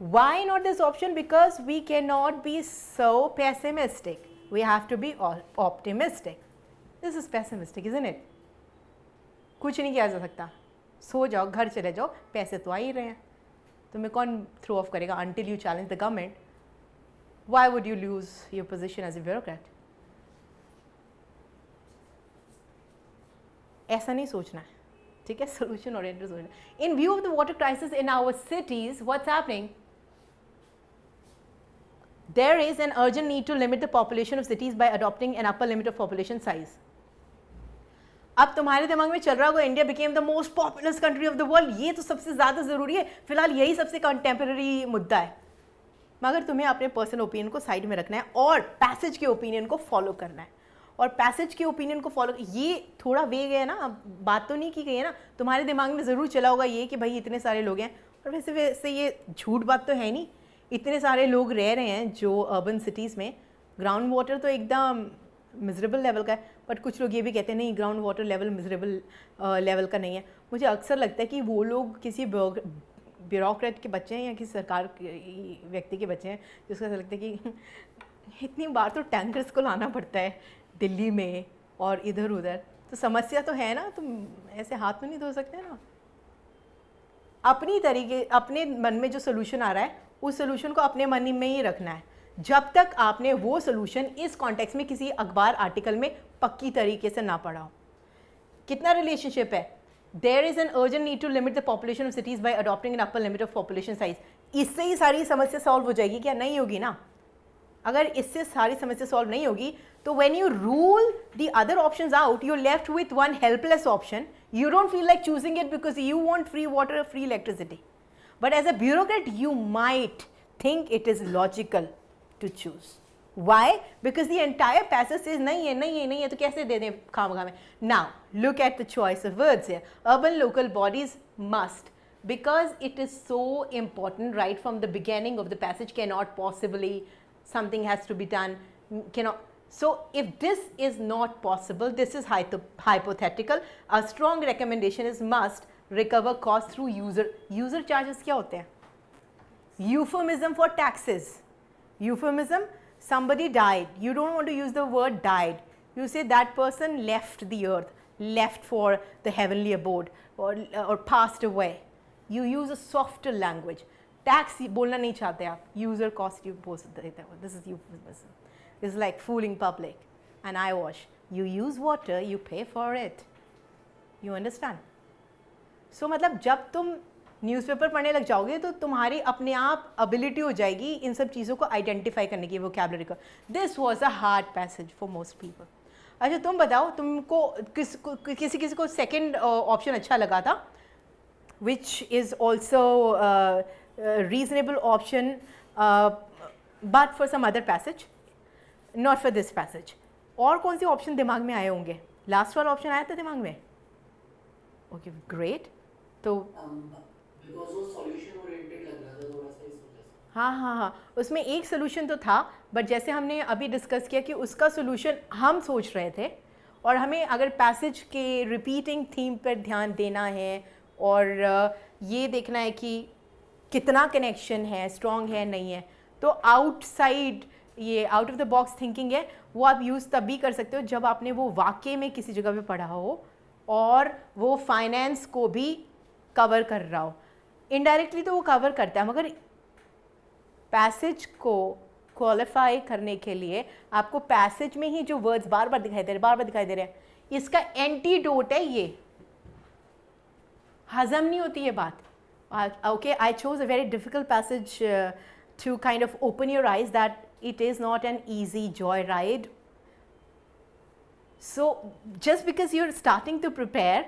why not this option? Because we can not be so pessimistic. We have to be optimistic. This is pessimistic, isn't it? कुछ नहीं किया जा सकता. सो जाओ, घर चले जाओ, पैसे तो आ ही रहे हैं. तुम्हें कौन थ्रो ऑफ करेगा? until you challenge the government, why would you lose your position as a bureaucrat? ऐसा नहीं सोचना है, ठीक है? solution oriented सोचना. In view of the water crisis in our cities, what's happening? There is an urgent need to limit the population of cities by adopting an upper limit of population size. अब तुम्हारे दिमाग में चल रहा होगा India became the most populous country of the world. ये तो सबसे ज़्यादा ज़रूरी है, फिलहाल यही सबसे कंटेम्प्रेरी मुद्दा है. मगर तुम्हें अपने पर्सनल ओपिनियन को साइड में रखना है और पैसेज के ओपिनियन को फॉलो करना है. और पैसेज के ओपिनियन को फॉलो, ये थोड़ा वेग है ना, बात तो नहीं की गई है ना. तुम्हारे दिमाग में ज़रूर चला होगा ये कि भाई इतने सारे लोग हैं, और वैसे ये झूठ बात तो है नहीं. इतने सारे लोग रह रहे हैं जो अर्बन सिटीज़ में. ग्राउंड वाटर तो एकदम मिजरेबल लेवल का है, बट कुछ लोग ये भी कहते हैं नहीं, ground water level miserable level का नहीं है. मुझे अक्सर लगता है कि वो लोग किसी ब्यूरोक्रेट के बच्चे हैं या किसी सरकार व्यक्ति के बच्चे हैं, जिसको ऐसा लगता है कि इतनी बार तो टैंकर्स को लाना पड़ता है दिल्ली में और इधर उधर. तो समस्या तो है ना, तुम ऐसे हाथ में नहीं धो सकते ना. अपनी तरीके, अपने मन में जो सोल्यूशन आ रहा है, उस सोल्यूशन को अपने मन में ही रखना है, जब तक आपने वो सोल्यूशन इस कॉन्टेक्स्ट में किसी अखबार आर्टिकल में पक्की तरीके से ना पढ़ा हो. कितना रिलेशनशिप है? There is an urgent need to limit the population of cities by adopting an upper limit of population size. इससे ही सारी समस्या सॉल्व हो जाएगी क्या? नहीं होगी ना. अगर इससे सारी समस्या सॉल्व नहीं होगी, तो when you rule the other options out, you left with one helpless option. You don't feel like choosing it because you want free water, free electricity. But as a bureaucrat, you might think it is logical to choose. Why? Because the entire passage says नहीं है तो कैसे दे दें खामखा में. Now look at the choice of words here. Urban local bodies must, because it is so important right from the beginning of the passage, cannot possibly, something has to be done, cannot. So if this is not possible, this is hypothetical, a strong recommendation is must recover cost through user charges. क्या होते हैं? Euphemism for taxes. Euphemism, somebody died, you don't want to use the word died, you say that person left the earth, left for the heavenly abode, or passed away. You use a softer language. Tax बोलना नहीं चाहते आप, user cost you बोल देते हो. This is euphemism. This is like fooling public. An eye wash, you use water, you pay for it. You understand? So मतलब जब तुम न्यूज़पेपर पढ़ने लग जाओगे तो तुम्हारी अपने आप एबिलिटी हो जाएगी इन सब चीज़ों को आइडेंटिफाई करने की, वोकैबुलरी को. This was a hard passage for most people. अच्छा तुम बताओ, तुमको किसी को सेकंड ऑप्शन अच्छा लगा था, which is also reasonable option but for some other passage, not for this passage. और कौन से ऑप्शन दिमाग में आए होंगे? लास्ट वाला ऑप्शन आया था दिमाग में? Okay great. तो हाँ, उसमें एक सोल्यूशन तो था, बट जैसे हमने अभी डिस्कस किया कि उसका सोल्यूशन हम सोच रहे थे, और हमें अगर पैसेज के रिपीटिंग थीम पर ध्यान देना है और ये देखना है कि कितना कनेक्शन है, स्ट्रॉन्ग है नहीं है, तो आउटसाइड ये out of the box thinking है, वो आप यूज़ तब भी कर सकते हो जब आपने वो वाकई में किसी जगह पे पढ़ा हो और वो फाइनेंस को भी कवर कर रहा हो. इनडायरेक्टली तो वो कवर करता है, मगर पैसेज को क्वालिफाई करने के लिए आपको पैसेज में ही जो वर्ड्स बार बार दिखाई दे रहे हैं, इसका एंटीडोट है ये. हजम नहीं होती ये बात. Okay, I chose a very difficult passage to kind of open your eyes that it is not an easy joyride. So just because you're starting to prepare,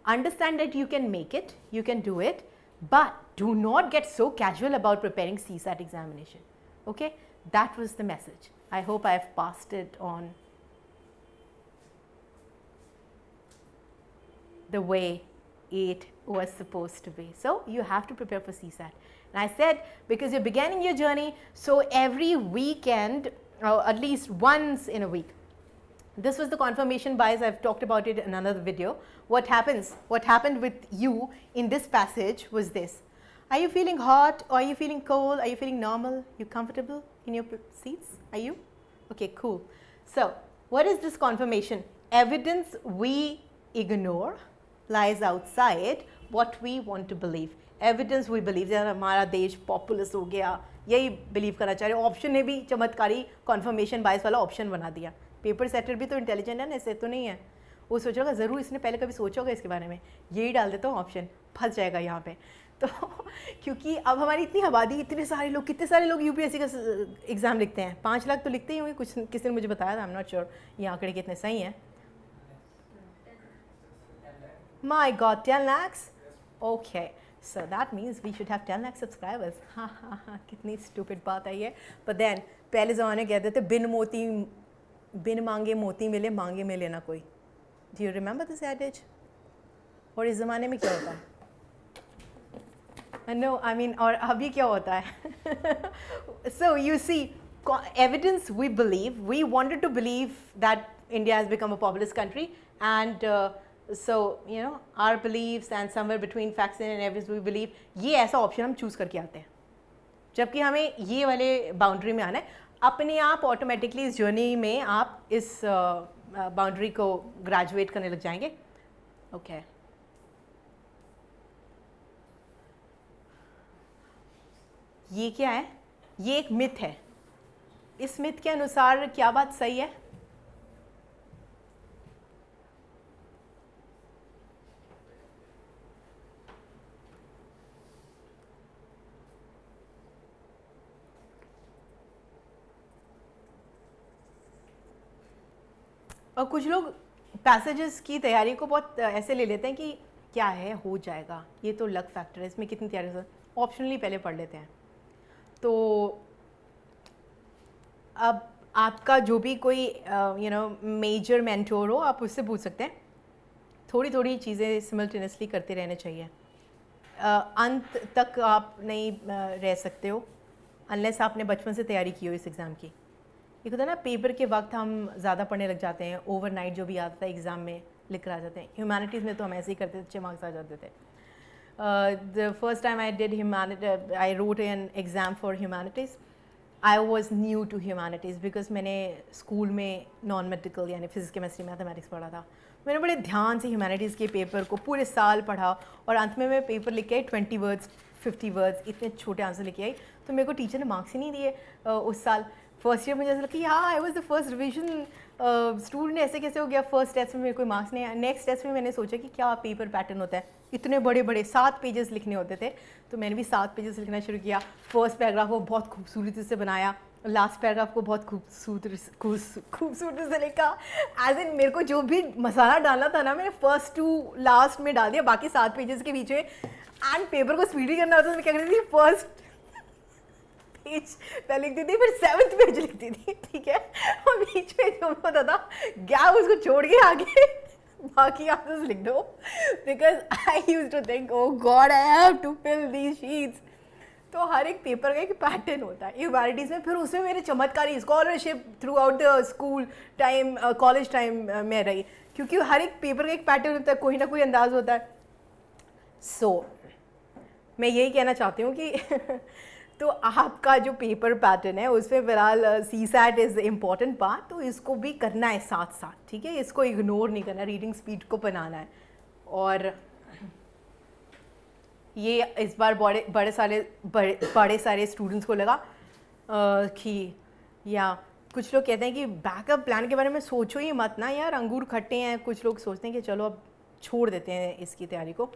understand that you can make it, you can do it, but do not get so casual about preparing CSAT examination. Okay, that was the message. I hope I have passed it on the way it was supposed to be. So you have to prepare for CSAT. And I said, because you're beginning your journey, so every weekend, at least once in a week. This was the confirmation bias. I've talked about it in another video. What happened with you in this passage was this. Are you feeling hot, or are you feeling cold? Are you feeling normal? You comfortable in your seats? Are you? Okay, cool. So what is this confirmation? Evidence we ignore lies outside what we want to believe. Evidence we believe. जैसे हमारा देश populace हो गया, यही believe करना चाह रहे. Option ने भी चमत्कारी कॉन्फर्मेशन बायस वाला ऑप्शन बना दिया. पेपर सेटर भी तो इंटेलिजेंट है ना, ऐसे तो नहीं है. वो सोच होगा ज़रूर इसने पहले कभी सोचा होगा इसके बारे में, यही डाल देता हूँ ऑप्शन, फंस जाएगा यहाँ पे. तो क्योंकि अब हमारी इतनी आबादी, इतने सारे लोग, कितने सारे लोग यूपीएससी का एग्ज़ाम लिखते हैं. 5 लाख तो लिखते ही होंगे. कुछ किसी ने मुझे बताया था, आई एम नॉट श्योर ये आंकड़े कितने सही हैं. My god, 10 lakhs? Okay, so that means we should have 10 lakh subscribers. हाँ, कितनी stupid बात है ये. But then पहले ज़माने कहते थे बिन मांगे मोती मिले, मांगे में लेना कोई. Do you remember this adage? और इस ज़माने में क्या होता है? No, I mean, और अभी क्या होता है? So you see, evidence we believe. We wanted to believe that India has become a populous country, and so you know our beliefs and somewhere between facts and evidence we believe. ये ऐसा option हम choose करके आते हैं, जबकि हमें ये वाले बाउंड्री में आना है. अपने आप ऑटोमेटिकली इस जर्नी में आप इस बाउंड्री को ग्रेजुएट करने लग जाएंगे. ओके, ये क्या है? ये एक मिथ है. इस मिथ के अनुसार क्या बात सही है? और कुछ लोग पैसेजेस की तैयारी को बहुत ऐसे ले लेते हैं कि क्या है, हो जाएगा, ये तो लक फैक्टर है, इसमें कितनी तैयारी. ऑप्शनली पहले पढ़ लेते हैं. तो अब आपका जो भी कोई मेजर मेंटोर हो, आप उससे पूछ सकते हैं. थोड़ी थोड़ी चीज़ें सिमल्टेनियसली करते रहना चाहिए. अंत तक आप नहीं रह सकते हो अनलेस आपने बचपन से तैयारी की हो इस एग्ज़ाम की. एक होता है ना, पेपर के वक्त हम ज़्यादा पढ़ने लग जाते हैं, ओवरनाइट जो भी आता था एग्ज़ाम में लिख कर आ जाते हैं. ह्यूमैनिटीज़ में तो हम ऐसे ही करते थे, अच्छे मार्क्स आ जाते थे. The first time I did humanity, I wrote an exam for humanities. I was new to humanities because मैंने स्कूल में नॉन मेडिकल यानी फिजिक्स केमिस्ट्री मैथमेटिक्स पढ़ा था. मैंने बड़े ध्यान से ह्यूमैनिटीज़ के पेपर को पूरे साल पढ़ा और अंत में मैं पेपर लिख के आई 20 वर्ड्स 50 वर्ड्स इतने छोटे आंसर लेके आई. तो मेरे को टीचर ने मार्क्स ही नहीं दिए उस साल. फर्स्ट ईयर मुझे ऐसा लगा कि हाँ, I was the first revision student, ऐसे कैसे हो गया. फर्स्ट टेस्ट में मेरे कोई मार्क्स नहीं आया. नेक्स्ट टेस्ट में मैंने सोचा कि क्या पेपर पैटर्न होता है, इतने बड़े बड़े 7 पेजेस लिखने होते थे. तो मैंने भी 7 पेजेस लिखना शुरू किया. फर्स्ट पैराग्राफ को बहुत खूबसूरती से बनाया, लास्ट पैराग्राफ को बहुत खूबसूरती से लिखा. एज इन मेरे को जो भी मसाला डालना था ना, मैंने फर्स्ट टू लास्ट में डाल दिया, बाकी 7 पेजेस के बीच में. एंड पेपर को स्पीडी करना होता था, मैं क्या करती थी, फर्स्ट पेज पहले लिखती थी, फिर 7th पेज लिखती थी, ठीक है. और बीच में जो होता था गैप उसको छोड़ के आगे बाकी आंसर्स लिख दो. Because I used to think, oh God, I have to fill these sheets. तो हर एक पेपर का एक पैटर्न होता है ह्यूमैनिटीज़ में. फिर उसमें मेरे चमत्कारी scholarship through out the school time, college time में रही, क्योंकि हर एक पेपर का एक पैटर्न होता है, कोई ना कोई अंदाज होता है. सो मैं यही कहना चाहती हूँ कि तो आपका जो पेपर पैटर्न है उसमें फ़िलहाल CSAT इज़ इम्पॉर्टेंट पार्ट, तो इसको भी करना है साथ साथ, ठीक है. इसको इग्नोर नहीं करना, रीडिंग स्पीड को बनाना है. और ये इस बार बड़े सारे स्टूडेंट्स को लगा कि, या कुछ लोग कहते हैं कि बैकअप प्लान के बारे में सोचो ही मत ना यार, अंगूर खट्टे हैं. कुछ लोग सोचते हैं कि चलो अब छोड़ देते हैं इसकी तैयारी को.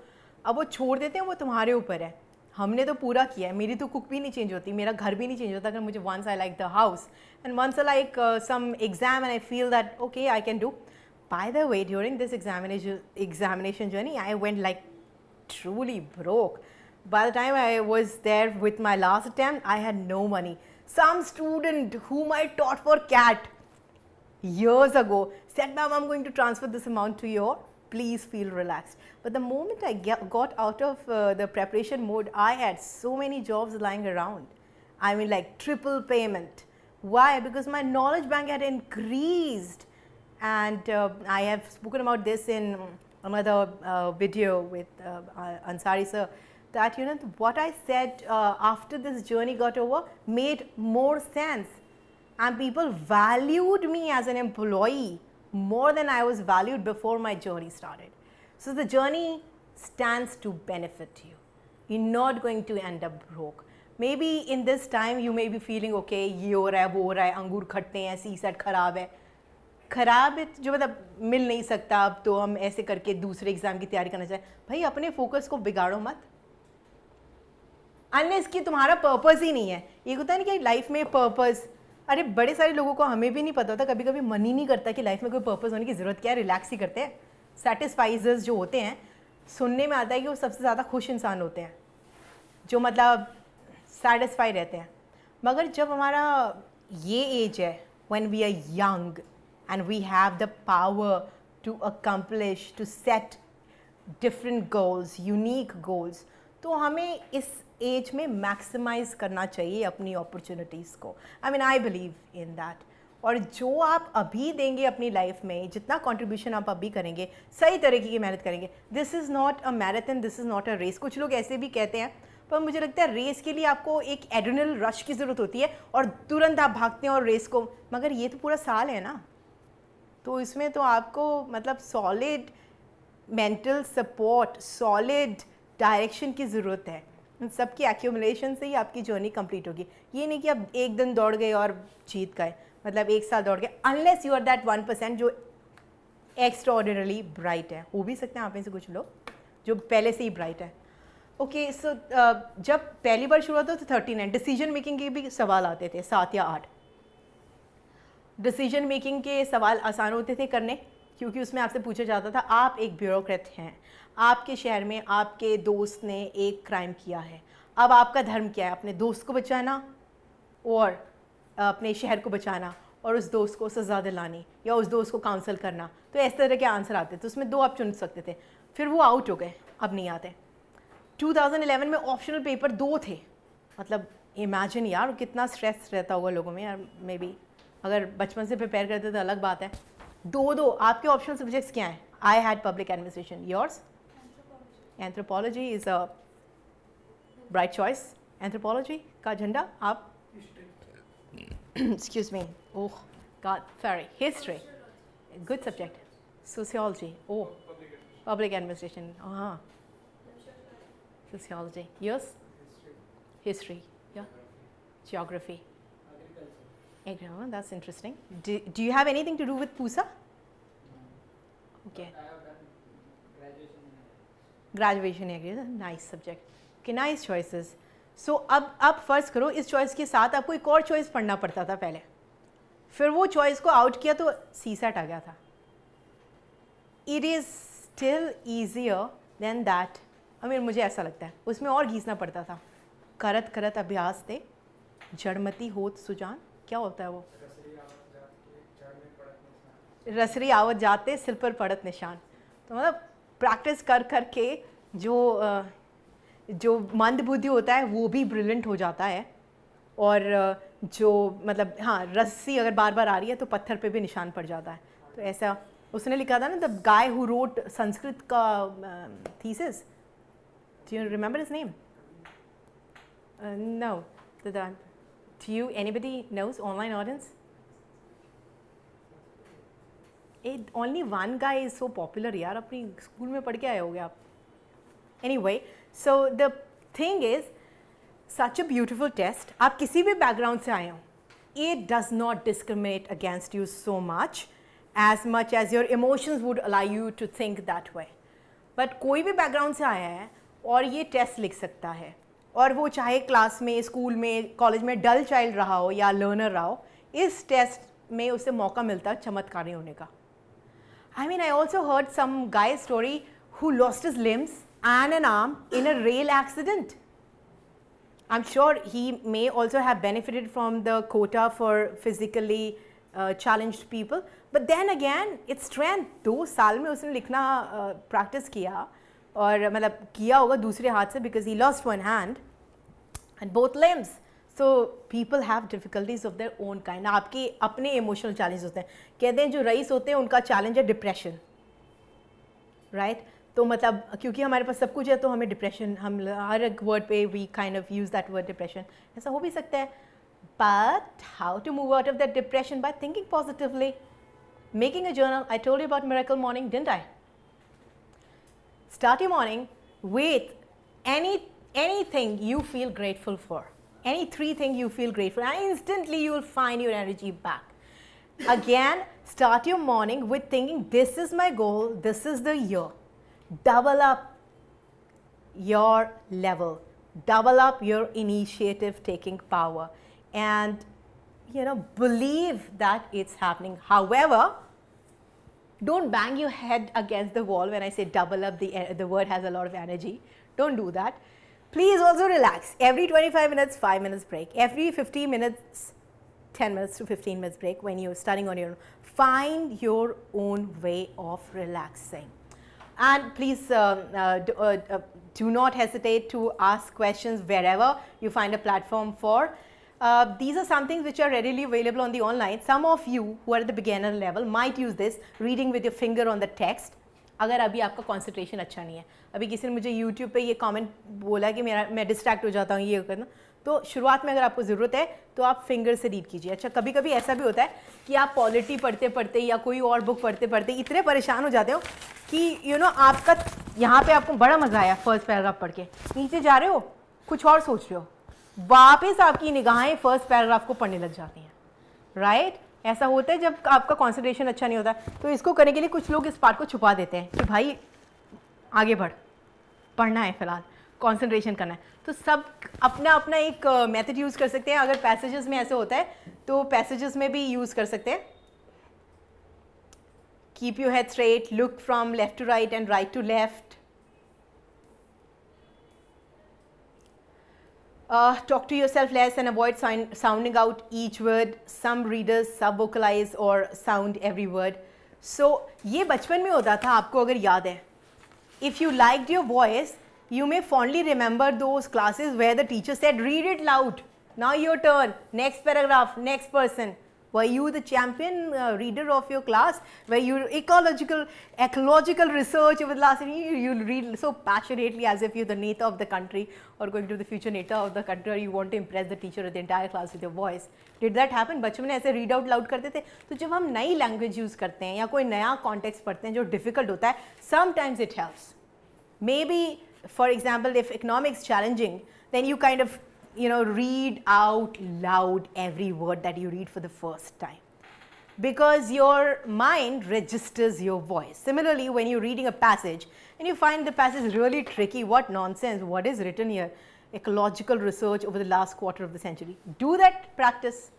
अब वो छोड़ देते हैं, वो तुम्हारे ऊपर है. हमने तो पूरा किया है. मेरी तो कुक भी नहीं चेंज होती, मेरा घर भी नहीं चेंज होता अगर मुझे once I like the house and once I like some exam and I feel that okay I can do. By the way, during this examination journey I went like truly broke. By the time I was there with my last attempt, I had no money. Some student whom I taught for CAT years ago said, ma'am, I'm going to transfer this amount to you. Please feel relaxed. But the moment I got out of the preparation mode, I had so many jobs lying around. I mean, like triple payment. Why? Because my knowledge bank had increased. And I have spoken about this in another video with Ansari sir, that what I said after this journey got over made more sense, and people valued me as an employee more than I was valued before my journey started. So the journey stands to benefit you. You're not going to end up broke. Maybe in this time you may be feeling okay, ये हो रहा है, वो हो रहा है, अंगूर खट्टे हैं, CSAT खराब है. खराब है जो मतलब मिल नहीं सकता, अब तो हम ऐसे करके दूसरे एग्जाम की तैयारी करना चाहिए. भाई अपने फोकस को बिगाड़ो मत, अनलेस कि तुम्हारा पर्पस ही नहीं है. एक होता है ना कि लाइफ में पर्पस, अरे बड़े सारे लोगों को हमें भी नहीं पता होता, कभी कभी मन ही नहीं करता कि लाइफ में कोई पर्पस होने की ज़रूरत क्या है, रिलैक्स ही करते हैं. सेटिस्फाइजर्स जो होते हैं, सुनने में आता है कि वो सबसे ज़्यादा खुश इंसान होते हैं, जो मतलब सेटिस्फाई रहते हैं. मगर जब हमारा ये एज है, when we are young and we have the power to accomplish, to set different goals, unique goals, तो हमें इस एज में मैक्सिमाइज करना चाहिए अपनी अपॉर्चुनिटीज़ को. I mean I believe in that. और जो आप अभी देंगे अपनी लाइफ में, जितना कंट्रीब्यूशन आप अभी करेंगे, सही तरीके की मेहनत करेंगे. This is not a marathon, this is not a race. कुछ लोग ऐसे भी कहते हैं, पर मुझे लगता है रेस के लिए आपको एक एड्रेनल रश की ज़रूरत होती है और तुरंत आप भागते हैं और रेस को. मगर ये तो पूरा साल है ना, तो इसमें तो आपको मतलब solid mental support, solid direction की ज़रूरत है. इन सब की एक्यूमुलेशन से ही आपकी जर्नी कंप्लीट होगी. ये नहीं कि आप एक दिन दौड़ गए और जीत गए, मतलब एक साल दौड़ गए. अनलेस यू आर दैट 1% जो एक्स्ट्राऑर्डिनरली ब्राइट है. हो भी सकते हैं आप में से कुछ लोग जो पहले से ही ब्राइट है. ओके, सो जब पहली बार शुरू होता तो 39 डिसीजन मेकिंग के भी सवाल आते थे, 7 या 8. डिसीजन मेकिंग के सवाल आसान होते थे करने, क्योंकि उसमें आपसे पूछा जाता था आप एक ब्यूरोक्रेट हैं, आपके शहर में आपके दोस्त ने एक क्राइम किया है, अब आपका धर्म क्या है? अपने दोस्त को बचाना और अपने शहर को बचाना और उस दोस्त को सज़ा दिलानी या उस दोस्त को काउंसल करना। तो इस तरह के आंसर आते थे, उसमें 2 आप चुन सकते थे, फिर वो आउट हो गए, अब नहीं आते। 2011 में ऑप्शनल पेपर 2 थे, मतलब इमेजिन यार कितना स्ट्रेस रहता होगा लोगों में यार। मे बी अगर बचपन से प्रिपेयर करते तो अलग बात है। 2 आपके ऑप्शनल सब्जेक्ट्स क्या हैं? I had public administration, yours? Anthropology is a bright choice. Anthropology का झंडा आप excuse me, oh god, sorry, history, good subject. Sociology, oh, public administration, sociology, yes, history, yeah, geography, Agriculture. That's interesting. Do you have anything to do with PUSA? Okay, I have done graduation in graduation agree, nice subject. Okay, nice choices. सो अब फ़र्ज़ करो इस choice के साथ आपको एक और choice पढ़ना पड़ता था पहले, फिर वो चॉइस को आउट किया तो CSAT आ गया था। It is still easier than that. मुझे ऐसा लगता है उसमें और घीसना पड़ता था। करत करत अभ्यास थे जड़मती होत सुजान, क्या होता है वो? रसरी आवत जाते सिर पर पड़त निशान। तो मतलब प्रैक्टिस कर कर के जो मंद बुद्धि होता है वो भी ब्रिलियंट हो जाता है, और जो मतलब हाँ रस्सी अगर बार बार आ रही है तो पत्थर पे भी निशान पड़ जाता है। तो ऐसा उसने लिखा था ना, the guy who wrote Sanskrit का thesis, do you remember his name? No, do you anybody knows online audience? Only one guy is so popular यार, अपनी स्कूल में पढ़ के आए होगे आप। Anyway, so the thing is, such a beautiful test. आप किसी भी बैकग्राउंड से आए हो, it does not discriminate against you so much as your emotions would allow you to think that way. But कोई भी बैकग्राउंड से आया है और ये टेस्ट लिख सकता है, और वो चाहे क्लास में, स्कूल में, कॉलेज में डल चाइल्ड रहा हो या लर्नर रहा हो, इस टेस्ट में उसे मौका मिलता है चमत्कारी होने का। I mean, I also heard some guy's story who lost his limbs and an arm in a rail accident. I'm sure he may also have benefited from the quota for physically challenged people, but then again it's strength. 2 साल में उसने लिखना practice किया, और मतलब किया होगा दूसरे हाथ से, because he lost one hand and both limbs. So people have difficulties of their own kind. आपके अपने emotional challenges होते हैं। कहते हैं जो रईस होते हैं उनका challenge है डिप्रेशन, राइट? तो मतलब क्योंकि हमारे पास सब कुछ है तो हमें डिप्रेशन, हम हर एक वर्ड पे we kind of use that word depression, ऐसा हो भी सकता है। But how to move out of that depression? By thinking positively, making a journal. I told you about miracle morning, didn't I? Start your morning with anything you feel grateful for, any 3 things you feel grateful, and instantly you will find your energy back. Again, start your morning with thinking, this is my goal, this is the year. Double up your level, double up your initiative taking power, and believe that it's happening. However, don't bang your head against the wall when I say double up. The word has a lot of energy. Don't do that. Please also relax. Every 25 minutes, 5 minutes break. Every 15 minutes, 10 minutes to 15 minutes break when you're studying on your own. Find your own way of relaxing. And please do not hesitate to ask questions wherever you find a platform for. These are some things which are readily available on the online. Some of you who are at the beginner level might use this, reading with your finger on the text. अगर अभी आपका concentration अच्छा नहीं है, अभी किसी ने मुझे यूट्यूब पे ये कमेंट बोला कि मैं डिस्ट्रैक्ट हो जाता हूँ ये करना, तो शुरुआत में अगर आपको ज़रूरत है तो आप फिंगर से रीड कीजिए। अच्छा, कभी कभी ऐसा भी होता है कि आप पॉलिटी पढ़ते पढ़ते या कोई और बुक पढ़ते पढ़ते इतने परेशान हो जाते हो कि आपका यहाँ पे आपको बड़ा मज़ा आया फर्स्ट पैराग्राफ पढ़ के, नीचे जा रहे हो कुछ और सोच रहे हो, वापस आपकी निगाहें फर्स्ट पैराग्राफ को पढ़ने लग जाती हैं, राइट? ऐसा होता है जब आपका कंसंट्रेशन अच्छा नहीं होता। तो इसको करने के लिए कुछ लोग इस पार्ट को छुपा देते हैं कि भाई आगे बढ़, पढ़ना है फिलहाल, कंसंट्रेशन करना है। तो सब अपना अपना एक मेथड यूज़ कर सकते हैं। अगर पैसेजेस में ऐसे होता है तो पैसेजेस में भी यूज़ कर सकते हैं। Keep your head straight, look from left to right and right to left. talk to yourself less and avoid sounding out each word. Some readers sub-vocalize or sound every word. So ये बचपन में होता था, आपको अगर याद है. If you liked your voice, you may fondly remember those classes where the teacher said, read it loud. Now your turn. Next paragraph, next person. Were you the champion reader of your class? Were you ecological research over the last year? You read so passionately as if you're the Neta of the country or going to the future Neta of the country, or you want to impress the teacher or the entire class with your voice. Did that happen? बच्चों में ऐसे read out loud करते थे. तो जब हम नई language use करते हैं या कोई नया context पढ़ते हैं जो difficult होता है, sometimes it helps. Maybe, for example, if economics challenging, then you kind of read out loud every word that you read for the first time, because your mind registers your voice. Similarly, when you're reading a passage and you find the passage really tricky, what nonsense, what is written here, ecological research over the last quarter of the century, do that practice.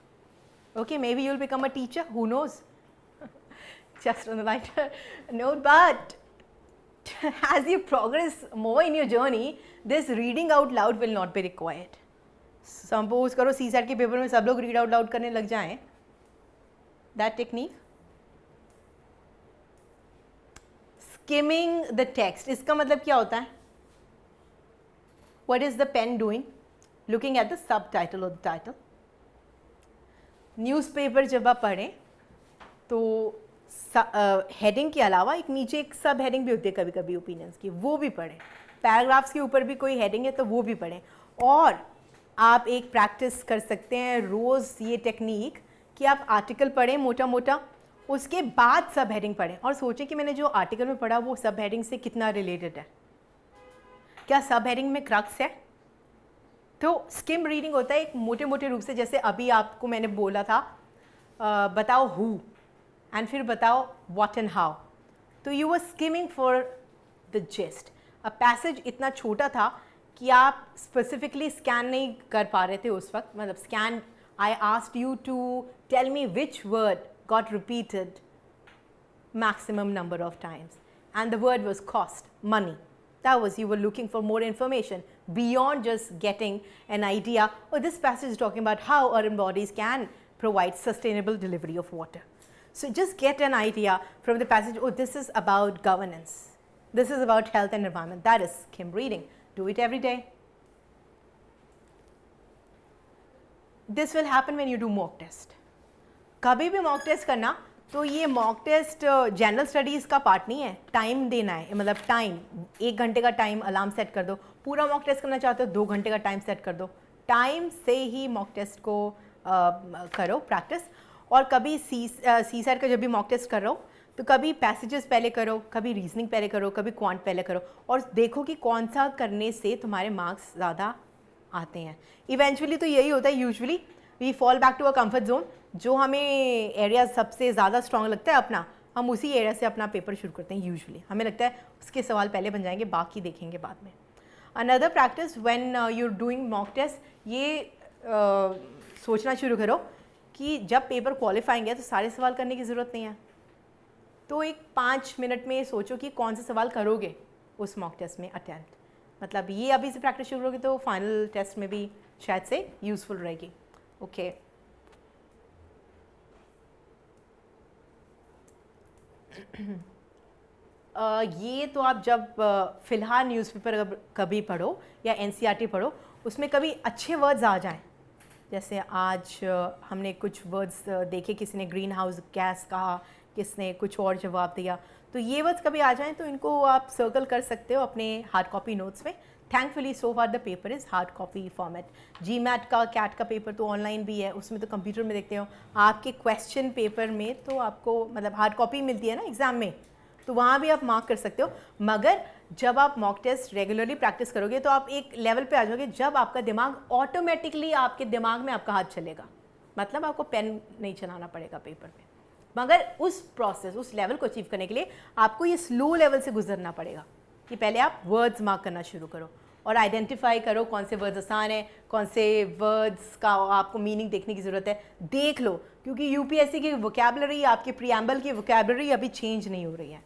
Okay, maybe you'll become a teacher, who knows. Just on the lighter note, but as you progress more in your journey, this reading out loud will not be required. Suppose करो CSAT के paper में सब लोग read out loud करने लग जाएं. That technique. Skimming the text. इसका मतलब क्या होता है? What is the pen doing? Looking at the subtitle or the title. Newspaper जब आप पढ़ें तो हेडिंग के अलावा एक नीचे एक सब हेडिंग भी होती है कभी-कभी ओपिनियंस की, वो भी पढ़ें. पैराग्राफ्स के ऊपर भी कोई हेडिंग है तो वो भी पढ़ें. और आप एक प्रैक्टिस कर सकते हैं रोज़ ये टेक्निक कि आप आर्टिकल पढ़ें मोटा मोटा, उसके बाद सब हेडिंग पढ़ें और सोचें कि मैंने जो आर्टिकल में पढ़ा वो सब हेडिंग से कितना रिलेटेड है, क्या सब हेडिंग में क्रक्स है. तो स्किम रीडिंग होता है एक मोटे मोटे रूप से, जैसे अभी आपको मैंने बोला था बताओ हु एंड फिर बताओ व्हाट एंड हाउ. तो you were skimming for the gist. A passage इतना छोटा था कि आप स्पेसिफिकली स्कैन नहीं कर पा रहे थे उस वक्त. मतलब scan, I asked you to tell me which word got repeated maximum number of times, and the word was cost, money. That was, you were looking for more information beyond just getting an idea, oh, this passage is talking about how urban bodies can provide sustainable delivery of water. So just get an idea from the passage, oh, this is about governance, this is about health and environment. That is skim reading. Do it every day. This will happen when you do mock test. कभी भी mock test करना तो ये mock test general studies का part नहीं है. Time देना है, मतलब टाइम 1 घंटे का टाइम अलार्म सेट कर दो. पूरा मॉक टेस्ट करना चाहते हो 2 घंटे का टाइम सेट कर दो. टाइम से ही मॉक टेस्ट को करो प्रैक्टिस. और कभी CSAT का जब भी मॉक टेस्ट कर रहे हो तो कभी पैसेजेस पहले करो, कभी रीजनिंग पहले करो, कभी क्वांट पहले करो, और देखो कि कौन सा करने से तुम्हारे मार्क्स ज़्यादा आते हैं. इवेंचुअली तो यही होता है, usually we fall back to a comfort zone. जो हमें एरिया सबसे ज़्यादा स्ट्रॉन्ग लगता है अपना, हम उसी एरिया से अपना पेपर शुरू करते हैं. यूजुअली हमें लगता है उसके सवाल पहले बन जाएंगे, बाकी देखेंगे बाद में. Another practice when you are doing mock test, ये सोचना शुरू करो कि जब पेपर क्वालिफाइंग है तो सारे सवाल करने की ज़रूरत नहीं है. तो एक 5 मिनट में सोचो कि कौन से सवाल करोगे उस मॉक टेस्ट में अटैम्प्ट. मतलब ये अभी से प्रैक्टिस शुरू होगी तो फाइनल टेस्ट में भी शायद से यूज़फुल रहेगी. ओके ये तो आप जब फ़िलहाल न्यूज़पेपर कभी पढ़ो या NCERT पढ़ो, उसमें कभी अच्छे वर्ड्स आ जाएं. जैसे आज हमने कुछ वर्ड्स देखे, किसी ने ग्रीन हाउस गैस कहा, किसने कुछ और जवाब दिया. तो ये वर्ड्स कभी आ जाएं तो इनको आप सर्कल कर सकते हो अपने हार्ड कॉपी नोट्स में. Thankfully so far the paper is hard copy format. GMAT का CAT का पेपर तो ऑनलाइन भी है, उसमें तो कंप्यूटर में देखते हो. आपके क्वेश्चन पेपर में तो आपको मतलब हार्ड कॉपी मिलती है ना एग्ज़ाम में, तो वहाँ भी आप मार्क कर सकते हो. मगर जब आप मॉक टेस्ट रेगुलरली प्रैक्टिस करोगे तो आप एक लेवल पे आ जाओगे जब आपका दिमाग ऑटोमेटिकली, आपके दिमाग में आपका हाथ चलेगा. मतलब आपको पेन नहीं चलाना पड़ेगा पेपर पे. मगर उस प्रोसेस, उस लेवल को अचीव करने के लिए आपको ये स्लो लेवल से गुजरना पड़ेगा कि पहले आप वर्ड्स मार्क करना शुरू करो और आइडेंटिफाई करो कौन से वर्ड्स आसान है, कौन से वर्ड्स का आपको मीनिंग देखने की ज़रूरत है. देख लो, क्योंकि UPSC की वोकैबुलरी, आपके प्रीएम्बल की वोकैबुलरी अभी चेंज नहीं हो रही है,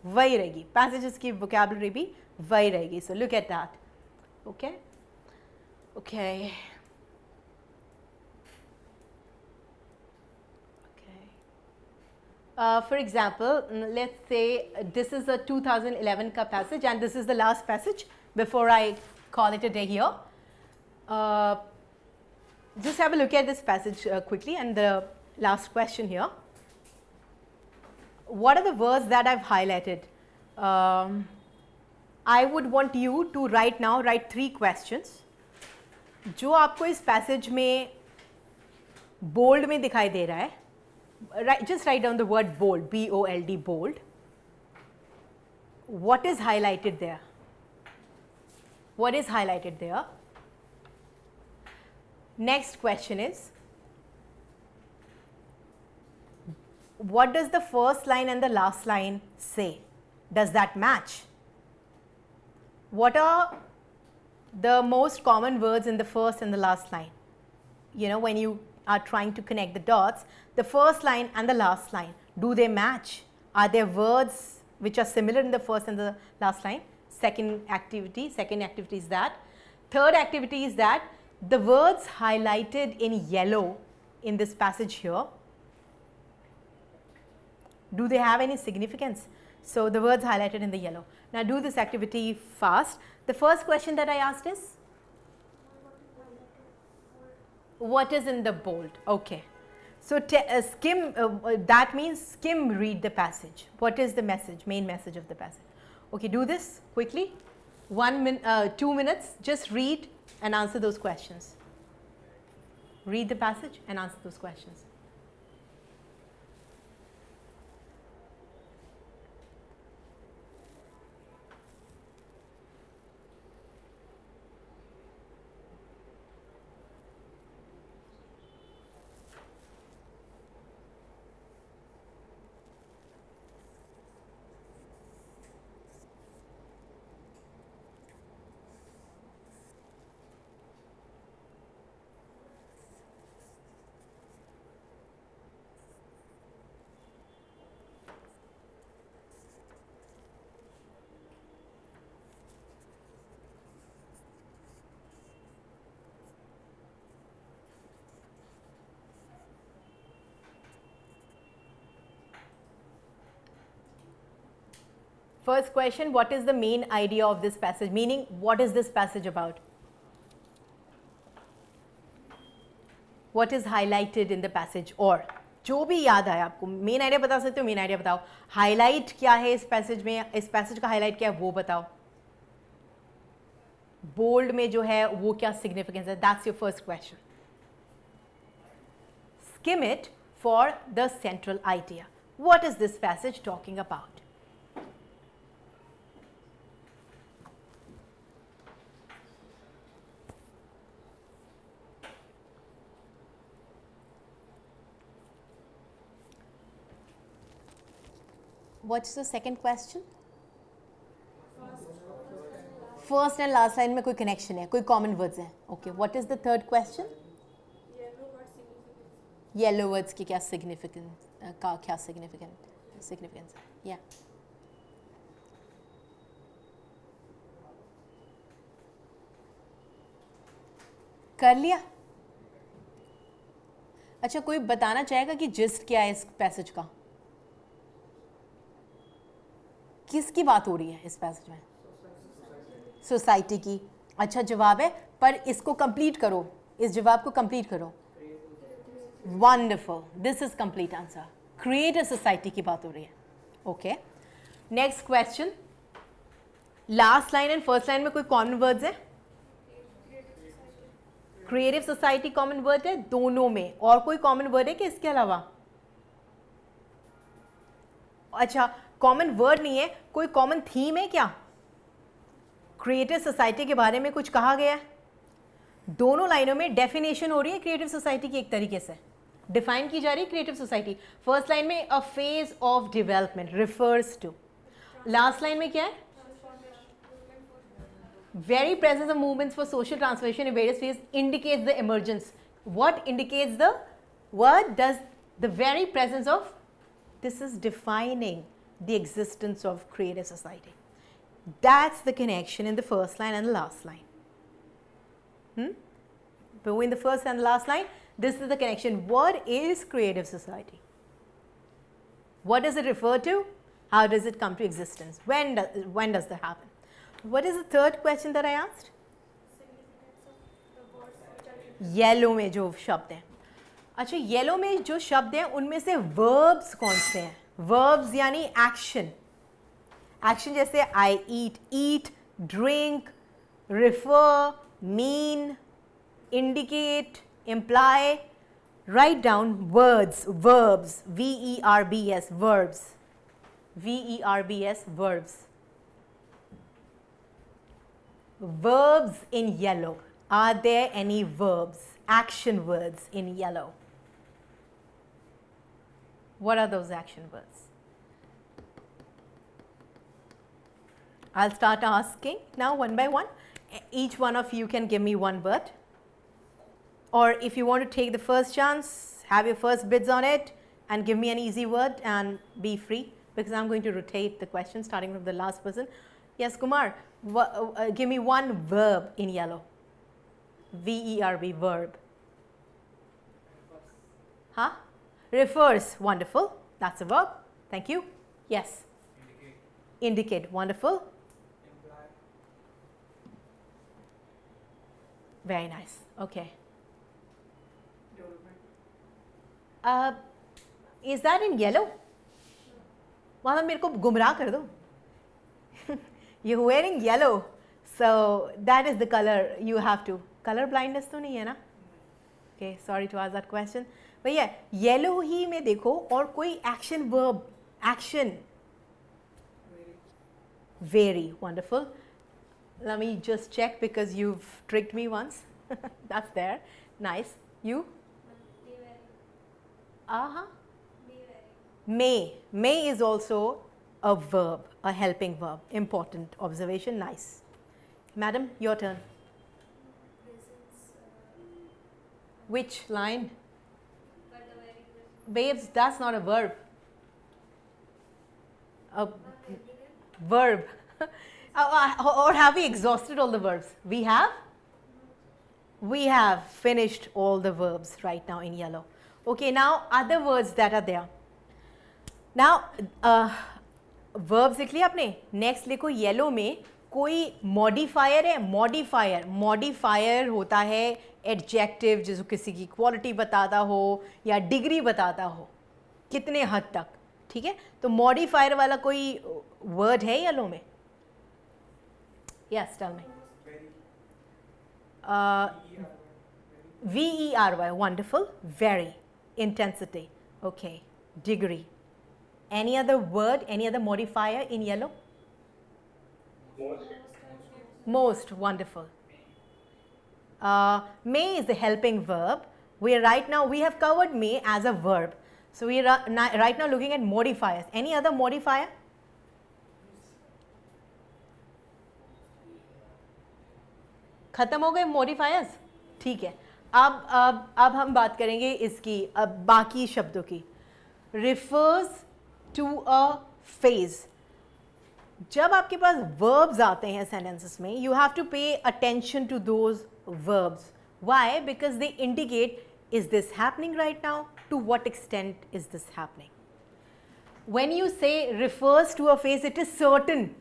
वही रहेगी. पैसेजेस की वोकैबुलरी भी वही रहेगी. So look at that. Okay Okay. For example, let's say this is a 2011 ka passage and this is the last passage before I call it a day here. Just have a look at this passage quickly and the last question here. What are the words that I've highlighted? I would want you to write 3 questions. जो आपको इस passage में bold में दिखाई दे रहा है, just write down the word bold, B-O-L-D, bold. What is highlighted there? What is highlighted there? Next question is, what does the first line and the last line say? Does that match? What are the most common words in the first and the last line? You know, when you are trying to connect the dots, the first line and the last line, do they match? Are there words which are similar in the first and the last line? Second activity is that. Third activity is that the words highlighted in yellow in this passage here, do they have any significance? So the words highlighted in the yellow. Now do this activity fast. The first question that I asked is, what is in the bold? Okay. So skim, that means skim read the passage. What is the message, main message of the passage? Okay, do this quickly. 2 minutes, just read and answer those questions. Read the passage and answer those questions. First question, what is the main idea of this passage? Meaning, what is this passage about? What is highlighted in the passage? Or जो भी याद आए आपको, main idea बता सकते हो, main idea बताओ. Highlight क्या है इस पैसेज में, इस पैसेज का हाईलाइट क्या है वो बताओ. बोल्ड में जो है वो क्या सिग्निफिकेंस है, that's your first question. Skim it for the central idea. What is this passage talking about? What's the second question? First and last line में कोई connection है, कोई common words हैं. Okay, what is the third question? Yellow words की क्या significance का क्या significance है? Yeah. कर लिया? अच्छा, कोई बताना चाहेगा कि gist क्या है इस passage का? किसकी बात हो रही है इस पैसेज में? सोसाइटी की. अच्छा जवाब है, पर इसको कंप्लीट करो, इस जवाब को कंप्लीट करो. Wonderful, this is complete answer. Create a society की बात हो रही है. Okay, next question. Last line and first line में कोई कॉमन वर्ड्स है? क्रिएटिव सोसाइटी कॉमन वर्ड है दोनों में. और कोई कॉमन वर्ड है कि इसके अलावा? अच्छा, कॉमन वर्ड नहीं है, कोई कॉमन थीम है क्या? क्रिएटिव सोसाइटी के बारे में कुछ कहा गया है? दोनों लाइनों में डेफिनेशन हो रही है क्रिएटिव सोसाइटी की, एक तरीके से डिफाइन की जा रही है क्रिएटिव सोसाइटी. फर्स्ट लाइन में a phase of development refers to. Last line में क्या है? Very presence of movements for social transformation in various phase indicates the emergence. What indicates the word does the very presence of. This is defining the existence of creative society. That's the connection in the first line and the last line. between the first and the last line, this is the connection. What is creative society? What does it refer to? How does it come to existence? When does that happen? What is the third question that I asked? Significance of the words which are in yellow में जो शब्द हैं. अच्छा, yellow में जो शब्द हैं उनमें से verbs कौन से हैं? Verbs यानी action. Action जैसे I eat, drink, refer, mean, indicate, imply. Write down words, verbs, V-E-R-B-S, verbs. V-E-R-B-S, verbs. Verbs in yellow. Are there any verbs, action words in yellow? What are those action words? I'll start asking now one by one. Each one of you can give me one word. Or if you want to take the first chance, have your first bids on it and give me an easy word and be free, because I'm going to rotate the question starting from the last person. Yes, Kumar, give me one verb in yellow. V-E-R-B, verb. Huh? Refers, wonderful. That's a verb. Thank you. Yes. Indicate, wonderful. Imply. Very nice. Okay. Development. Is that in yellow? मतलब मेरे को गुमराह कर दो. You're wearing yellow, so that is the color you have to. Color blindness तो नहीं है ना? Okay, sorry to ask that question. But yeah, yellow ही में देखो और कोई action verb, action. Very wonderful. Let me just check because you've tricked me once. That's there. Nice. You? be very, Uh-huh. be very. May is also a verb, a helping verb. Important observation. Nice. Madam, your turn. Presence, Which line? but the very present. Babes, that's not a verb. A Not evident. verb. Or have we exhausted all the verbs? We have? We have finished all the verbs right now in yellow. Okay, now other words that are there. Now, verbs लिख लिया आपने. Next लिखो yellow में कोई modifier है. Modifier होता है adjective जिसको किसी की quality बताता हो या degree बताता हो. कितने हद तक, ठीक है? तो modifier वाला कोई word है yellow में? Yes, tell me. V-E-R-Y, wonderful. Very. Intensity. Okay. Degree. Any other word, any other modifier in yellow? Most. Wonderful. May is the helping verb. We have covered may as a verb. So we are right now looking at modifiers. Any other modifier? खत्म हो गए modifiers? ठीक है. अब हम बात करेंगे इसकी बाकी शब्दों की. Refers to a phase. जब आपके पास verbs आते हैं sentences में, you have to pay attention to those verbs. Why? Because they indicate, is this happening right now? To what extent is this happening? When you say refers to a phase, it is certain.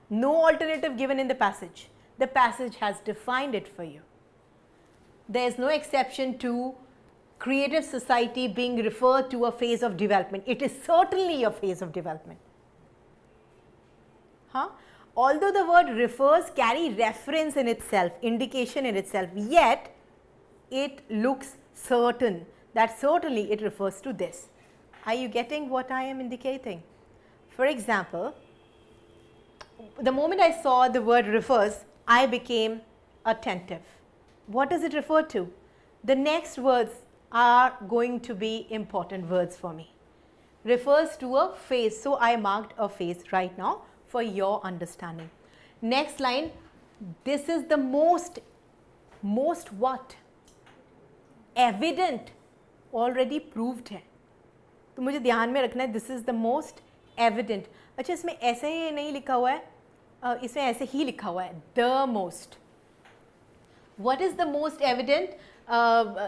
No alternative given in the passage. The passage has defined it for you. There is no exception to creative society being referred to a phase of development. It is certainly a phase of development. Huh? Although the word refers carry reference in itself, indication in itself, yet it looks certain that certainly it refers to this. Are you getting what I am indicating? For example, the moment I saw the word refers, I became attentive. What does it refer to? The next words are going to be important words for me. Refers to a phase. So I marked a phase right now for your understanding. Next line, this is the most what? Evident. Already proved है. तो मुझे ध्यान में रखना है, this is the most evident. अच्छा, इसमें ऐसे ही नहीं लिखा हुआ है, इसमें ऐसे ही लिखा हुआ है, the most. What is the most evident?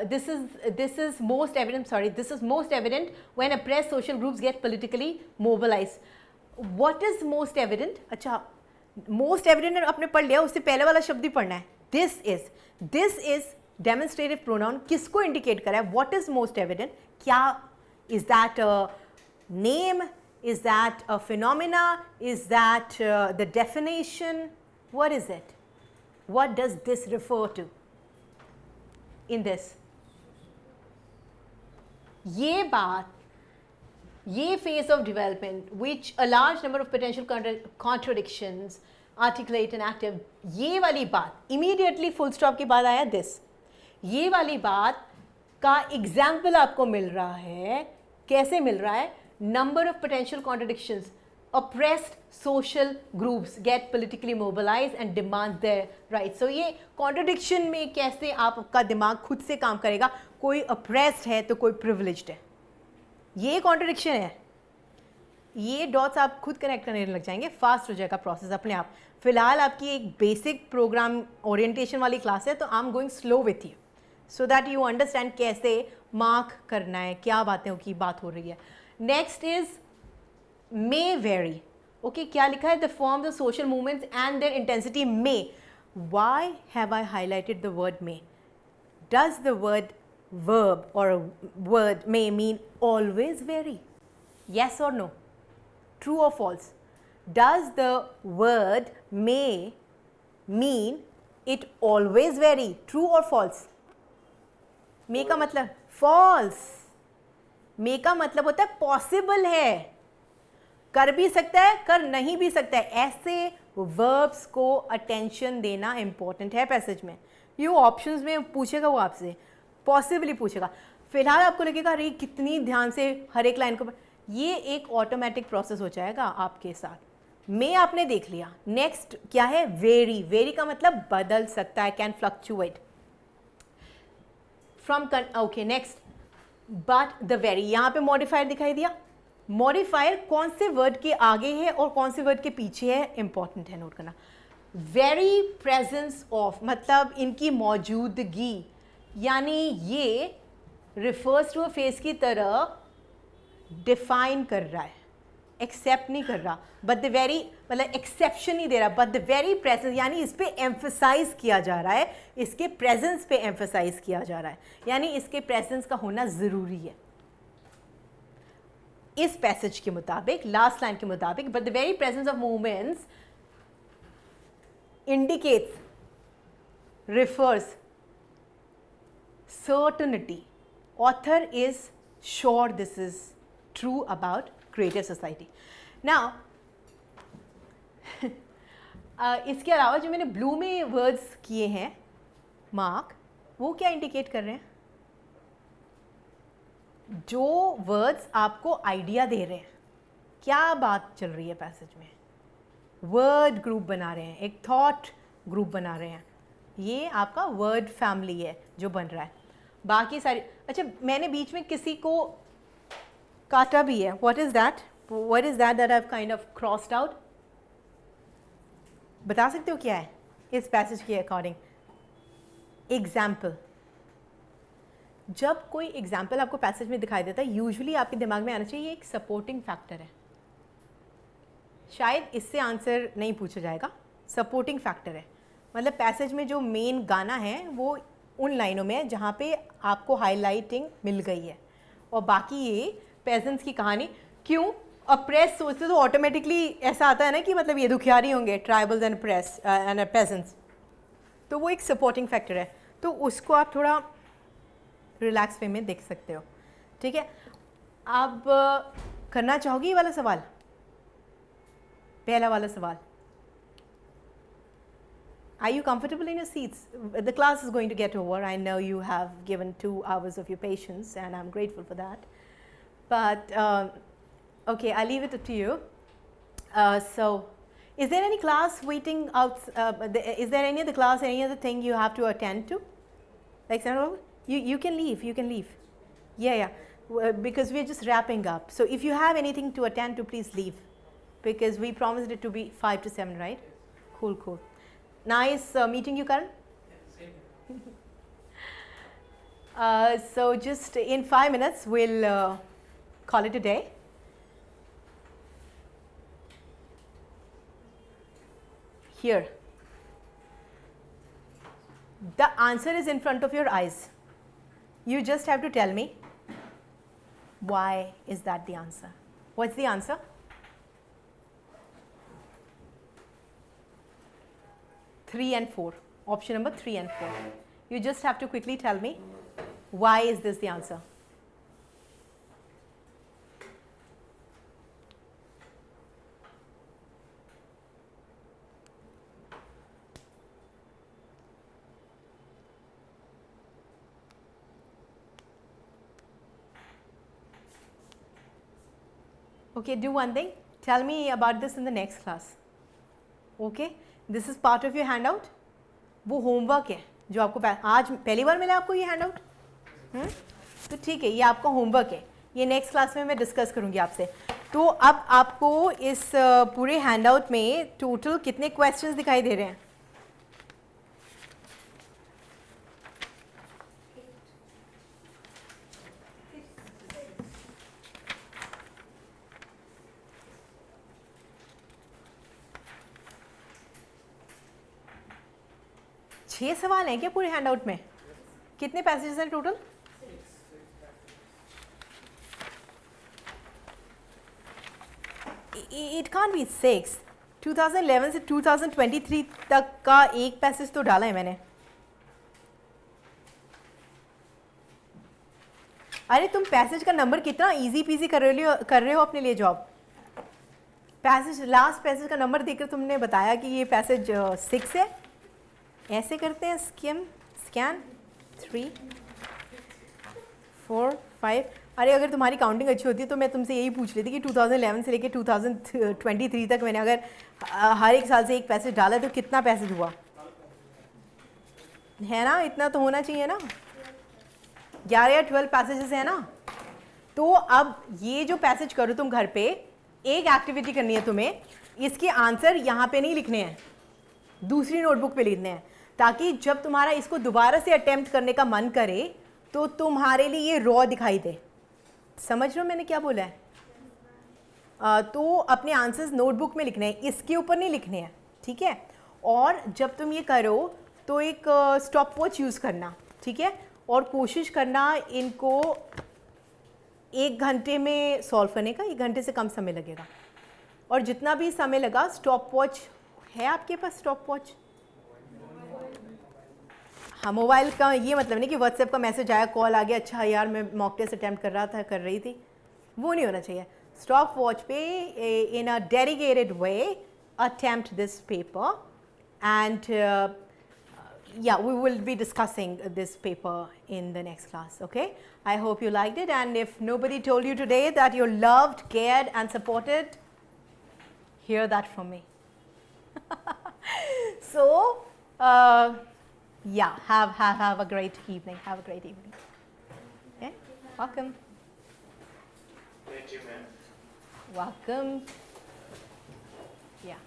This is most evident. Sorry, this is most evident when oppressed social groups get politically mobilized. What is most evident? अच्छा, most evident आपने पढ़ लिया, उससे पहले वाला शब्द ही पढ़ना है. This is demonstrative pronoun. किसको indicate करा है? What is most evident? क्या is that a name? Is that a phenomena? Is that the definition? What is it? What does this refer to in this? ये बात, ये phase of development which a large number of potential contradictions articulate and active, ये वाली बात immediately full stop के बाद आया this. ये वाली बात का एग्जाम्पल आपको मिल रहा है. कैसे मिल रहा है? Number of potential contradictions. oppressed social groups get politically mobilized and demand their rights. So ये contradiction में कैसे आपका दिमाग खुद से काम करेगा. कोई oppressed है तो कोई privileged है. ये contradiction है. ये डॉट्स आप खुद कनेक्ट करने लग जाएंगे. फास्ट हो जाएगा प्रोसेस अपने आप. फिलहाल आपकी एक बेसिक प्रोग्राम ओरिएंटेशन वाली क्लास है, तो I am going slow with you so that you understand कैसे मार्क करना है, क्या बातें की बात हो रही है. Next is may very. Okay, क्या लिखा है? The forms of social movements and their intensity may. Why have I highlighted the word may? Does the word verb or a word may mean always vary? Yes or no? True or false? Does the word may mean it always vary? True or false? may का मतलब false. may का मतलब होता है possible है, कर भी सकता है, कर नहीं भी सकता है. ऐसे verbs को attention देना important है पैसेज में. ये ऑप्शंस में पूछेगा वो आपसे, पॉसिबली पूछेगा. फिलहाल आपको लगेगा अरे कितनी ध्यान से हर एक लाइन को, ये एक ऑटोमेटिक प्रोसेस हो जाएगा आपके साथ. मे आपने देख लिया. नेक्स्ट क्या है? वेरी. वेरी का मतलब बदल सकता है, can fluctuate from. Okay, next but the very. यहाँ पे मॉडिफायर दिखाई दिया. मॉडिफायर कौन से वर्ड के आगे है और कौन से वर्ड के पीछे है, इंपॉर्टेंट है नोट करना. वेरी प्रेजेंस ऑफ मतलब इनकी मौजूदगी, यानी ये रिफर्स टू अ फेस की तरह डिफाइन कर रहा है, एक्सेप्ट नहीं कर रहा. बट द वेरी मतलब एक्सेप्शन नहीं दे रहा, बट द वेरी प्रेजेंस यानी इस पे एम्फसाइज किया जा रहा है, इसके प्रेजेंस पे एम्फसाइज किया जा रहा है, यानी इसके प्रेजेंस का होना ज़रूरी है इस पैसेज के मुताबिक, लास्ट लाइन के मुताबिक. But the very presence of movements indicates, refers certainty. Author is sure this is true about creative society. Now इसके अलावा जो मैंने ब्लू में वर्ड्स किए हैं मार्क, वो क्या इंडिकेट कर रहे हैं? जो वर्ड्स आपको आइडिया दे रहे हैं क्या बात चल रही है पैसेज में. वर्ड ग्रुप बना रहे हैं, एक थॉट ग्रुप बना रहे हैं. ये आपका वर्ड फैमिली है जो बन रहा है. बाकी सारी, अच्छा मैंने बीच में किसी को काटा भी है. What is that? What is that that I have kind of crossed out? बता सकते हो क्या है इस पैसेज के अकॉर्डिंग? एग्जाम्पल. जब कोई एग्जाम्पल आपको पैसेज में दिखाई देता है, यूजुअली आपके दिमाग में आना चाहिए एक सपोर्टिंग फैक्टर है. शायद इससे आंसर नहीं पूछा जाएगा. सपोर्टिंग फैक्टर है मतलब पैसेज में जो मेन गाना है वो उन लाइनों में है जहाँ पे आपको हाईलाइटिंग मिल गई है, और बाकी ये पेजेंट्स की कहानी. क्यों? अप्रेस सोचते तो ऑटोमेटिकली ऐसा आता है ना कि मतलब ये दुखियारी होंगे, tribals and press and pageants, तो वो एक सपोर्टिंग फैक्टर है. तो उसको आप थोड़ा रिलैक्स वे में देख सकते हो. ठीक है, आप करना चाहोगे ये वाला सवाल, पहला वाला सवाल? Are you comfortable in your seats? The class is going to get over. I know you have given 2 hours of your patience and I'm grateful for that. But okay, I'll leave it to you. So, is there any class waiting out? Is there any other class, any other thing you have to attend to? Like, you can leave, you can leave. Yeah. Because we're just wrapping up. So, if you have anything to attend to, please leave. Because we promised it to be 5 to 7, right? Cool. Nice meeting you, Karan. So just in 5 minutes, we'll call it a day. Here. The answer is in front of your eyes. You just have to tell me why is that the answer. What's the answer? Three and 4. Option number 3 and 4. You just have to quickly tell me why is this the answer. Okay, do one thing. Tell me about this in the next class. Okay, this is part of your handout. वो homework है जो आपको आज पहली बार मिला आपको ये handout. तो ठीक है, ये आपका होमवर्क है. ये नेक्स्ट क्लास में मैं डिस्कस करूँगी आपसे. तो अब आपको इस पूरे हैंडआउट में टोटल कितने क्वेश्चंस दिखाई दे रहे हैं? छह सवाल हैं क्या पूरे हैंडआउट में? कितने पैसेजेस हैं टोटल? It can't be 6. 2011 से 2023 तक का एक पैसेज तो डाला है मैंने. अरे तुम पैसेज का नंबर कितना इजी पीजी कर रहे हो अपने लिए जॉब. पैसेज लास्ट पैसेज का नंबर देखकर तुमने बताया कि ये पैसेज 6 है. ऐसे करते हैं स्कैन 3 4 5. अरे अगर तुम्हारी काउंटिंग अच्छी होती है तो मैं तुमसे यही पूछ लेती कि 2011 से लेके 2023 तक मैंने अगर हर एक साल से एक पैसेज डाला तो कितना पैसेज हुआ है ना. इतना तो होना चाहिए ना. 11 या 12 पैसेजेस है ना. तो अब ये जो पैसेज करो तुम घर पे, एक एक्टिविटी करनी है तुम्हें. इसके आंसर यहाँ पे नहीं लिखने हैं, दूसरी नोटबुक पे लिखने हैं, ताकि जब तुम्हारा इसको दोबारा से अटेम्प्ट करने का मन करे तो तुम्हारे लिए ये रॉ दिखाई दे. समझ रहे हो मैंने क्या बोला है? तो अपने आंसर्स नोटबुक में लिखने हैं, इसके ऊपर नहीं लिखने हैं. ठीक है. और जब तुम ये करो तो एक स्टॉप वॉच यूज़ करना. ठीक है. और कोशिश करना इनको 1 घंटे में सॉल्व करने का. 1 घंटे से कम समय लगेगा. और जितना भी समय लगा, स्टॉप वॉच है आपके पास? Stopwatch? हाँ, मोबाइल का ये मतलब नहीं कि व्हाट्सएप का मैसेज आया, कॉल आ गया, अच्छा यार मैं मॉक टेस्ट अटैम्प्ट कर रही थी. वो नहीं होना चाहिए. स्टॉप वॉच पे in a dedicated way attempt this paper and yeah, we will be discussing this paper in the next class. Okay, I hope you liked it, and if nobody told you today that you're loved, cared and supported, hear that from me. So yeah, have a great evening. Have a great evening. Okay, welcome. Thank you, ma'am. Welcome. Yeah.